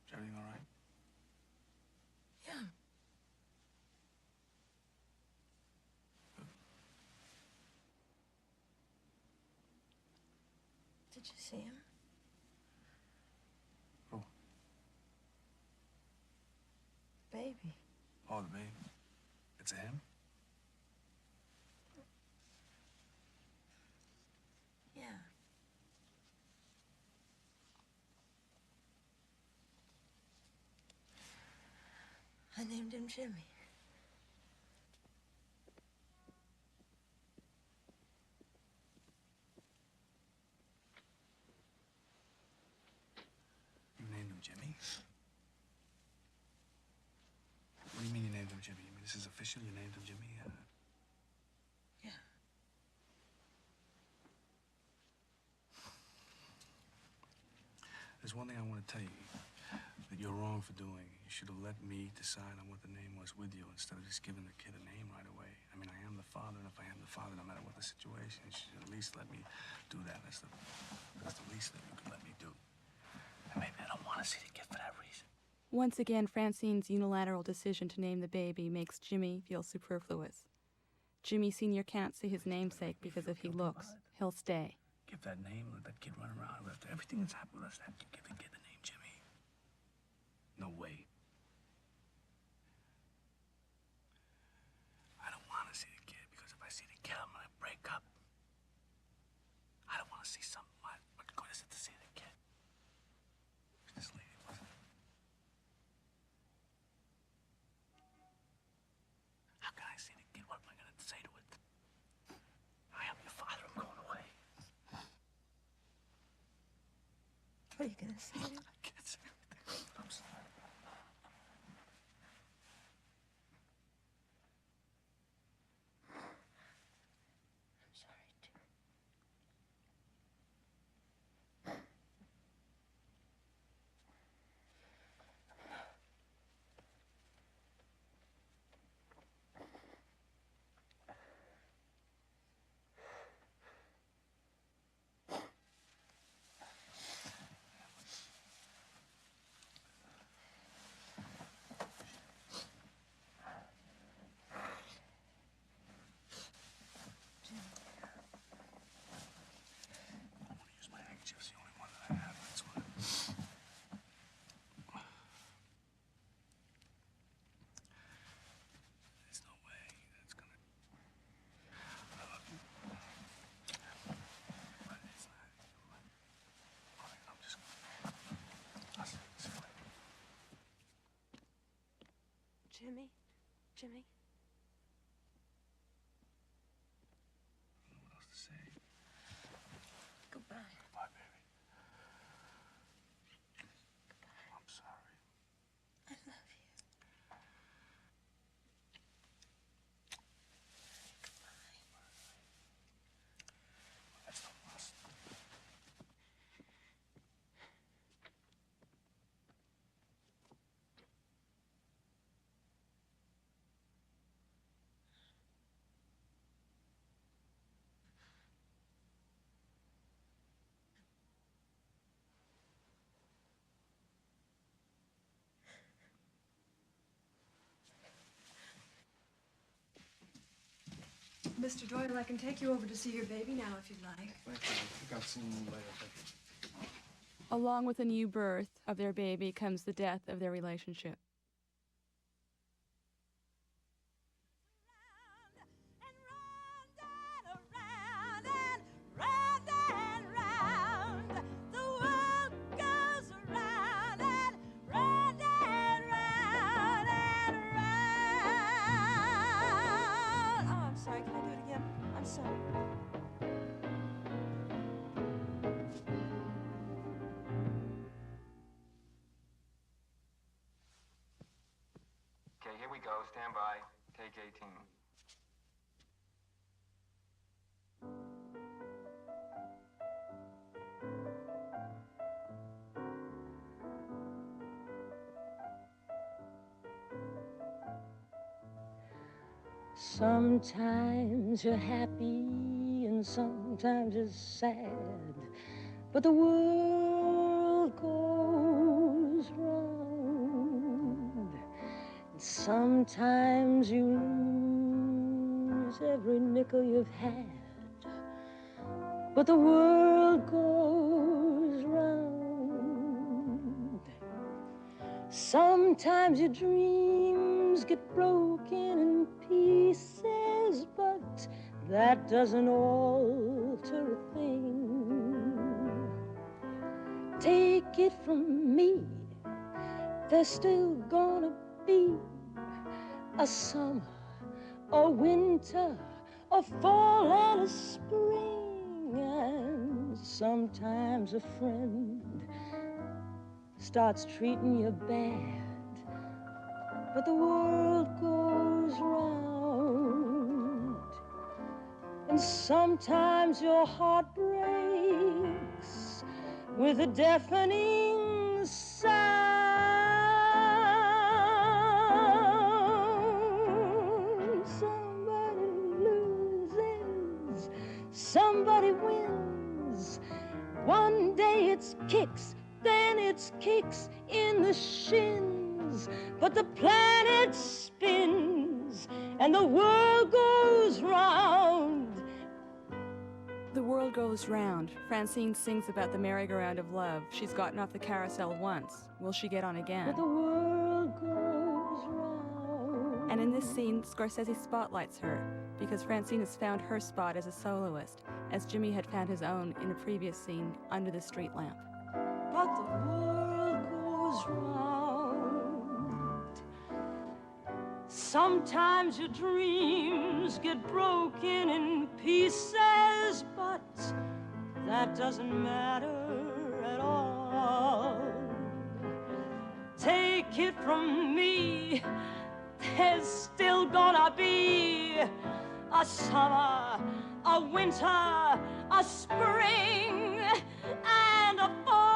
Is everything all right? Yeah. Did you see him? Who? Baby. Oh, the baby. It's a him? Yeah. I named him Jimmy. You named him Jimmy? What do you mean you named him Jimmy? You mean this is official? You named him Jimmy? Yeah. There's one thing I want to tell you that you're wrong for doing. You should have let me decide on what the name was with you instead of just giving the kid a name right away. I mean, I am the father, and if I am the father, no matter what the situation, you should at least let me do that. That's the least that you can let me do. And maybe I don't want to see the kid for that reason. Once again, Francine's unilateral decision to name the baby makes Jimmy feel superfluous. Jimmy Sr. can't see his namesake because if he looks, he'll stay. Give that name, let that kid run around. After everything that's happened with us, have to give the kid the name Jimmy. No way. What are you gonna say? I can't say everything. I'm sorry. It's the only one that I have. That's why. There's no way that's gonna. I love you. But it's not. All right, I'm just gonna. I'll see you later. Jimmy? Jimmy? I don't know what else to say. Goodbye. Goodbye, baby. I'm sorry. I love you. That's no must. Mr. Doyle, I can take you over to see your baby now if you'd like. Thank you. I think I'll see you later. Thank you. Along with the new birth of their baby comes the death of their relationship. Okay, here we go. Stand by. Take 18. Sometimes you're happy and sometimes you're sad, but the world goes round. And sometimes you lose every nickel you've had, but the world goes round. Sometimes your dreams get broken in pieces, but that doesn't alter a thing. Take it from me, there's still gonna be a summer, a winter, a fall and a spring. And sometimes a friend starts treating you bad, but the world goes round. And sometimes your heart breaks with a deafening sound. Somebody loses, somebody wins. One day it's kicks, then it's kicks in the shins. But the planet spins and the world goes round. The world goes round. Francine sings about the merry-go-round of love. She's gotten off the carousel once. Will she get on again? But the world goes round. And in this scene, Scorsese spotlights her because Francine has found her spot as a soloist, as Jimmy had found his own in a previous scene under the street lamp. But the world goes round. Sometimes your dreams get broken in pieces, but that doesn't matter at all. take it from me, there's still gonna be a summer, a winter, a spring, and a fall.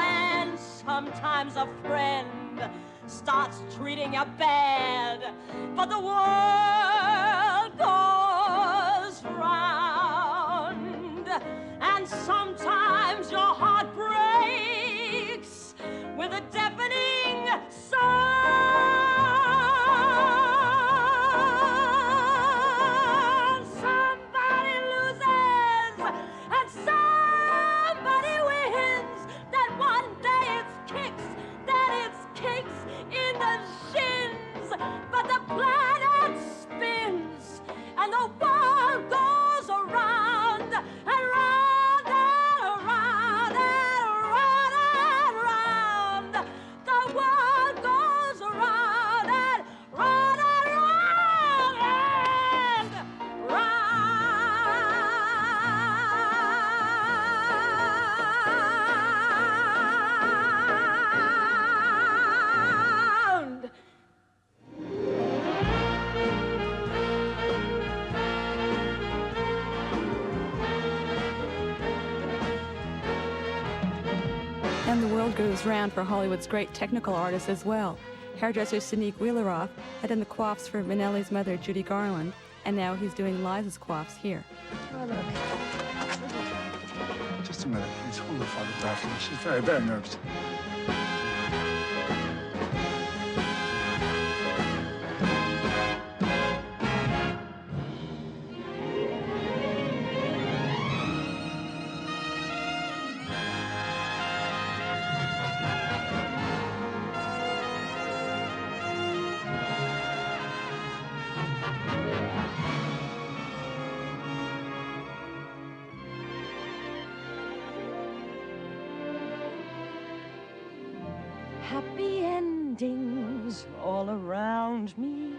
And sometimes a friend starts treating you bad, but the world goes round. And sometimes your heart breaks with a deafening sound. Somebody loses and somebody wins. That one day it's kicks, then it's kicks in the shins. But the planet spins and the world goes around and round and around and round and round. The world goes around and round and round and round. And the world goes round for Hollywood's great technical artists as well. Hairdresser Sneak Wheeleroff had done the coiffs for Minnelli's mother, Judy Garland, and now he's doing Liza's coiffs here. Oh, look. Just a minute, please. Hold the photograph. She's very, very nervous. Happy endings all around me,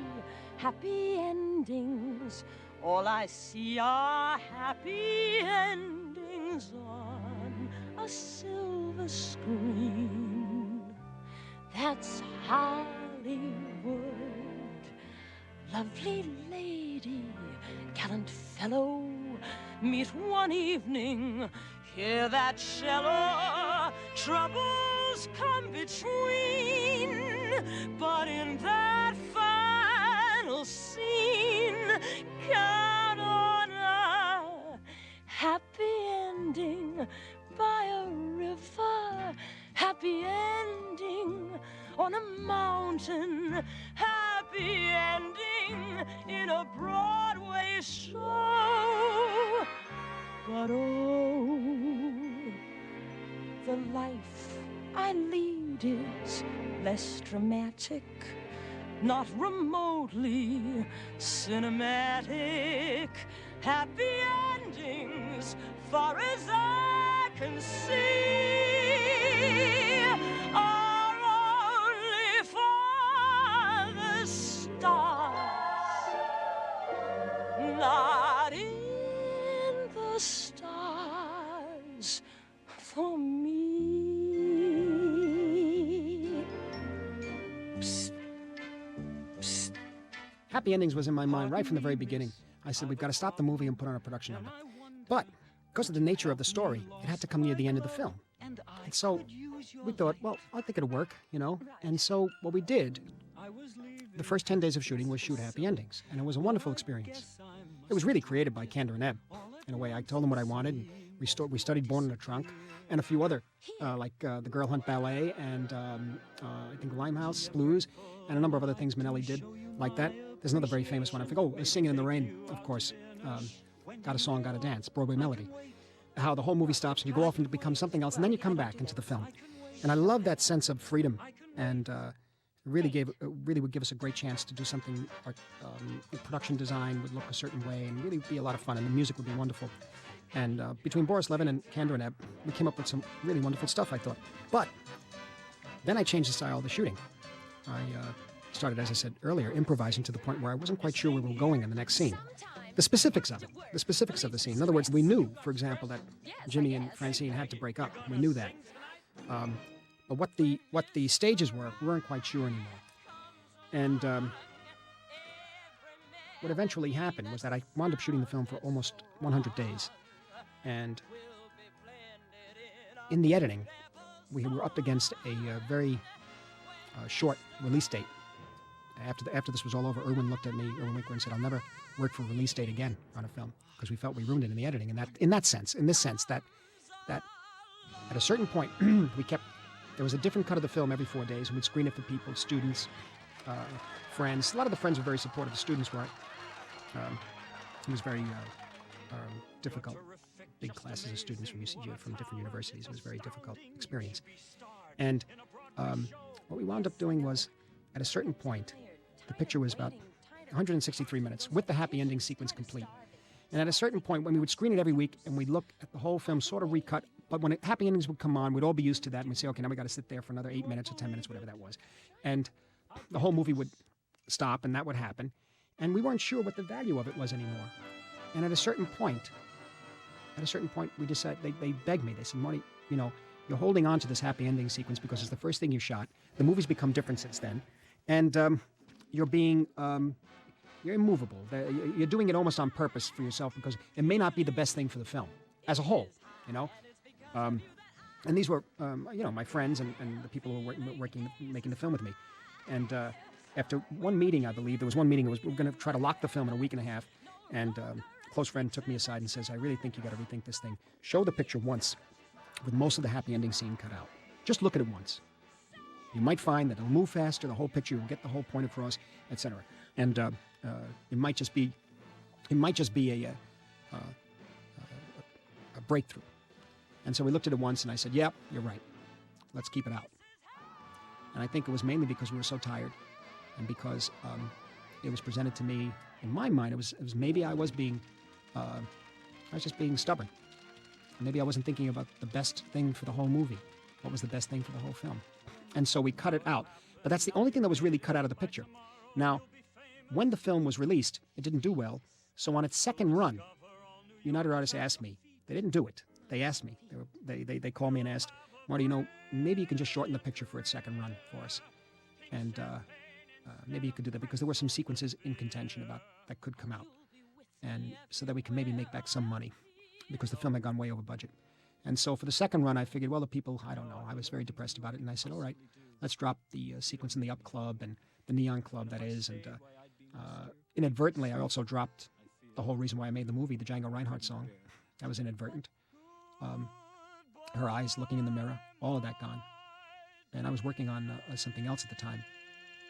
happy endings. All I see are happy endings on a silver screen. That's Hollywood. Lovely lady, gallant fellow, meet one evening, hear that cello, troubles come between. But in that final scene, count on a happy ending by a river, happy ending on a mountain, happy ending in a Broadway show. But oh, the life I lead is less dramatic, not remotely cinematic. Happy endings, far as I can see, are only for the stars, not in the stars for me. Psst. Psst. Happy endings was in my mind right from the very beginning. I said, we've got to stop the movie and put on a production of it. But because of the nature of the story, it had to come near the end of the film. And so we thought, well, I think it'll work, you know. And so what we did, the first 10 days of shooting was shoot happy endings. And it was a wonderful experience. It was really created by Kander and Ebb. In a way, I told them what I wanted. And we studied Born in a Trunk and a few other, like the Girl Hunt Ballet and I think Limehouse Blues and a number of other things Minnelli did like that. There's another very famous one. I forget. Oh, Singing in the Rain, of course. Got a Song, Got a Dance, Broadway melody. How the whole movie stops and you go off and become something else, and then you come back into the film. And I love that sense of freedom, and really would give us a great chance to do something. Production design would look a certain way, and really be a lot of fun, and the music would be wonderful. And between Boris Levin and Kander and Ebb, we came up with some really wonderful stuff, I thought. But then I changed the style of the shooting. I started, as I said earlier, improvising to the point where I wasn't quite sure where we were going in the next scene. the specifics of it, the specifics of the scene. In other words, we knew, for example, that Jimmy and Francine had to break up. We knew that. But what the stages were, we weren't quite sure anymore. And what eventually happened was that I wound up shooting the film for almost 100 days. And in the editing, we were up against a very short release date. After this was all over, Erwin Winkler, and said, "I'll never work for a release date again on a film," because we felt we ruined it in the editing. And in this sense, that at a certain point, there was a different cut of the film every 4 days, and we'd screen it for people, students, friends. A lot of the friends were very supportive. The students weren't. It was very difficult. Big classes of students from UCG, from different universities. It was a very difficult experience. And what we wound up doing was, at a certain point, the picture was about 163 minutes with the happy ending sequence complete. And at a certain point, when we would screen it every week and we'd look at the whole film sort of recut, but when happy endings would come on, we'd all be used to that, and we'd say, okay, now we got to sit there for another 8 minutes or 10 minutes, whatever that was. And the whole movie would stop, and that would happen. And we weren't sure what the value of it was anymore. And at a certain point, we decided, they begged me. They said, "Marty, you're holding on to this happy ending sequence because it's the first thing you shot. The movie's become different since then. And you're immovable. You're doing it almost on purpose for yourself because it may not be the best thing for the film as a whole, And these were, my friends and the people who were making the film with me. And after one meeting, I believe, there was one meeting, we were going to try to lock the film in a week and a half. And a close friend took me aside and says, "I really think you got to rethink this thing. Show the picture once with most of the happy ending scene cut out. Just look at it once. You might find that it'll move faster, the whole picture, you'll get the whole point across, etc. And it might just be a breakthrough." And so we looked at it once, and I said, "Yep, you're right. Let's keep it out." And I think it was mainly because we were so tired, and because it was presented to me, in my mind, it was maybe I was just being stubborn. Maybe I wasn't thinking about the best thing for the whole movie. What was the best thing for the whole film? And so we cut it out. But that's the only thing that was really cut out of the picture. Now, when the film was released, it didn't do well. So on its second run, United Artists asked me. They didn't do it. They asked me. They called me and asked, "Marty, maybe you can just shorten the picture for its second run for us. And maybe you could do that because there were some sequences in contention that could come out. And so that we can maybe make back some money because the film had gone way over budget." And so for the second run, I figured, well, the people, I don't know. I was very depressed about it. And I said, all right, let's drop the sequence in the Up Club and the Neon Club, that is. And inadvertently, I also dropped the whole reason why I made the movie, the Django Reinhardt song. That was inadvertent. Her eyes looking in the mirror, all of that gone. And I was working on something else at the time.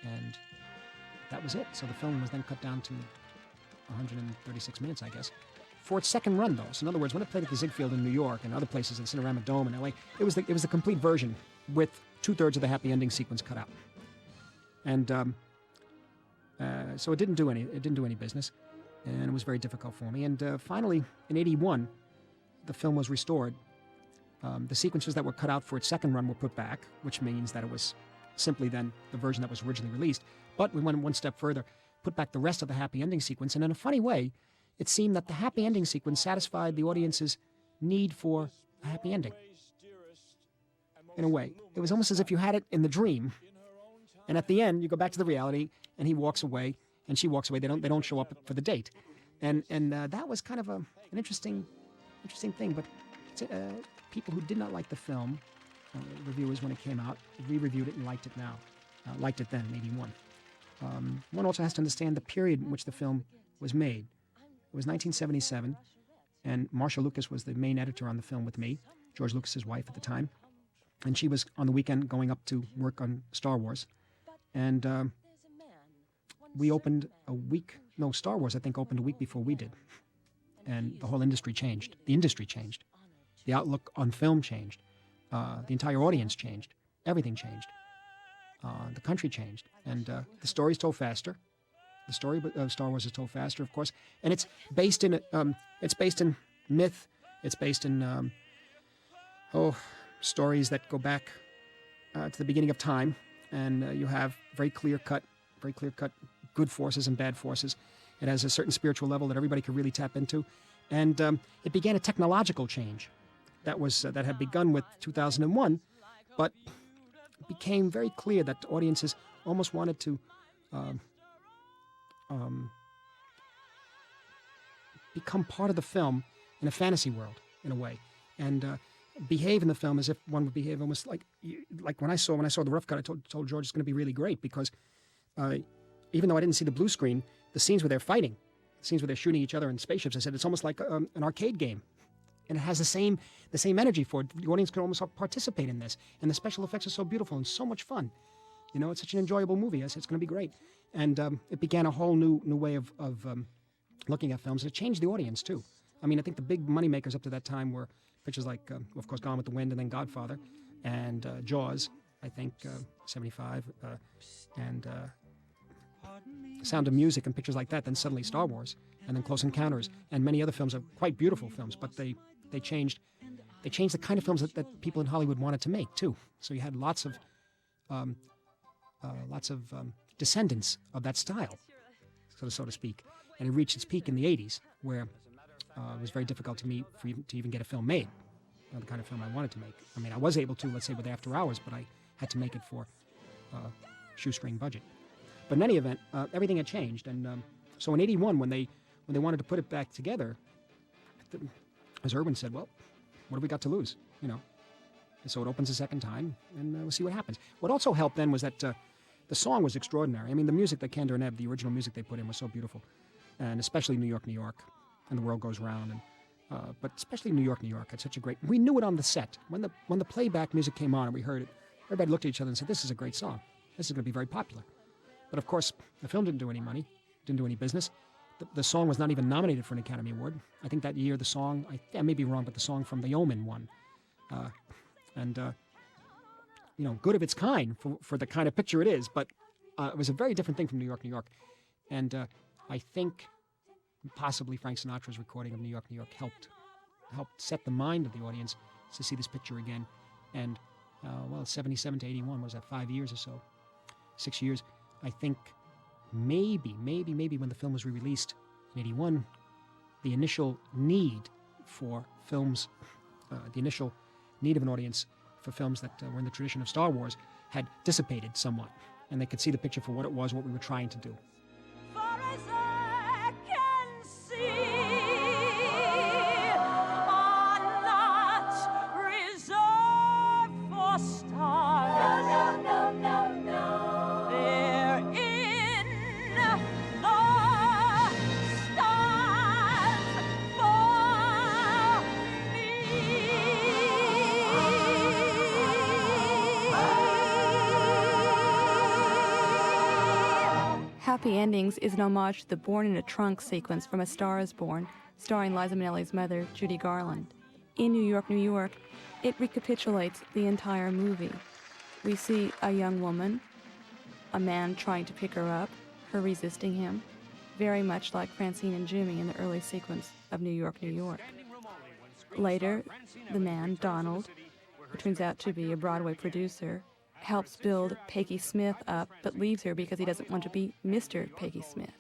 And that was it. So the film was then cut down to 136 minutes, I guess, for its second run, though. So in other words, when it played at the Ziegfeld in New York and other places, the Cinerama Dome in LA, it was the complete version with 2/3 of the happy ending sequence cut out. And so it didn't do any business, and it was very difficult for me. And finally, in '81, the film was restored. The sequences that were cut out for its second run were put back, which means that it was simply then the version that was originally released. But we went one step further, put back the rest of the happy ending sequence, and in a funny way, it seemed that the happy ending sequence satisfied the audience's need for a happy ending. In a way. It was almost as if you had it in the dream, and at the end, you go back to the reality, and he walks away, and she walks away. They don't show up for the date. And that was kind of an interesting thing. But people who did not like the film, reviewers when it came out, re-reviewed it and liked it now. Liked it then in '81. One also has to understand the period in which the film was made. It was 1977, and Marcia Lucas was the main editor on the film with me, George Lucas's wife at the time. And she was on the weekend going up to work on Star Wars. And we opened Star Wars, I think, opened a week before we did. And the whole industry changed. The industry changed. The outlook on film changed. The entire audience changed. Everything changed. The country changed. And the story's told faster. The story of Star Wars is told faster, of course. And it's based in myth. It's based in stories that go back to the beginning of time. And you have very clear cut good forces and bad forces. It has a certain spiritual level that everybody could really tap into. And it began a technological change that had begun with 2001, but it became very clear that audiences almost wanted to become part of the film in a fantasy world, in a way, and behave in the film as if one would behave almost like when I saw the rough cut. I told George it's going to be really great because even though I didn't see the blue screen, the scenes where they're fighting, the scenes where they're shooting each other in spaceships, I said it's almost like an arcade game, and it has the same energy for it. The audience can almost participate in this, and the special effects are so beautiful and so much fun. You know, it's such an enjoyable movie. I said it's going to be great, and it began a whole new way of looking at films, and it changed the audience too. I mean, I think the big money makers up to that time were pictures like, of course, Gone with the Wind, and then Godfather, and Jaws, I think, 75, and Sound of Music, and pictures like that. Then suddenly Star Wars, and then Close Encounters, and many other films are quite beautiful films, but they changed the kind of films that people in Hollywood wanted to make too. So you had lots of descendants of that style, so to speak, and it reached its peak in the 80s, where it was very difficult to even get a film made, the kind of film I wanted to make. I mean, I was able to, let's say, with After Hours, but I had to make it for shoestring budget. But in any event, everything had changed, and so in '81, when they wanted to put it back together, as Irwin said, well, what have we got to lose, you know? And so it opens a second time, and we'll see what happens. What also helped then was that the song was extraordinary. I mean, the music that Kander and Ebb, the original music they put in, was so beautiful, and especially New York, New York, and The World Goes Round, and but especially New York, New York. It's such a great. We knew it on the set when the playback music came on and we heard it. Everybody looked at each other and said, "This is a great song. This is going to be very popular." But of course, the film didn't do any money, didn't do any business. The song was not even nominated for an Academy Award. I think that year the song, I may be wrong, but the song from The Omen won, and you know, good of its kind for the kind of picture it is. But it was a very different thing from New York, New York, and I think possibly Frank Sinatra's recording of New York, New York helped set the mind of the audience to see this picture again. And 77 to 81, was that 5 years or so, 6 years? I think maybe when the film was re-released in '81, the initial need for films, the initial need of an audience for films that were in the tradition of Star Wars had dissipated somewhat, and they could see the picture for what it was, what we were trying to do. Happy Endings is an homage to the Born in a Trunk sequence from A Star is Born, starring Liza Minnelli's mother, Judy Garland. In New York, New York, it recapitulates the entire movie. We see a young woman, a man trying to pick her up, her resisting him, very much like Francine and Jimmy in the early sequence of New York, New York. Later, the man, Donald, who turns out to be a Broadway producer, helps build Peggy Smith up, but leaves her because he doesn't want to be Mr. Peggy Smith.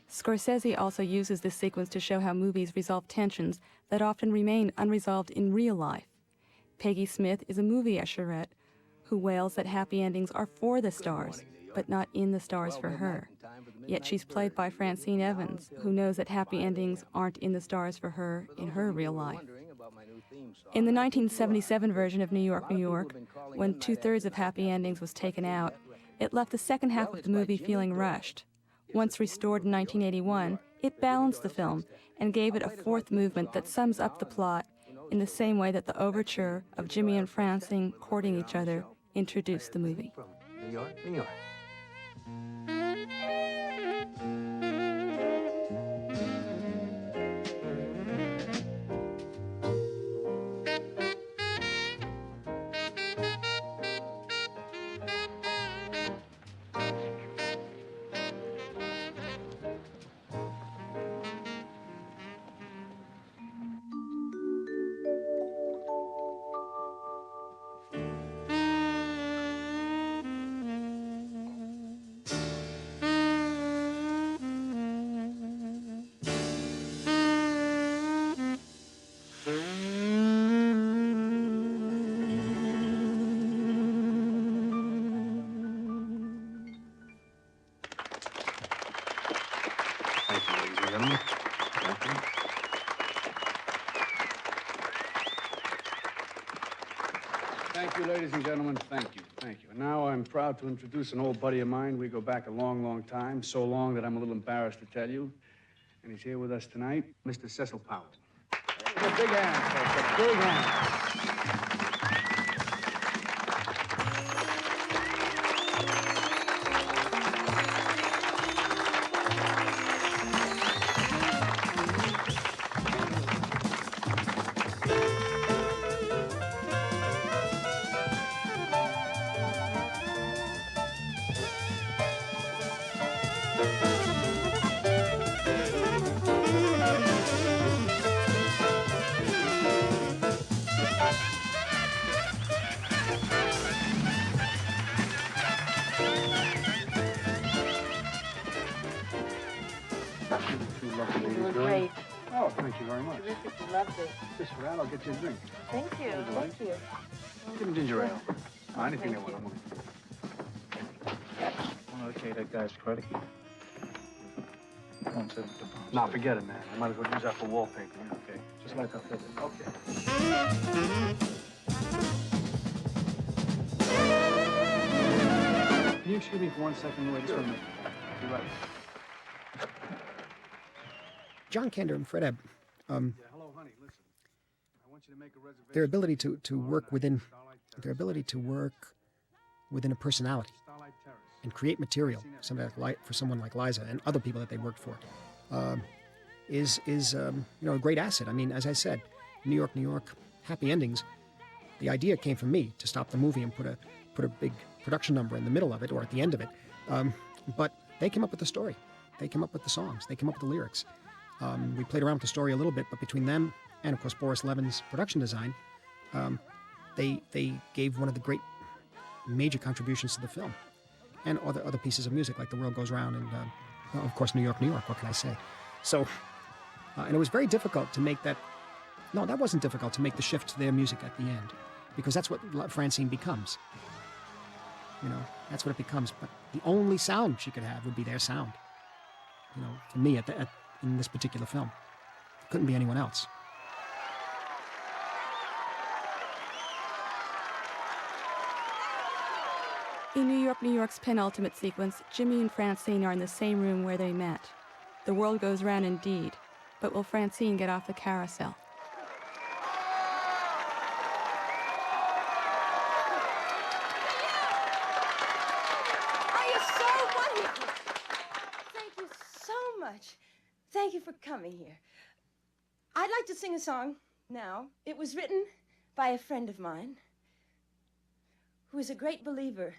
Scorsese also uses this sequence to show how movies resolve tensions that often remain unresolved in real life. Peggy Smith is a movie usherette who wails that happy endings are for the stars, but not in the stars for her. Yet she's played by Francine Evans, who knows that happy endings aren't in the stars for her in her real life. In the 1977 version of New York, New York, when 2/3 of happy endings was taken out, it left the second half of the movie feeling rushed. Once restored in 1981, it balanced the film and gave it a fourth movement that sums up the plot in the same way that the overture of Jimmy and Francine courting each other introduced the movie. New York, New York. Thank you, ladies and gentlemen. Thank you. Thank you. And now I'm proud to introduce an old buddy of mine. We go back a long, long time. So long that I'm a little embarrassed to tell you. And he's here with us tonight, Mr. Cecil Powell. A big hand, folks. A big hand. Great. Oh, thank you very much. Terrific. You loved it. This for that, I'll get you a drink. Thank you. Thank you. Give them ginger ale. Anything they want. Okay, that guy's credit. Nah, forget it, man. I might as well use that for wallpaper. Okay, just like I figured. Okay. Can you excuse me for 1 second? Wait, just 1 minute. Be right. John Kander and Fred Ebb, Hello, honey. Listen. I want you to make a reservation. their ability to work within a personality and create material, for someone like Liza and other people that they worked for, is a great asset. I mean, as I said, New York, happy endings. The idea came from me to stop the movie and put a big production number in the middle of it or at the end of it. But they came up with the story. They came up with the songs. They came up with the lyrics. We played around with the story a little bit, but between them and, of course, Boris Levin's production design, they gave one of the great major contributions to the film. And other pieces of music, like The World Goes Round and, of course, New York, what can I say? So, and it was very difficult to make that... No, that wasn't difficult to make the shift to their music at the end, because that's what Francine becomes. That's what it becomes. But the only sound she could have would be their sound. For me, in this particular film. It couldn't be anyone else. In New York's penultimate sequence, Jimmy and Francine are in the same room where they met. The world goes round indeed, but will Francine get off the carousel? Oh, you're so wonderful. Thank you so much. Thank you for coming here. I'd like to sing a song now. It was written by a friend of mine who is a great believer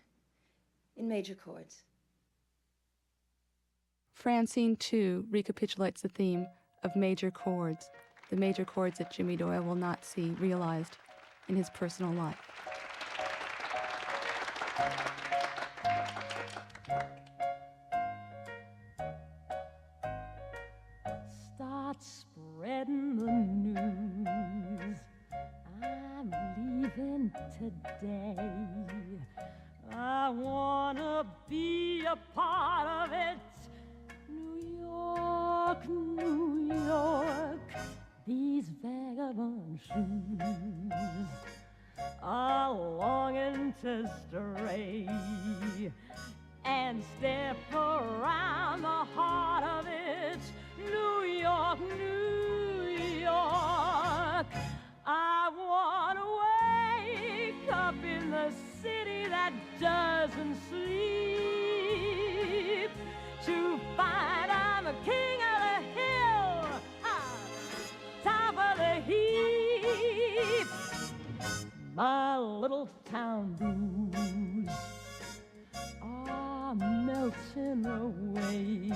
in major chords. Francine, too, recapitulates the theme of major chords, the major chords that Jimmy Doyle will not see realized in his personal life. Start spreading the news. I'm leaving today. I wanna be a part of it. New York, these vagabond shoes are longing to stray and step around the heart of it. New York, I wanna wake up in the city that doesn't sleep, to find I'm a king of the hill, top of the heap. My little town blues are melting away.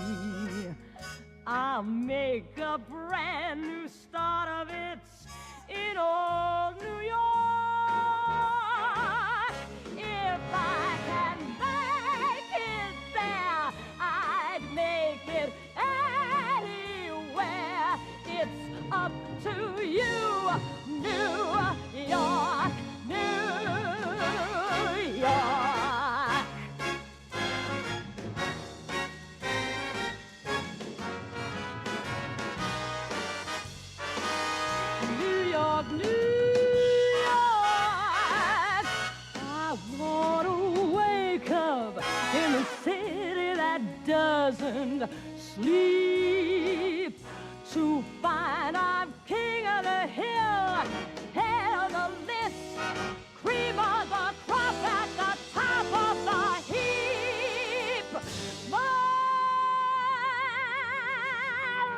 I'll make a brand new start of it in old New York. If I can make it there, I'd make it anywhere. It's up to you, New York, New York. New York, New York, sleep to find I'm king of the hill, head of the list, cream of the crop at the top of the heap. My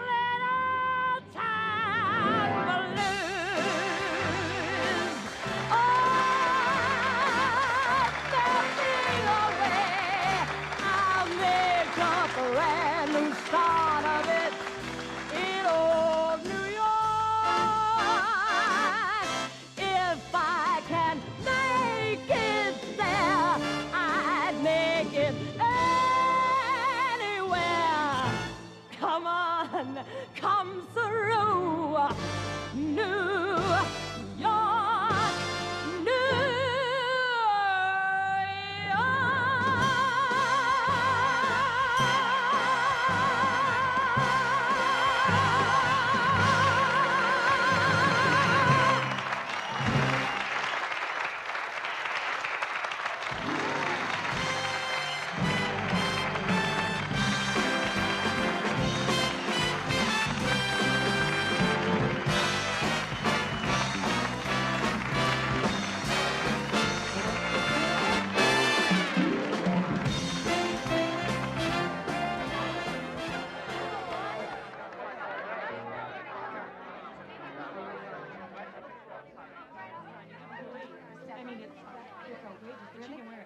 little town blues. Oh, melting away. I'll make a brand new start of it in old New York. If I can make it there, I'd make it anywhere. Come on, come through, New York, New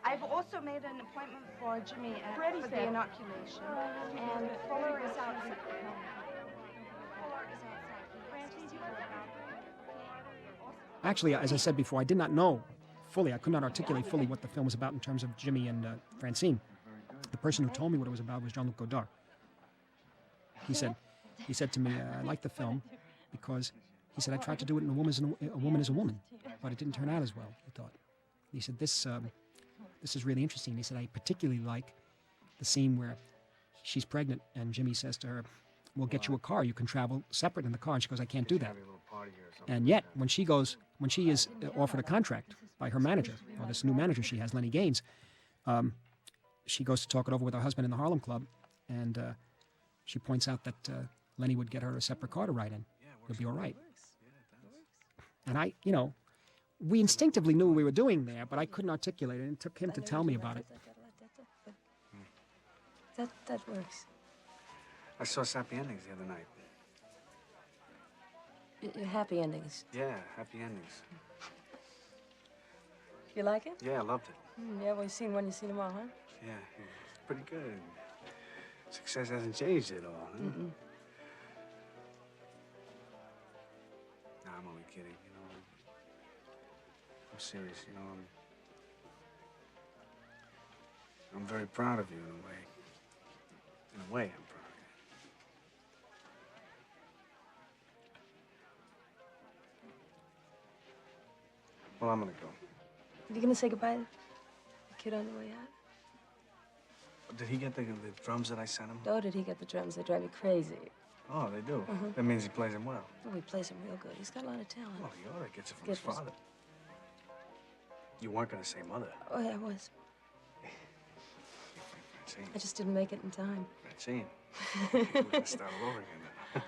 I've also made an appointment for Jimmy for the inoculation, and Fuller is outside. Actually, as I said before, I did not know fully, I could not articulate fully what the film was about in terms of Jimmy and Francine. The person who told me what it was about was Jean-Luc Godard. He said to me, I like the film because, he said, I tried to do it in a woman is a woman, but it didn't turn out as well, he thought. He said, this is really interesting. He said, I particularly like the scene where she's pregnant and Jimmy says to her, we'll get you a car, you can travel separate in the car. And she goes, I can't do that. And yet, when she is offered a contract by her manager, or this new manager she has, Lenny Gaines, she goes to talk it over with her husband in the Harlem Club, and she points out that Lenny would get her a separate car to ride in. It'll be all right. And we instinctively knew what we were doing there, but I couldn't articulate it, and it took him to tell me about it. That works. I saw Sappy Endings the other night. Happy endings. Yeah, happy endings. You like it? Yeah, I loved it. Yeah, well, you've seen one, you've seen them all, huh? Yeah, it's pretty good. Success hasn't changed at all, huh? Mm-mm. Nah, I'm only kidding, I'm serious, I'm very proud of you in a way. In a way, I'm proud of you. Well, I'm gonna go. Are you gonna say goodbye to the kid on the way out? Did he get the drums that I sent him? Oh, did he get the drums? They drive me crazy. Oh, they do? Uh-huh. That means he plays them well. Oh, he plays them real good. He's got a lot of talent. Well, he ought to get it from his father. You weren't gonna say mother. Oh, yeah, I was. Francine. I just didn't make it in time. Francine. We're gonna start all over again then.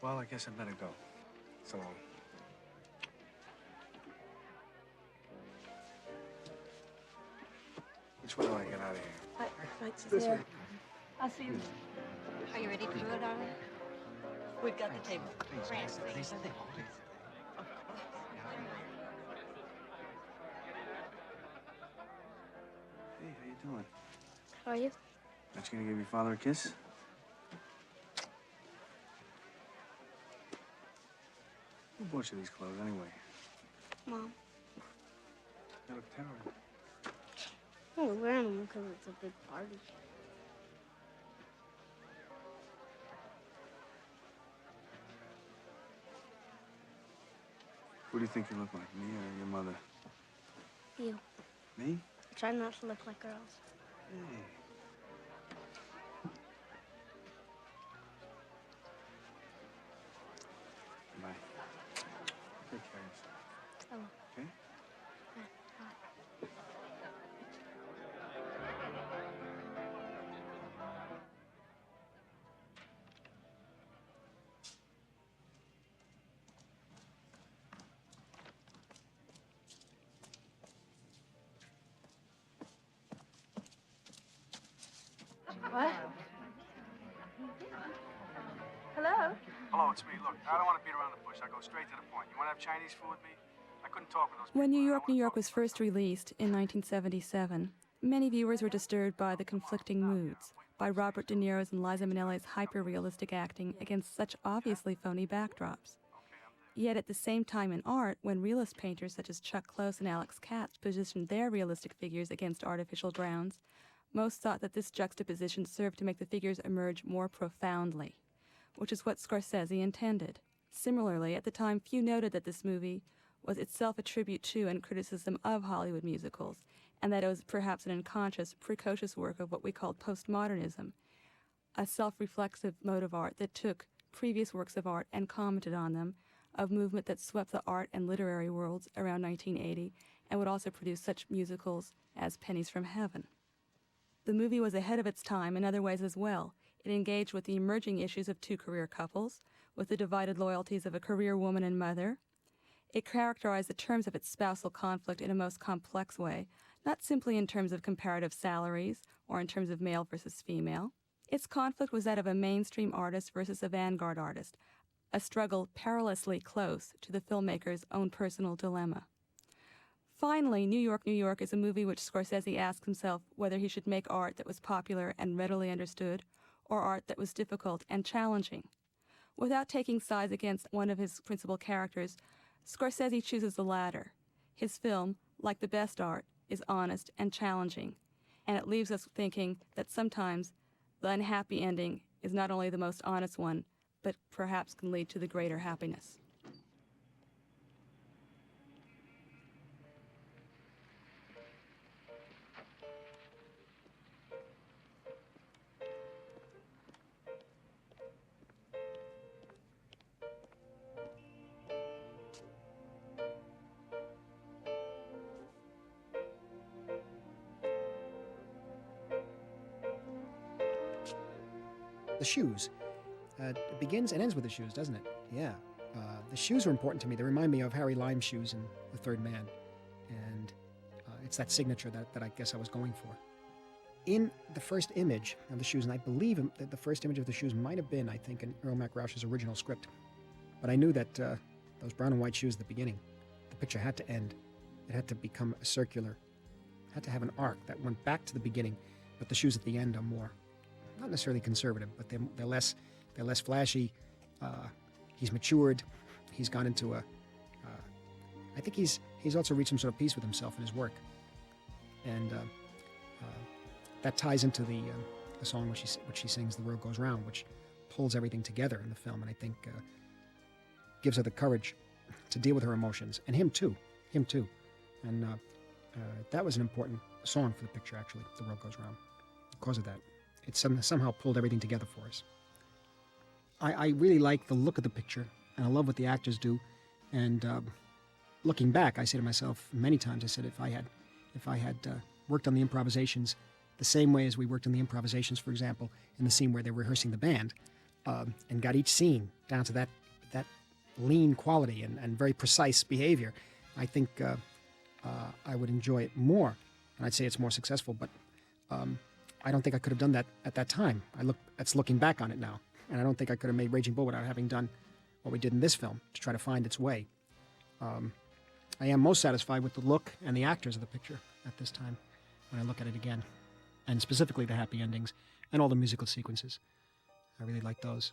Well, I guess I better go. So long. Which way do I get out of here? Right This there. way. I'll see you. Are you ready to go, darling? We've got the table. France, please. Hey, how you doing? How are you? Aren't you gonna give your father a kiss? Who bought you these clothes anyway? Mom. They look terrible. Oh, we're wearing them because it's a big party. Who do you think you look like, me or your mother? You. Me? Try not to look like girls. Bye. Take care of yourself. Oh. Okay? What? Hello? Hello, it's me. Look, I don't want to beat around the bush. I go straight to the point. You want to have Chinese food with me? I couldn't talk with those When New York, New York was first released in 1977, many viewers were disturbed by the conflicting moods, by Robert De Niro's and Liza Minnelli's hyper-realistic acting against such obviously phony backdrops. Yet at the same time in art, when realist painters such as Chuck Close and Alex Katz positioned their realistic figures against artificial grounds, most thought that this juxtaposition served to make the figures emerge more profoundly, which is what Scorsese intended. Similarly, at the time, few noted that this movie was itself a tribute to and criticism of Hollywood musicals, and that it was perhaps an unconscious, precocious work of what we called postmodernism, a self-reflexive mode of art that took previous works of art and commented on them, a movement that swept the art and literary worlds around 1980 and would also produce such musicals as Pennies from Heaven. The movie was ahead of its time in other ways as well. It engaged with the emerging issues of two career couples, with the divided loyalties of a career woman and mother. It characterized the terms of its spousal conflict in a most complex way, not simply in terms of comparative salaries or in terms of male versus female. Its conflict was that of a mainstream artist versus a vanguard artist, a struggle perilously close to the filmmaker's own personal dilemma. Finally, New York, New York is a movie which Scorsese asked himself whether he should make art that was popular and readily understood, or art that was difficult and challenging. Without taking sides against one of his principal characters, Scorsese chooses the latter. His film, like the best art, is honest and challenging, and it leaves us thinking that sometimes the unhappy ending is not only the most honest one, but perhaps can lead to the greater happiness. The shoes. It begins and ends with the shoes, doesn't it? Yeah. The shoes are important to me. They remind me of Harry Lime's shoes in The Third Man. And it's that signature that I guess I was going for. In the first image of the shoes, and I believe that the first image of the shoes might have been, I think, in Earl Rauch's original script. But I knew that those brown and white shoes at the beginning, the picture had to end. It had to become a circular, had to have an arc that went back to the beginning, but the shoes at the end are more, not necessarily conservative, but they're less flashy. He's matured. He's gone into I think he's also reached some sort of peace with himself in his work, and that ties into the song which she sings, "The World Goes Round," which pulls everything together in the film, and I think gives her the courage to deal with her emotions, and him too, and that was an important song for the picture, actually, "The World Goes Round," because of that. It somehow pulled everything together for us. I really like the look of the picture, and I love what the actors do. And looking back, I say to myself many times, I said, if I had worked on the improvisations the same way as we worked on the improvisations, for example, in the scene where they're rehearsing the band, and got each scene down to that lean quality and very precise behavior, I think I would enjoy it more, and I'd say it's more successful. But I don't think I could have done that at that time. That's looking back on it now. And I don't think I could have made Raging Bull without having done what we did in this film to try to find its way. I am most satisfied with the look and the actors of the picture at this time when I look at it again. And specifically the happy endings and all the musical sequences. I really like those.